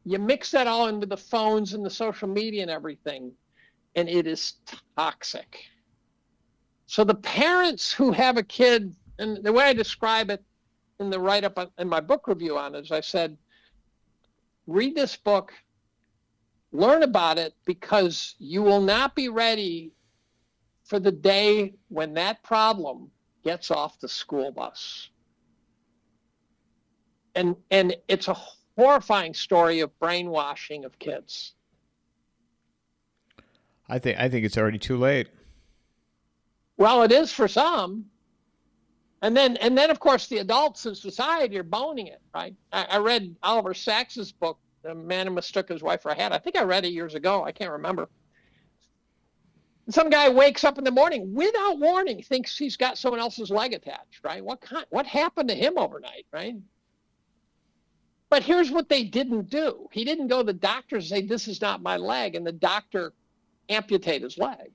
you mix that all into the phones and the social media and everything, and it is toxic. So the parents who have a kid, and the way I describe it in the write-up in my book review on it is I said, read this book, learn about it, because you will not be ready for the day when that problem gets off the school bus. And it's a horrifying story of brainwashing of kids. I think it's already too late. Well, it is for some. And then of course the adults in society are boning it, right? I read Oliver Sacks's book, The Man Who Mistook His Wife for a Hat. I think I read it years ago. I can't remember. Some guy wakes up in the morning without warning, thinks he's got someone else's leg attached, right? What happened to him overnight, right? But here's what they didn't do. He didn't go to the doctor and say, this is not my leg, and the doctor amputate his leg.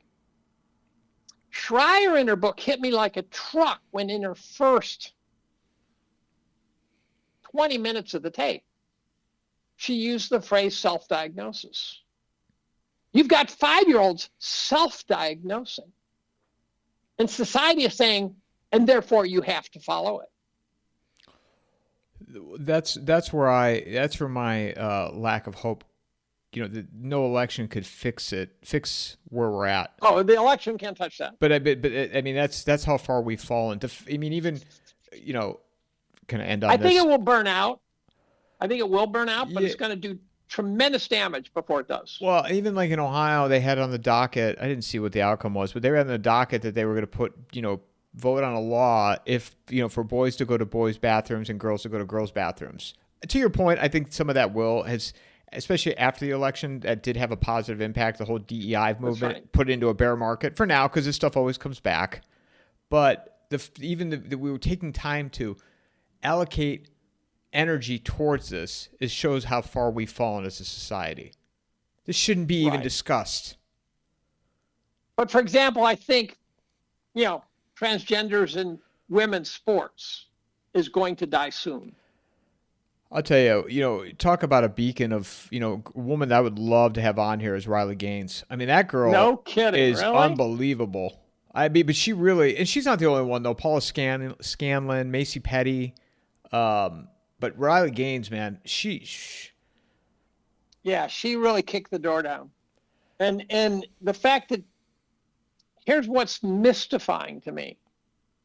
Schreier in her book hit me like a truck when in her first 20 minutes of the tape, she used the phrase self-diagnosis. You've got 5-year-olds self-diagnosing. And society is saying, and therefore you have to follow it. That's where my lack of hope, no election could fix where we're at. Oh, the election can't touch that. But I mean, that's how far we've fallen. I mean, even, kind of end on this. I think it will burn out, but it's going to do tremendous damage before it does. Well, even like in Ohio, they had on the docket, I didn't see what the outcome was, but they were on the docket that they were going to put, vote on a law if, for boys to go to boys' bathrooms and girls to go to girls' bathrooms. To your point, I think some of that especially after the election, that did have a positive impact. The whole DEI movement put into a bear market for now, because this stuff always comes back. But we were taking time to allocate energy towards this. It shows how far we've fallen as a society. This shouldn't be even discussed. But for example, I think, transgenders in women's sports is going to die soon. I'll tell you, talk about a beacon of, a woman that I would love to have on here is Riley Gaines. I mean, that girl no kidding, is really? unbelievable. I mean, but she really, and she's not the only one though. Paula Scanlon, Macy Petty, but Riley Gaines, man, Yeah, she really kicked the door down. And the fact that, here's what's mystifying to me.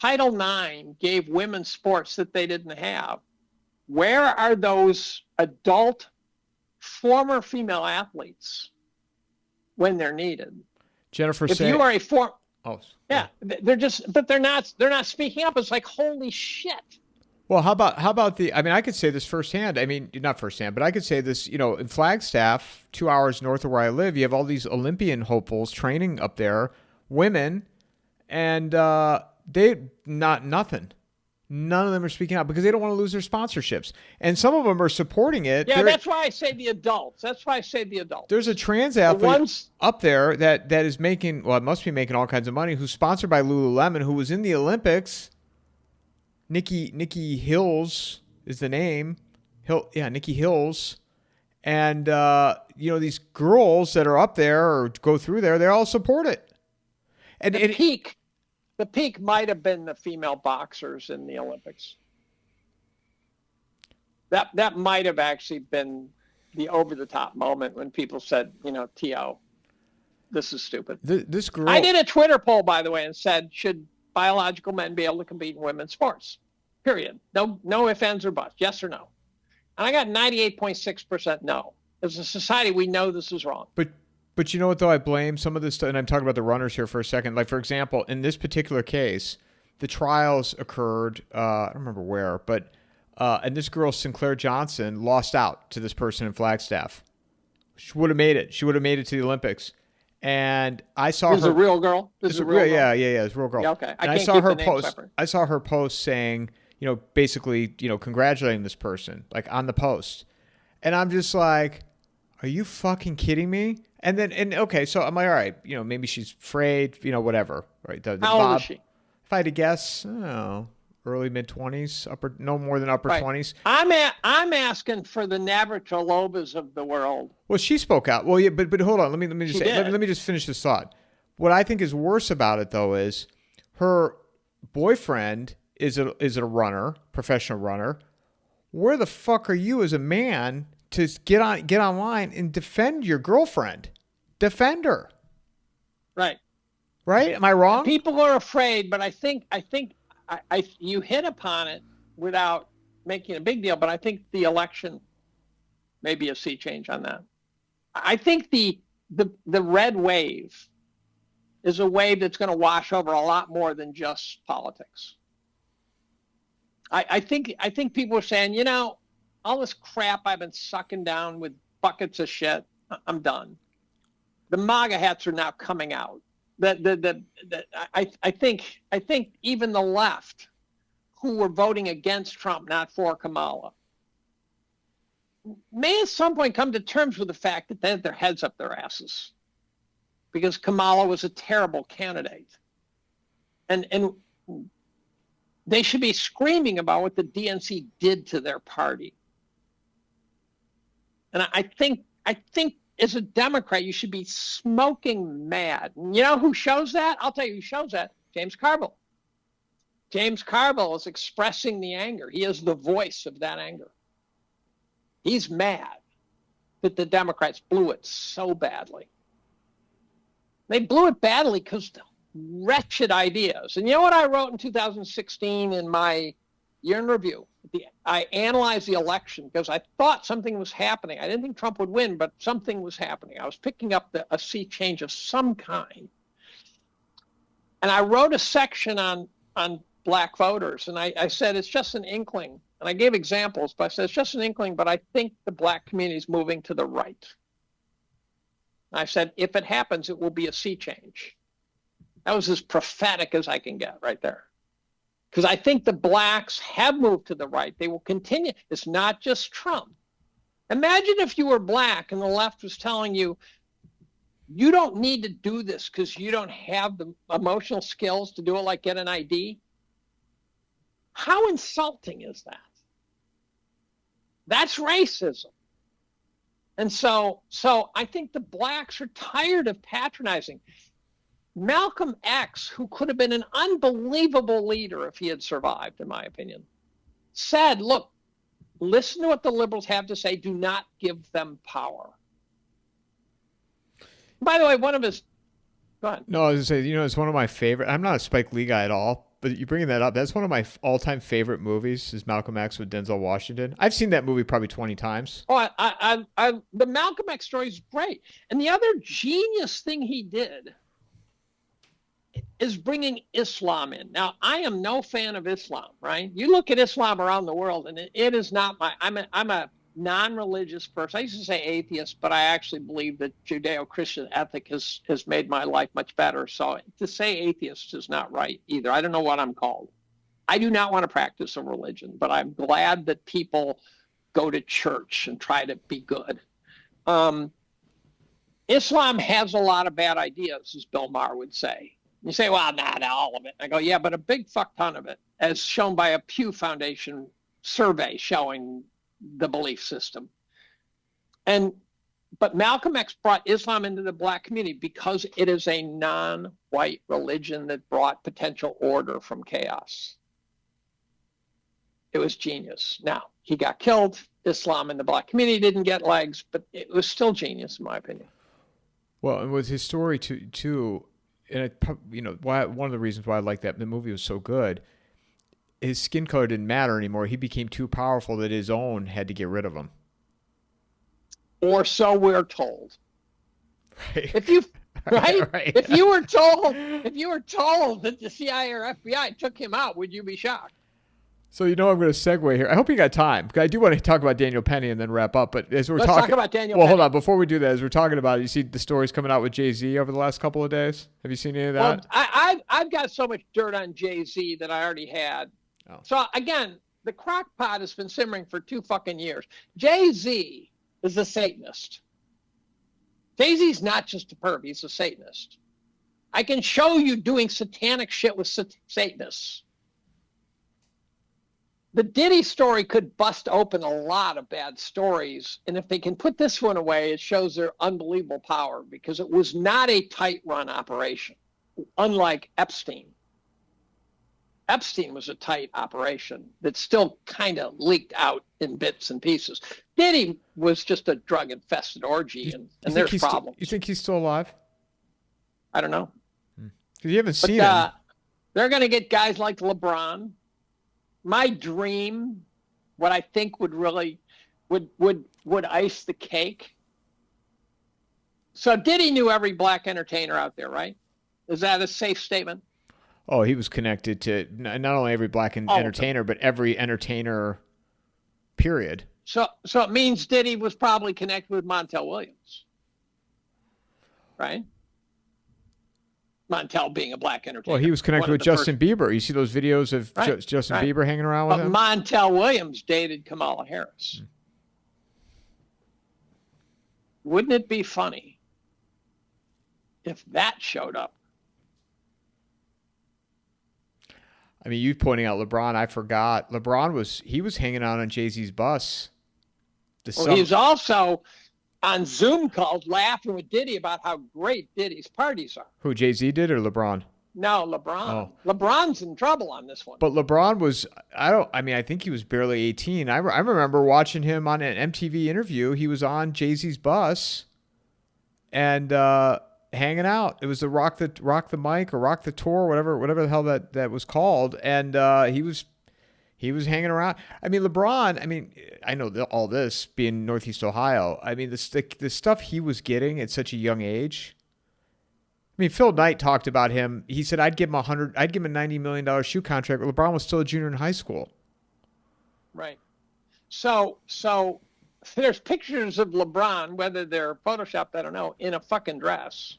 Title IX gave women sports that they didn't have. Where are those adult former female athletes when they're needed? Jennifer if Say, you are a oh yeah, they're not speaking up. It's like, holy shit. Well, how about I mean, I could say this firsthand. I mean, not firsthand, but I could say this, in Flagstaff, 2 hours north of where I live, you have all these Olympian hopefuls training up there, women, and nothing. None of them are speaking out because they don't want to lose their sponsorships. And some of them are supporting it. Yeah, that's why I say the adults. There's a trans athlete up there that is making, well, it must be making all kinds of money, who's sponsored by Lululemon, who was in the Olympics. Nikki Hills is the name. Nikki Hills. And, these girls that are up there or go through there, they all support it. And the peak might have been the female boxers in the Olympics. That might have actually been the over-the-top moment when people said, T.O., this is stupid. This girl... I did a Twitter poll, by the way, and said, should biological men be able to compete in women's sports? Period. No ifs, ands, or buts. Yes or no? And I got 98.6% no. As a society, we know this is wrong. But you know what, though? I blame some of this stuff, and I'm talking about the runners here for a second. Like, for example, in this particular case, the trials occurred, I don't remember where, but and this girl, Sinclair Johnson, lost out to this person in Flagstaff. She would have made it. She would have made it to the Olympics. And I saw her. This is a real girl? This is a real girl? Yeah, it's a real girl. Yeah, okay. I saw her post. I saw her post saying, basically, congratulating this person, like on the post. And I'm just like, are you fucking kidding me? And okay, so I'm like, all right, maybe she's afraid, whatever, right? How old is she? If I had to guess, early mid-20s, no more than upper 20s. I'm asking for the Navratilobas of the world. Well, she spoke out. Well, yeah, but hold on. Let me just say. Let me just finish this thought. What I think is worse about it, though, is her boyfriend is a runner, professional runner. Where the fuck are you as a man to get online and defend your girlfriend? Defend her. Right. Right? Am I wrong? People are afraid, but I think you hit upon it without making a big deal, but I think the election may be a sea change on that. I think the red wave is a wave that's going to wash over a lot more than just politics. I think people are saying, all this crap I've been sucking down with buckets of shit, I'm done. The MAGA hats are now coming out. I think even the left, who were voting against Trump, not for Kamala, may at some point come to terms with the fact that they had their heads up their asses because Kamala was a terrible candidate. And they should be screaming about what the DNC did to their party. And I think as a Democrat, you should be smoking mad. And you know who shows that? I'll tell you who shows that. James Carville. James Carville is expressing the anger. He is the voice of that anger. He's mad that the Democrats blew it so badly. They blew it badly because of wretched ideas. And you know what I wrote in 2016 in my year in review? I analyzed the election because I thought something was happening. I didn't think Trump would win, but something was happening. I was picking up a sea change of some kind. And I wrote a section on black voters, and I said it's just an inkling. And I gave examples, but I said it's just an inkling, but I think the black community is moving to the right. And I said, if it happens, it will be a sea change. That was as prophetic as I can get right there. Because I think the blacks have moved to the right. They will continue. It's not just Trump. Imagine if you were black and the left was telling you, you don't need to do this because you don't have the emotional skills to do it, like get an ID. How insulting is that? That's racism. And so I think the blacks are tired of patronizing. Malcolm X, who could have been an unbelievable leader if he had survived, in my opinion, said, look, listen to what the liberals have to say. Do not give them power. By the way, one of his, go ahead. No, I was going to say, it's one of my favorite. I'm not a Spike Lee guy at all, but you bringing that up, that's one of my all-time favorite movies is Malcolm X with Denzel Washington. I've seen that movie probably 20 times. Oh, the Malcolm X story is great. And the other genius thing he did is bringing Islam in. Now, I am no fan of Islam, right? You look at Islam around the world, and it is not I'm a non-religious person. I used to say atheist, but I actually believe that Judeo-Christian ethic has made my life much better. So to say atheist is not right either. I don't know what I'm called. I do not want to practice a religion, but I'm glad that people go to church and try to be good. Islam has a lot of bad ideas, as Bill Maher would say. You say, well, not all of it. I go, yeah, but a big fuck ton of it, as shown by a Pew Foundation survey showing the belief system. But Malcolm X brought Islam into the black community because it is a non-white religion that brought potential order from chaos. It was genius. Now, he got killed. Islam in the black community didn't get legs, but it was still genius, in my opinion. Well, and with his story too, and one of the reasons why I like that the movie was so good, his skin color didn't matter anymore. He became too powerful that his own had to get rid of him. Or so we're told. Right. If you right? Right. If you were told that the CIA or FBI took him out, would you be shocked? So I'm going to segue here. I hope you got time, because I do want to talk about Daniel Penny and then wrap up. But as Let's talk about Daniel Penny. Hold on. Before we do that, as we're talking about it, you see the stories coming out with Jay-Z over the last couple of days? Have you seen any of that? Well, I've got so much dirt on Jay-Z that I already had. Oh. So, again, the crock pot has been simmering for 2 fucking years. Jay-Z is a Satanist. Jay-Z's not just a perv. He's a Satanist. I can show you doing satanic shit with Satanists. The Diddy story could bust open a lot of bad stories. And if they can put this one away, it shows their unbelievable power, because it was not a tight run operation, unlike Epstein. Epstein was a tight operation that still kind of leaked out in bits and pieces. Diddy was just a drug-infested orgy, and there's problems. You think he's still alive? I don't know. Because you haven't seen him. They're going to get guys like LeBron. My dream, what I think would really would ice the cake. So Diddy knew every black entertainer out there, right? Is that a safe statement? Oh, he was connected to not only every black entertainer, but every entertainer, period. So it means Diddy was probably connected with Montel Williams, right? Montel being a black entertainer. Well, he was connected with Justin Bieber. You see those videos of Justin Bieber hanging around with him? Montel Williams dated Kamala Harris. Wouldn't it be funny if that showed up? I mean, you pointing out LeBron, I forgot. LeBron was hanging out on Jay-Z's bus. Well, he's also on Zoom calls laughing with Diddy about how great Diddy's parties are. Who, Jay-Z did or LeBron? No, LeBron. Oh. LeBron's in trouble on this one. But LeBron was, I think he was barely 18. I remember watching him on an MTV interview. He was on Jay-Z's bus and hanging out. It was the Rock the Mic or Rock the Tour, whatever the hell that was called. And he was hanging around. I mean, LeBron, I know all this being Northeast Ohio. I mean, the stuff he was getting at such a young age. I mean, Phil Knight talked about him. He said, I'd give him a $90 million shoe contract. LeBron was still a junior in high school. Right. So there's pictures of LeBron, whether they're photoshopped, I don't know, in a fucking dress.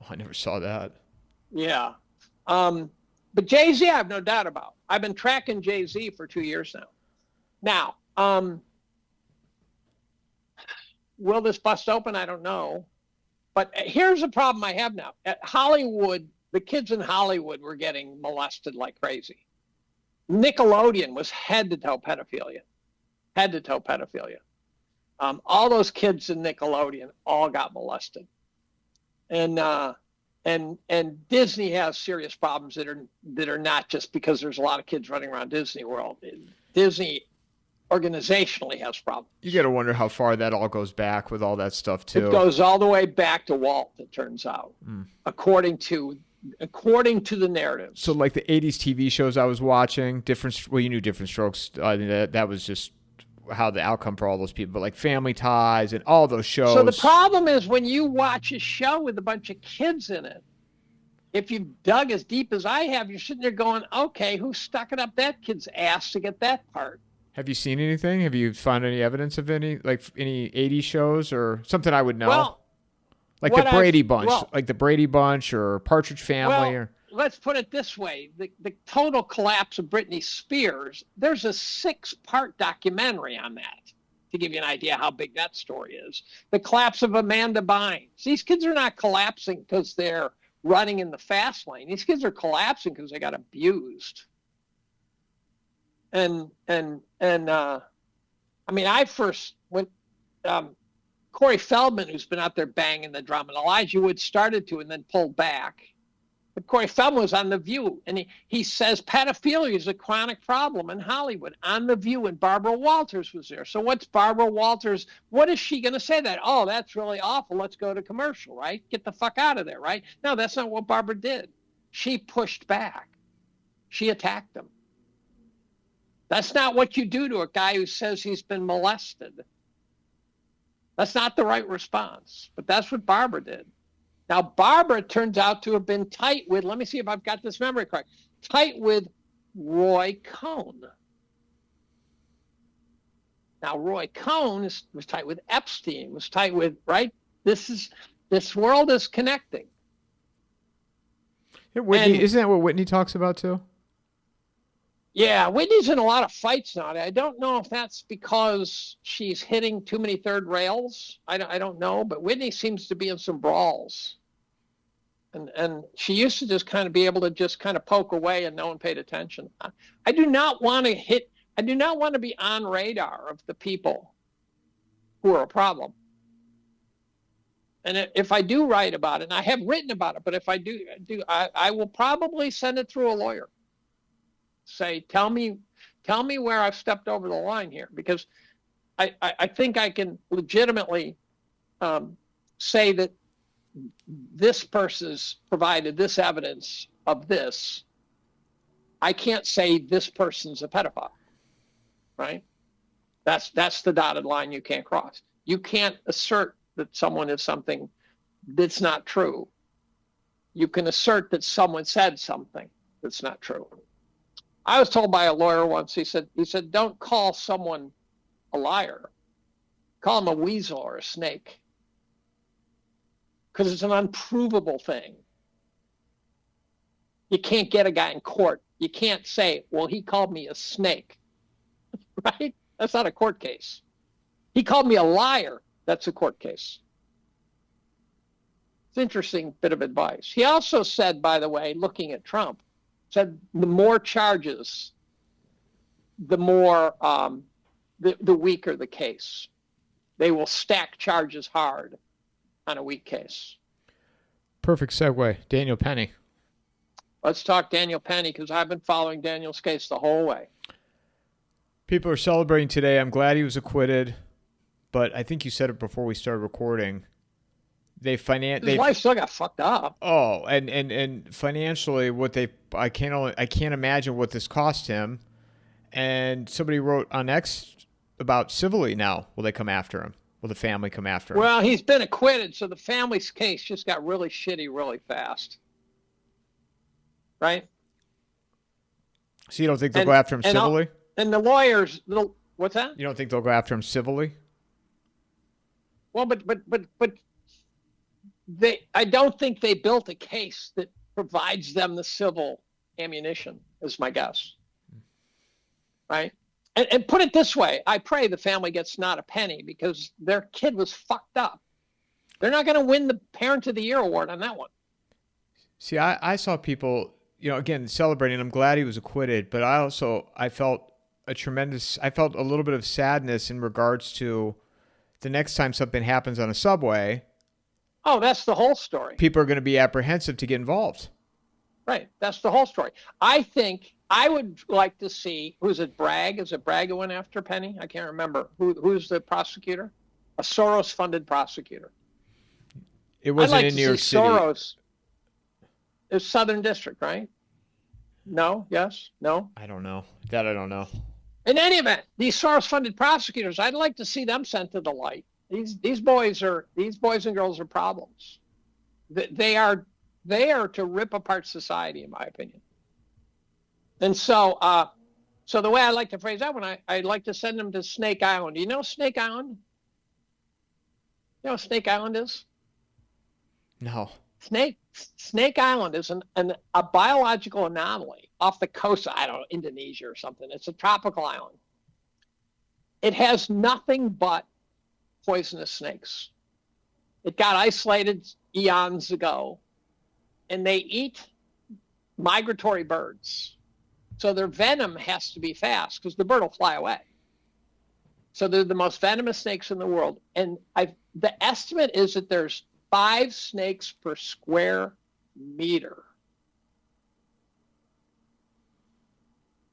Oh, I never saw that. Yeah. But Jay-Z, I have no doubt about. I've been tracking Jay-Z for 2 years now. Now, will this bust open? I don't know. But here's a problem I have now. At Hollywood, the kids in Hollywood were getting molested like crazy. Nickelodeon was head-to-toe pedophilia. Head-to-toe pedophilia. All those kids in Nickelodeon all got molested. And and Disney has serious problems that are not just because there's a lot of kids running around Disney World. Disney organizationally has problems. You got to wonder how far that all goes back with all that stuff too. It goes all the way back to Walt, it turns out, according to the narrative. So like the 80s TV shows I was watching, you knew Different Strokes. That was just how the outcome for all those people, but like Family Ties and all those shows. So the problem is when you watch a show with a bunch of kids in it, if you've dug as deep as I have, you're sitting there going, okay, who stuck it up that kid's ass to get that part? Have you seen anything? Have you found any evidence of any 80s shows or something I would know? Well, like the Brady Bunch, or Partridge Family. Well, let's put it this way. The total collapse of Britney Spears, there's a 6-part documentary on that to give you an idea how big that story is. The collapse of Amanda Bynes. These kids are not collapsing because they're running in the fast lane. These kids are collapsing because they got abused. I mean, I first went, Corey Feldman, who's been out there banging the drum, and Elijah Wood started to and then pulled back. But Corey Feldman was on The View, and he says pedophilia is a chronic problem in Hollywood on The View, and Barbara Walters was there. So what's Barbara Walters, what is she going to say that? Oh, that's really awful. Let's go to commercial, right? Get the fuck out of there, right? No, that's not what Barbara did. She pushed back. She attacked him. That's not what you do to a guy who says he's been molested. That's not the right response, but that's what Barbara did. Now, Barbara turns out to have been tight with, let me see if I've got this memory correct, tight with Roy Cohn. Now, Roy Cohn was tight with Epstein, was tight with, right? This world is connecting. Isn't that what Whitney talks about too? Yeah, Whitney's in a lot of fights now. I don't know if that's because she's hitting too many third rails. I don't know, but Whitney seems to be in some brawls. And she used to just kind of be able to just kind of poke away and no one paid attention. I do not want to be on radar of the people who are a problem. And if I do write about it, and I have written about it, but if I do, I will probably send it through a lawyer. Say, tell me where I've stepped over the line here, because I think I can legitimately say that this person's provided this evidence of this. I can't say this person's a pedophile, right? That's the dotted line you can't cross. You can't assert that someone is something that's not true. You can assert that someone said something that's not true. I was told by a lawyer once, he said, don't call someone a liar. Call him a weasel or a snake. Because it's an unprovable thing. You can't get a guy in court. You can't say, well, he called me a snake. Right? That's not a court case. He called me a liar. That's a court case. It's an interesting bit of advice. He also said, by the way, looking at Trump, said the more charges, the more the weaker the case. They will stack charges hard on a weak case. Perfect segue. Daniel Penny. Let's talk Daniel Penny, because I've been following Daniel's case the whole way. People are celebrating today. I'm glad he was acquitted, but I think you said it before we started recording. His life still got fucked up. Oh, and financially, I can't imagine what this cost him. And somebody wrote on X about civilly now. Will they come after him? Will the family come after him? Well, he's been acquitted, so the family's case just got really shitty really fast. Right? So you don't think they'll go after him civilly? And the lawyers, what's that? You don't think they'll go after him civilly? Well, but I don't think they built a case that provides them the civil ammunition, is my guess. Right? And put it this way, I pray the family gets not a penny, because their kid was fucked up. They're not going to win the Parent of the Year award on that one. See, I saw people, again, celebrating. I'm glad he was acquitted, but I felt a little bit of sadness in regards to the next time something happens on a subway, Oh, that's the whole story. People are going to be apprehensive to get involved. Right. That's the whole story. I think I would like to see, who's it, Bragg? Is it Bragg who went after Penny? I can't remember. Who's the prosecutor? A Soros-funded prosecutor. It wasn't I'd like in to New York see City. Soros. It's Southern District, right? No? Yes? No? I don't know. That I don't know. In any event, these Soros-funded prosecutors, I'd like to see them sent to the light. These boys and girls are problems. They are to rip apart society, in my opinion. And so the way I like to phrase that one, I'd like to send them to Snake Island. Do you know Snake Island? You know what Snake Island is? No. Snake Island is a biological anomaly off the coast of, I don't know, Indonesia or something. It's a tropical island. It has nothing but poisonous snakes. It got isolated eons ago, and they eat migratory birds. So their venom has to be fast because the bird will fly away. So they're the most venomous snakes in the world. And the estimate is that there's 5 snakes per square meter.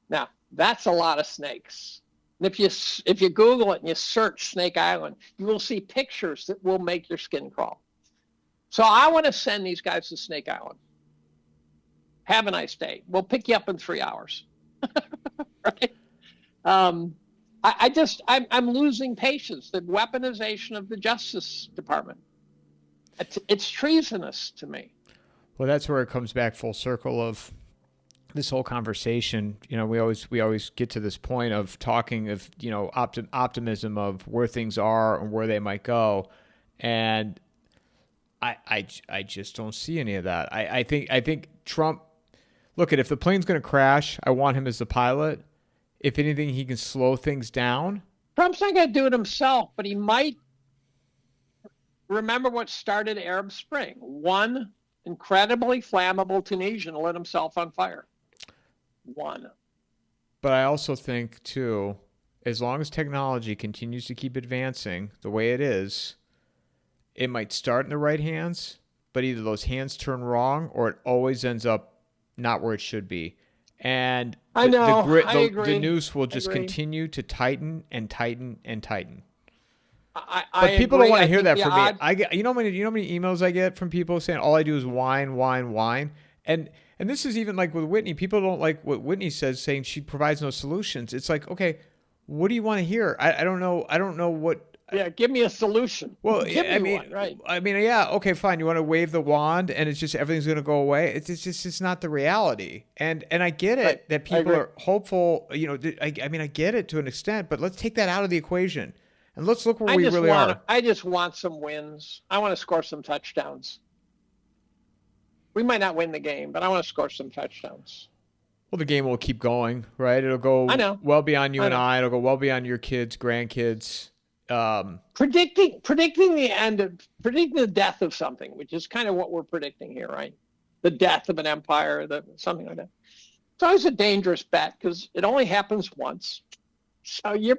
Now, that's a lot of snakes. And if you Google it and you search Snake Island, you will see pictures that will make your skin crawl. So I want to send these guys to Snake Island. Have a nice day. We'll pick you up in 3 hours. Right? I'm losing patience. The weaponization of the Justice Department. It's treasonous to me. Well, that's where it comes back full circle of this whole conversation. You know, we always get to this point of talking of, you know, optimism of where things are and where they might go, and I just don't see any of that. I think Trump. Look, if the plane's going to crash, I want him as the pilot. If anything, he can slow things down. Trump's not going to do it himself, but he might. Remember what started Arab Spring? One incredibly flammable Tunisian lit himself on fire. One. But I also think, too, as long as technology continues to keep advancing the way it is, it might start in the right hands, but either those hands turn wrong or it always ends up not where it should be. And I know. I the agree. noose will just continue to tighten and tighten and tighten. But people don't want to hear that from me. I get, you know how many emails I get from people saying all I do is whine, whine, whine. And this is even like with Whitney. People don't like what Whitney says, saying she provides no solutions. It's like, okay, what do you want to hear? I don't know. I don't know what. Yeah, give me a solution. Well, give me one, right? I mean, yeah, okay, fine. You want to wave the wand and it's just everything's going to go away. It's not the reality. And I get it Right. that people are hopeful. You know, I get it to an extent, but let's take that out of the equation and let's look where we really are. I just want some wins. I want to score some touchdowns. We might not win the game, but I want to score some touchdowns. Well, the game will keep going, right? It'll go well beyond you and I. It'll go well beyond your kids, grandkids. Predicting the death of something, which is kind of what we're predicting here, right? The death of an empire, something like that. It's always a dangerous bet because it only happens once. So you're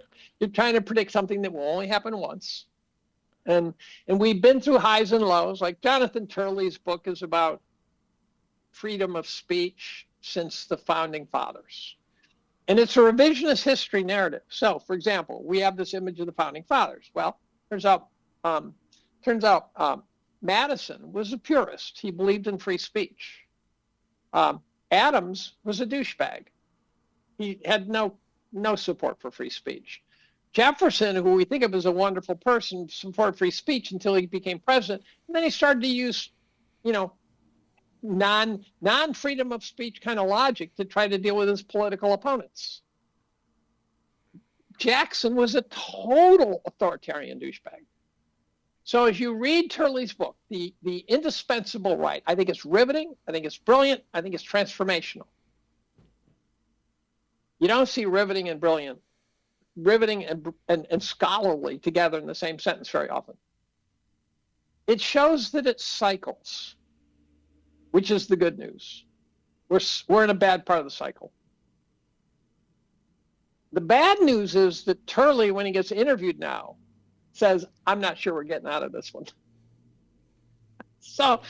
trying to predict something that will only happen once. And we've been through highs and lows. Like Jonathan Turley's book is about freedom of speech since the founding fathers. And it's a revisionist history narrative. So, for example, we have this image of the founding fathers. Well, turns out Madison was a purist. He believed in free speech. Adams was a douchebag. He had no support for free speech. Jefferson, who we think of as a wonderful person, supported free speech until he became president. And then he started to use, non-freedom of speech kind of logic to try to deal with his political opponents. Jackson was a total authoritarian douchebag. So as you read Turley's book, the indispensable right, I think it's riveting, I think it's brilliant, I think it's transformational. You don't see riveting and brilliant, riveting and scholarly together in the same sentence very often. It shows that it cycles, which is the good news. We're in a bad part of the cycle. The bad news is that Turley, when he gets interviewed now, says, I'm not sure we're getting out of this one. So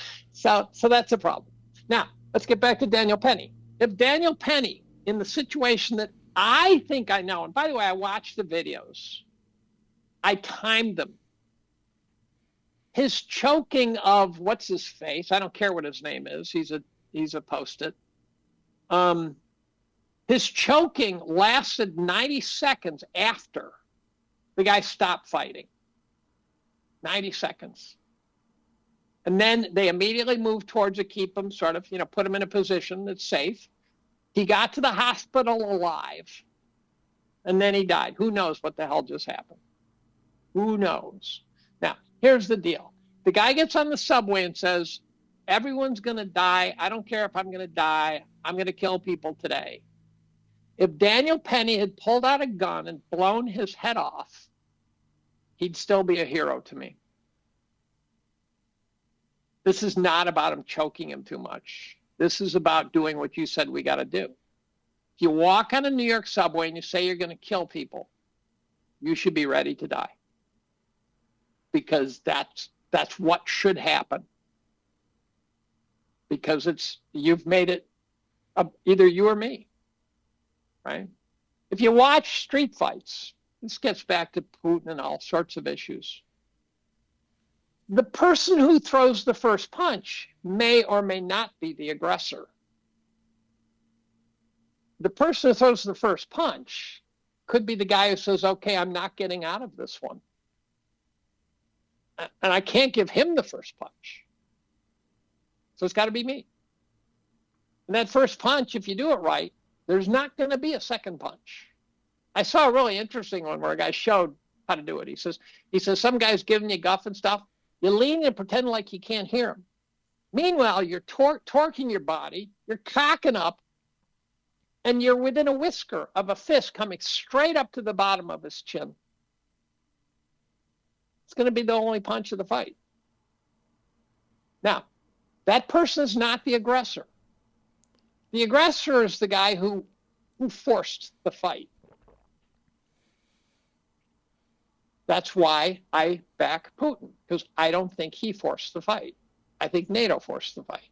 that's a problem. Now, let's get back to Daniel Penny. If Daniel Penny, in the situation that I think I know, and by the way, I watched the videos, I timed them. His choking of what's his face, I don't care what his name is, he's a post-it. His choking lasted 90 seconds after the guy stopped fighting. 90 seconds. And then they immediately moved towards to keep him sort of, put him in a position that's safe. He got to the hospital alive, and then he died. Who knows what the hell just happened? Who knows? Now, here's the deal. The guy gets on the subway and says, everyone's going to die. I don't care if I'm going to die. I'm going to kill people today. If Daniel Penny had pulled out a gun and blown his head off, he'd still be a hero to me. This is not about him choking him too much. This is about doing what you said we got to do. If you walk on a New York subway and you say you're going to kill people, you should be ready to die. Because that's what should happen. Because you've made it either you or me, right? If you watch street fights, this gets back to Putin and all sorts of issues. The person who throws the first punch may or may not be the aggressor. The person who throws the first punch could be the guy who says, okay, I'm not getting out of this one. And I can't give him the first punch. So it's got to be me. And that first punch, if you do it right, there's not going to be a second punch. I saw a really interesting one where a guy showed how to do it. He says some guy's giving you guff and stuff. You lean and pretend like you can't hear him. Meanwhile, you're torquing your body, you're cocking up, and you're within a whisker of a fist coming straight up to the bottom of his chin. It's going to be the only punch of the fight. Now, that person is not the aggressor. The aggressor is the guy who forced the fight. That's why I back Putin, because I don't think he forced the fight. I think NATO forced the fight.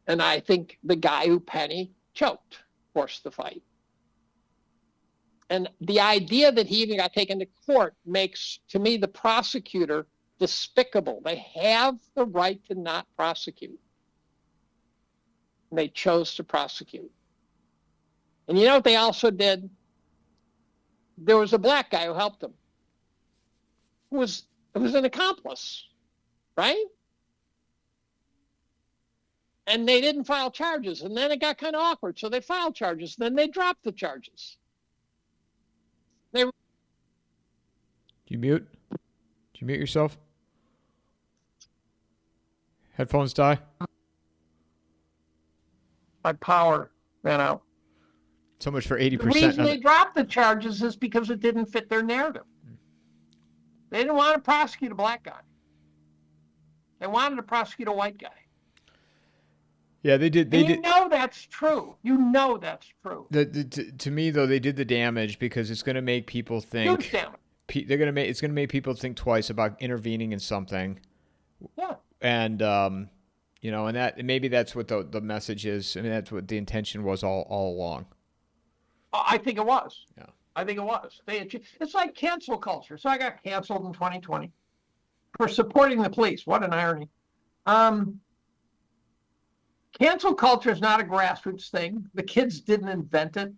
And I think the guy who Penny choked forced the fight. And the idea that he even got taken to court makes, to me, the prosecutor despicable. They have the right to not prosecute. And they chose to prosecute. And you know what they also did? There was a black guy who helped them. Who was an accomplice, right? And they didn't file charges. And then it got kind of awkward. So they filed charges. Then they dropped the charges. Did you mute? Did you mute yourself? Headphones die? My power ran out. So much for 80%. The reason they dropped the charges is because it didn't fit their narrative. They didn't want to prosecute a black guy. They wanted to prosecute a white guy. Yeah, they did. You know that's true. You know that's true. To me, though, they did the damage because it's going to make people think. Huge damage. It's going to make people think twice about intervening in something. Yeah. And and that maybe that's what the message is. I mean, that's what the intention was all along. I think it was. Yeah. I think it was. It's like cancel culture. So I got canceled in 2020 for supporting the police. What an irony. Cancel culture is not a grassroots thing. The kids didn't invent it.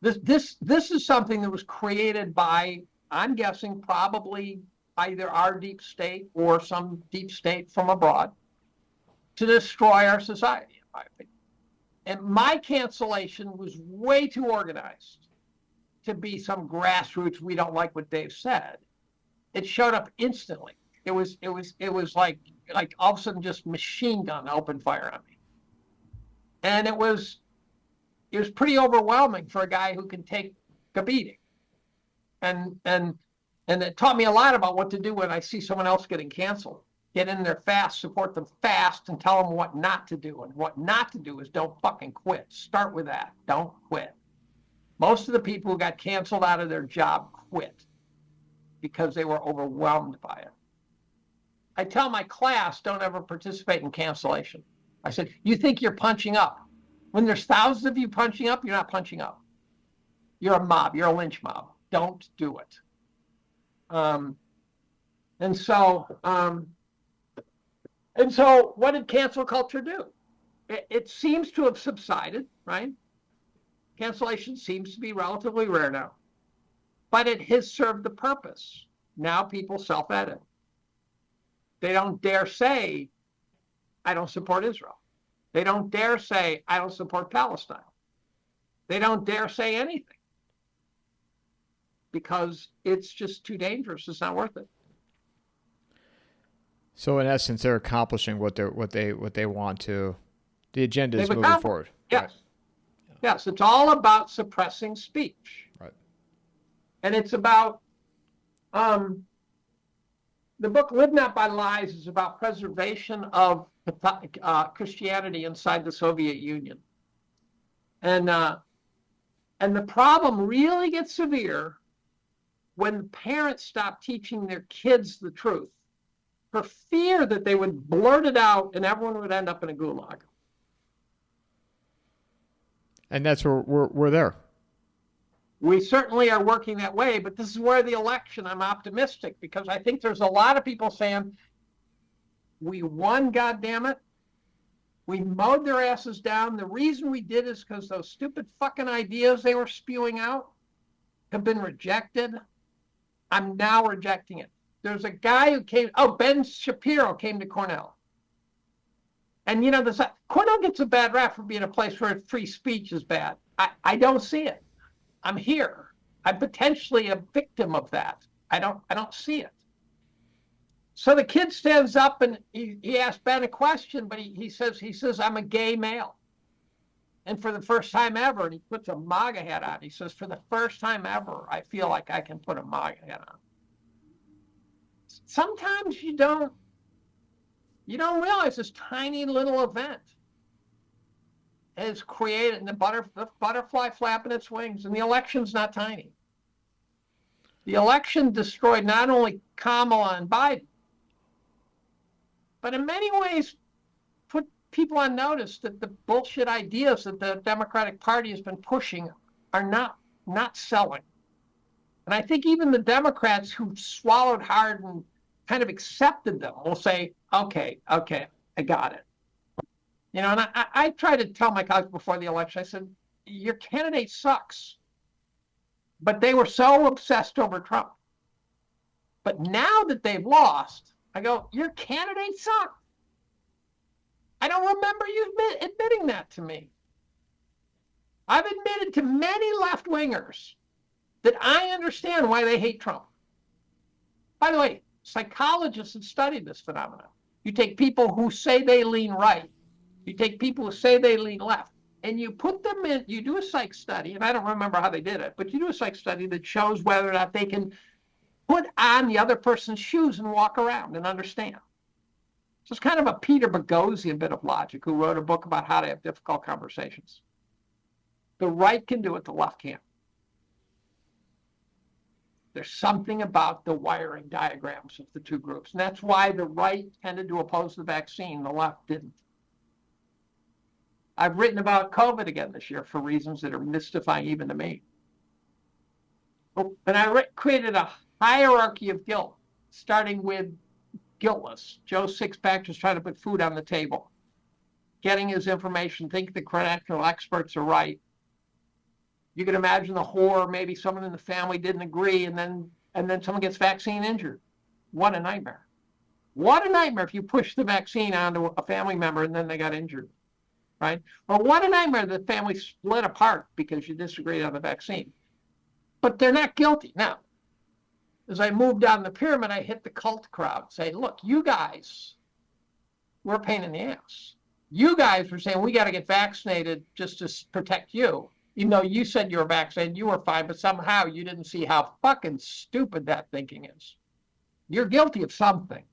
This is something that was created by, I'm guessing, probably either our deep state or some deep state from abroad to destroy our society, in my opinion. And my cancellation was way too organized to be some grassroots, we don't like what Dave said. It showed up instantly. It was like all of a sudden just machine gun open fire on me. And it was pretty overwhelming for a guy who can take a beating. And it taught me a lot about what to do when I see someone else getting canceled. Get in there fast, support them fast, and tell them what not to do. And what not to do is don't fucking quit. Start with that. Don't quit. Most of the people who got canceled out of their job quit because they were overwhelmed by it. I tell my class, don't ever participate in cancellation. I said, you think you're punching up. When there's thousands of you punching up, you're not punching up. You're a mob. You're a lynch mob. Don't do it. And so what did cancel culture do? It seems to have subsided, right? Cancellation seems to be relatively rare now, but it has served the purpose. Now people self-edit. They don't dare say, I don't support Israel. They don't dare say, I don't support Palestine. They don't dare say anything because it's just too dangerous. It's not worth it. So in essence, they're accomplishing what they want to. The agenda is moving forward. Yes. Right. Yes, it's all about suppressing speech. Right. And it's about, the book Live Not by Lies is about preservation of Christianity inside the Soviet Union. And the problem really gets severe when parents stop teaching their kids the truth for fear that they would blurt it out and everyone would end up in a gulag. And that's where we're there. We certainly are working that way, but this is where the election, I'm optimistic because I think there's a lot of people saying, we won, goddammit. We mowed their asses down. The reason we did is because those stupid fucking ideas they were spewing out have been rejected. I'm now rejecting it. There's a guy who came, Ben Shapiro came to Cornell. And, you know, Cornell gets a bad rap for being a place where free speech is bad. I don't see it. I'm here. I'm potentially a victim of that. I don't see it. So the kid stands up and he asks Ben a question, but he says, I'm a gay male. And for the first time ever, and he puts a MAGA hat on. He says, for the first time ever, I feel like I can put a MAGA hat on. Sometimes you don't realize this tiny little event has created the butterfly flapping its wings, and the election's not tiny. The election destroyed not only Kamala and Biden, but in many ways put people on notice that the bullshit ideas that the Democratic Party has been pushing are not selling. And I think even the Democrats who swallowed hard and kind of accepted them will say, okay, I got it. You know, and I tried to tell my colleagues before the election, I said, your candidate sucks. But they were so obsessed over Trump. But now that they've lost, I go, your candidate sucked. I don't remember you admitting that to me. I've admitted to many left-wingers that I understand why they hate Trump. By the way, psychologists have studied this phenomenon. You take people who say they lean right, you take people who say they lean left, and you put them in, you do a psych study, and I don't remember how they did it, but you do a psych study that shows whether or not they can put on the other person's shoes and walk around and understand. So it's kind of a Peter Boghossian bit of logic, who wrote a book about how to have difficult conversations. The right can do it, the left can't. There's something about the wiring diagrams of the two groups. And that's why the right tended to oppose the vaccine, the left didn't. I've written about COVID again this year for reasons that are mystifying even to me. And I created a hierarchy of guilt, starting with guiltless. Joe Sixpack just trying to put food on the table, getting his information, think the credential experts are right. You can imagine the horror, maybe someone in the family didn't agree, and then someone gets vaccine injured. What a nightmare. What a nightmare if you push the vaccine onto a family member and then they got injured, right? Or what a nightmare the family split apart because you disagreed on the vaccine. But they're not guilty. Now, as I moved down the pyramid, I hit the cult crowd, say, look, you guys, we're a pain in the ass. You guys were saying we got to get vaccinated just to protect you. Even though you said you were vaccinated, you were fine, but somehow you didn't see how fucking stupid that thinking is. You're guilty of something.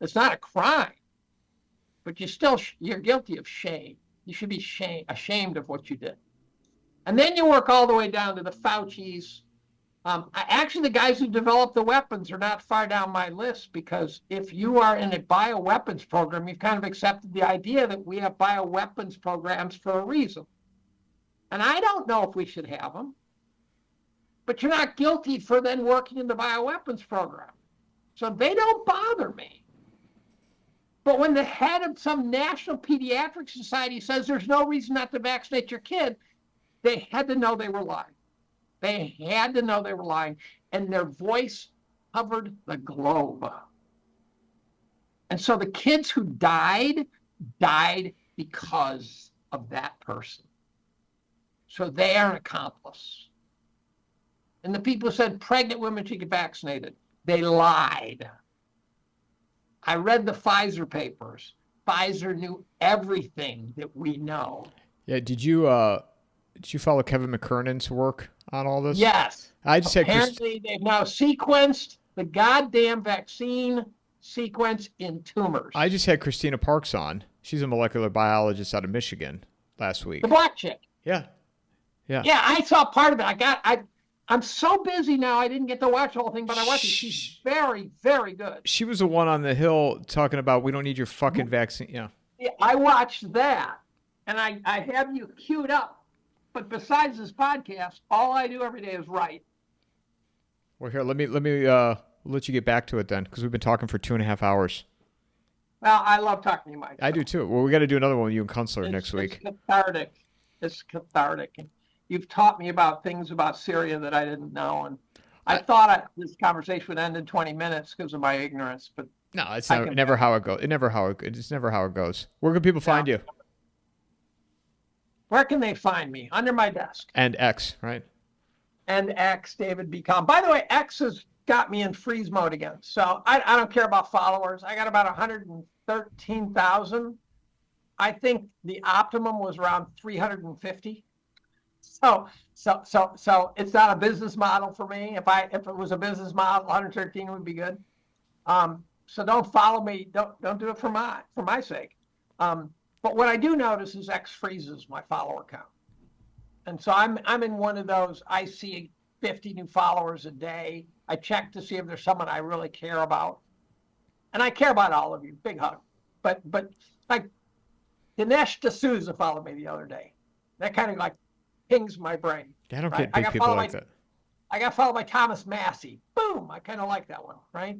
It's not a crime, but you're guilty of shame. You should be ashamed of what you did. And then you work all the way down to the Faucis, Actually, the guys who developed the weapons are not far down my list, because if you are in a bioweapons program, you've kind of accepted the idea that we have bioweapons programs for a reason. And I don't know if we should have them, but you're not guilty for then working in the bioweapons program. So they don't bother me. But when the head of some national pediatric society says there's no reason not to vaccinate your kid, they had to know they were lying. They had to know they were lying, and their voice covered the globe. And so the kids who died because of that person. So they are an accomplice. And the people who said pregnant women should get vaccinated, they lied. I read the Pfizer papers. Pfizer knew everything that we know. Yeah, did you follow Kevin McKernan's work on all this? Yes. I just Apparently, they've now sequenced the goddamn vaccine sequence in tumors. I just had Christina Parks on. She's a molecular biologist out of Michigan last week. The black chick. Yeah. Yeah, I saw part of it. I'm so busy now, I didn't get to watch the whole thing, but I watched it. She's very, very good. She was the one on the Hill talking about we don't need your fucking vaccine. Yeah. Yeah, I watched that, and I have you queued up. But besides this podcast, all I do every day is write. Well, here, let me let you get back to it then, because we've been talking for 2.5 hours. Well, I love talking to you, Mike. I do too. Well, we got to do another one with you and Kunstler next week. It's cathartic. It's cathartic. And you've taught me about things about Syria that I didn't know, and I thought this conversation would end in 20 minutes because of my ignorance, but no, it's never how it goes. It's never how it goes. Where can people find you? Where can they find me? Under my desk. And X, right? And X, David B. Collum. By the way, X has got me in freeze mode again. So I don't care about followers. I got about 113,000. I think the optimum was around 350. So it's not a business model for me. If it was a business model, 113 would be good. So don't follow me. Don't do it for my sake. But what I do notice is X freezes my follower count. And so I'm in one of those, I see 50 new followers a day. I check to see if there's someone I really care about. And I care about all of you. Big hug. But like Dinesh D'Souza followed me the other day. That kind of like pings my brain. I don't get big people like that. I got followed by Thomas Massey. Boom. I kind of like that one, right?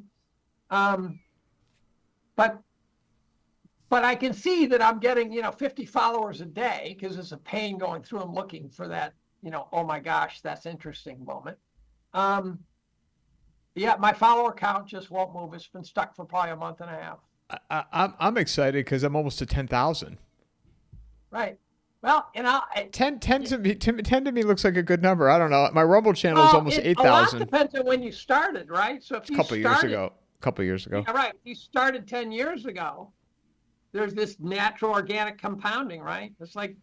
But I can see that I'm getting, 50 followers a day because it's a pain going through and looking for that, oh my gosh, that's interesting moment. Yeah, my follower count just won't move. It's been stuck for probably a month and a half. I'm excited because I'm almost to 10,000. Right. Well, 10 to me looks like a good number. I don't know. My Rumble channel is almost 8,000. A lot depends on when you started, right? So if you started a couple years ago. Yeah, right. If you started 10 years ago, there's this natural organic compounding, right? It's like,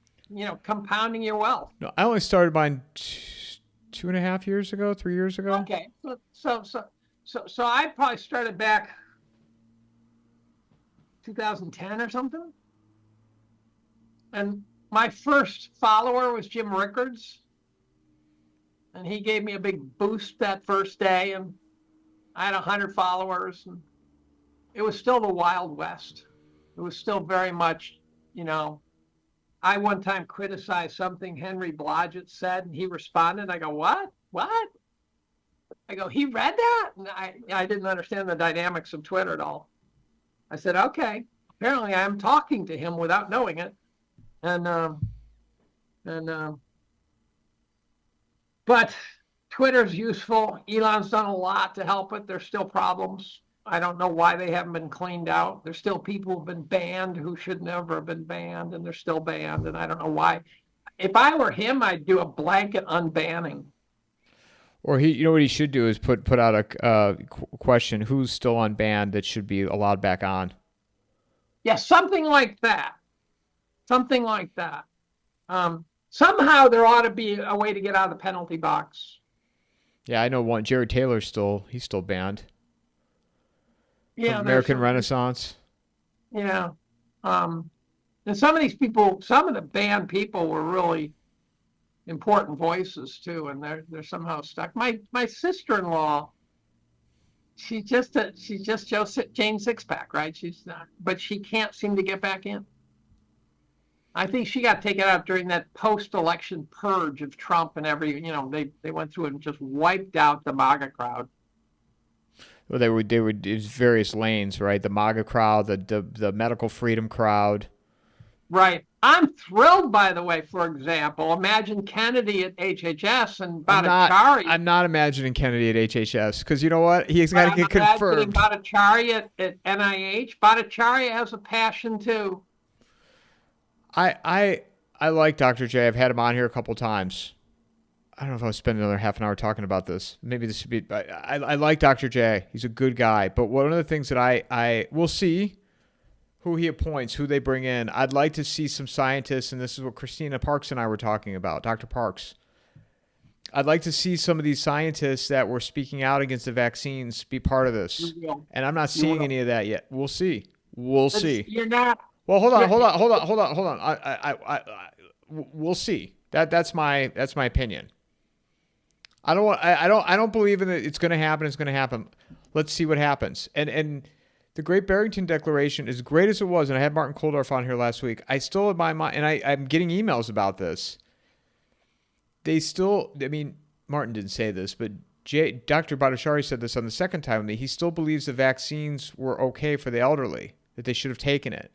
compounding your wealth. No, I only started mine 2.5 years ago, 3 years ago. Okay. So I probably started back 2010 or something. And my first follower was Jim Rickards. And he gave me a big boost that first day. And I had 100 followers. And it was still the Wild West. It was still very much, I one time criticized something Henry Blodgett said, and he responded. I go, what? I go, he read that? And I didn't understand the dynamics of Twitter at all. I said, okay, apparently I'm talking to him without knowing it. But Twitter's useful. Elon's done a lot to help it. There's still problems. I don't know why they haven't been cleaned out. There's still people who've been banned who should never have been banned, and they're still banned, and I don't know why. If I were him, I'd do a blanket unbanning. Or what he should do is put out a question: who's still unbanned that should be allowed back on? Yeah, something like that. Somehow there ought to be a way to get out of the penalty box. Yeah, I know one. Jared Taylor's he's still banned. Yeah, American Renaissance. Yeah. And some of these people, some of the banned people were really, important voices too, and they're somehow stuck. My sister-in-law, she's just Jane Sixpack, right? She's not, but she can't seem to get back in. I think she got taken out during that post-election purge of Trump and they went through and just wiped out the MAGA crowd. Well, they were various lanes, right? The MAGA crowd, the medical freedom crowd. Right. I'm thrilled, by the way, for example, imagine Kennedy at HHS and Bhattacharya. I'm not imagining Kennedy at HHS because you know what? He's got to get confirmed. Bhattacharya at NIH. Bhattacharya has a passion too. I like Dr. J. I've had him on here a couple times. I don't know if I'll spend another half an hour talking about this. Maybe this should be. I like Dr. J. He's a good guy. But one of the things that I will see who he appoints, who they bring in. I'd like to see some scientists, and this is what Christina Parks and I were talking about, Dr. Parks. I'd like to see some of these scientists that were speaking out against the vaccines be part of this. And I'm not seeing any of that yet. We'll see. We'll see. You're not. Well, hold on. We'll see. That's my opinion. I don't believe in it. It's going to happen. It's going to happen. Let's see what happens. And the Great Barrington Declaration, as great as it was, and I had Martin Koldorf on here last week, I still in my mind, and I'm getting emails about this. Martin didn't say this, but Dr. Bhattacharya said this on the second time with me. He still believes the vaccines were okay for the elderly, that they should have taken it.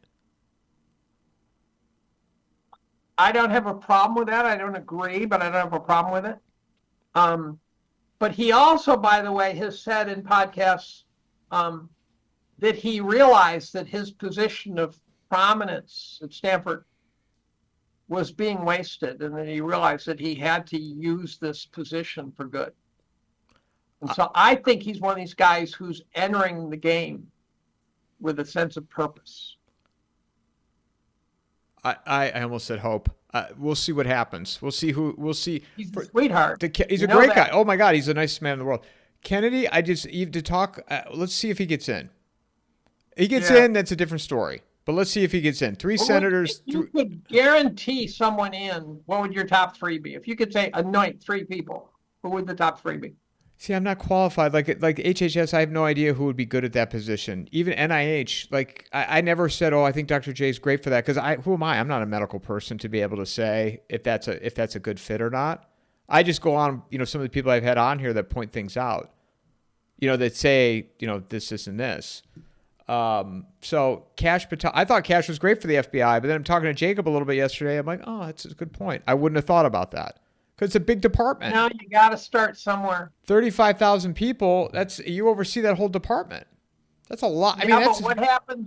I don't have a problem with that. I don't agree, but I don't have a problem with it. But he also, by the way, has said in podcasts that he realized that his position of prominence at Stanford was being wasted, and that he realized that he had to use this position for good. And so I think he's one of these guys who's entering the game with a sense of purpose. I almost said hope. We'll see what happens. We'll see. He's a sweetheart. He's a great guy. Oh my God, he's the nicest man in the world. Kennedy, let's see if he gets in. He gets in, that's a different story. But let's see if he gets in. Senators. If you could guarantee someone in, what would your top three be? If you could say anoint three people, who would the top three be? See, I'm not qualified. Like HHS, I have no idea who would be good at that position. Even NIH, I never said, I think Dr. J is great for that, because who am I? I'm not a medical person to be able to say if that's a good fit or not. I just go on, some of the people I've had on here that point things out, that say, this, and this. So Kash Patel, I thought Kash was great for the FBI, but then I'm talking to Jacob a little bit yesterday. I'm like, that's a good point. I wouldn't have thought about that. Because it's a big department. No, you got to start somewhere. 35,000 people. You oversee that whole department. That's a lot. But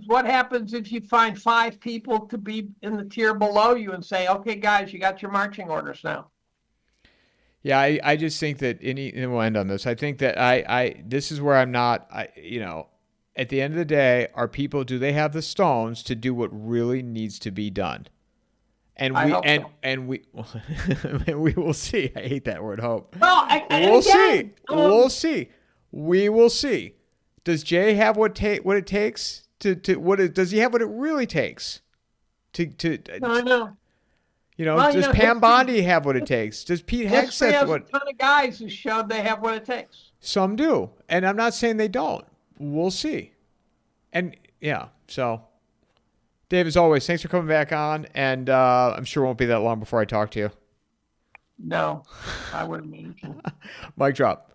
what happens if you find 5 people to be in the tier below you and say, okay, guys, you got your marching orders now? Yeah, I just think that and we'll end on this. I think that this is where I'm not. At the end of the day, do they have the stones to do what really needs to be done? And we will see. I hate that word, hope. Well, we'll see. We'll see. We will see. Does Jay have what it takes does he have what it really takes No. Does Pam Bondi have what it takes? Does Pete Hegseth have a ton of guys who showed they have what it takes. Some do, and I'm not saying they don't. We'll see. And so. Dave, as always, thanks for coming back on, and I'm sure it won't be that long before I talk to you. No, I wouldn't mean to. Mic drop.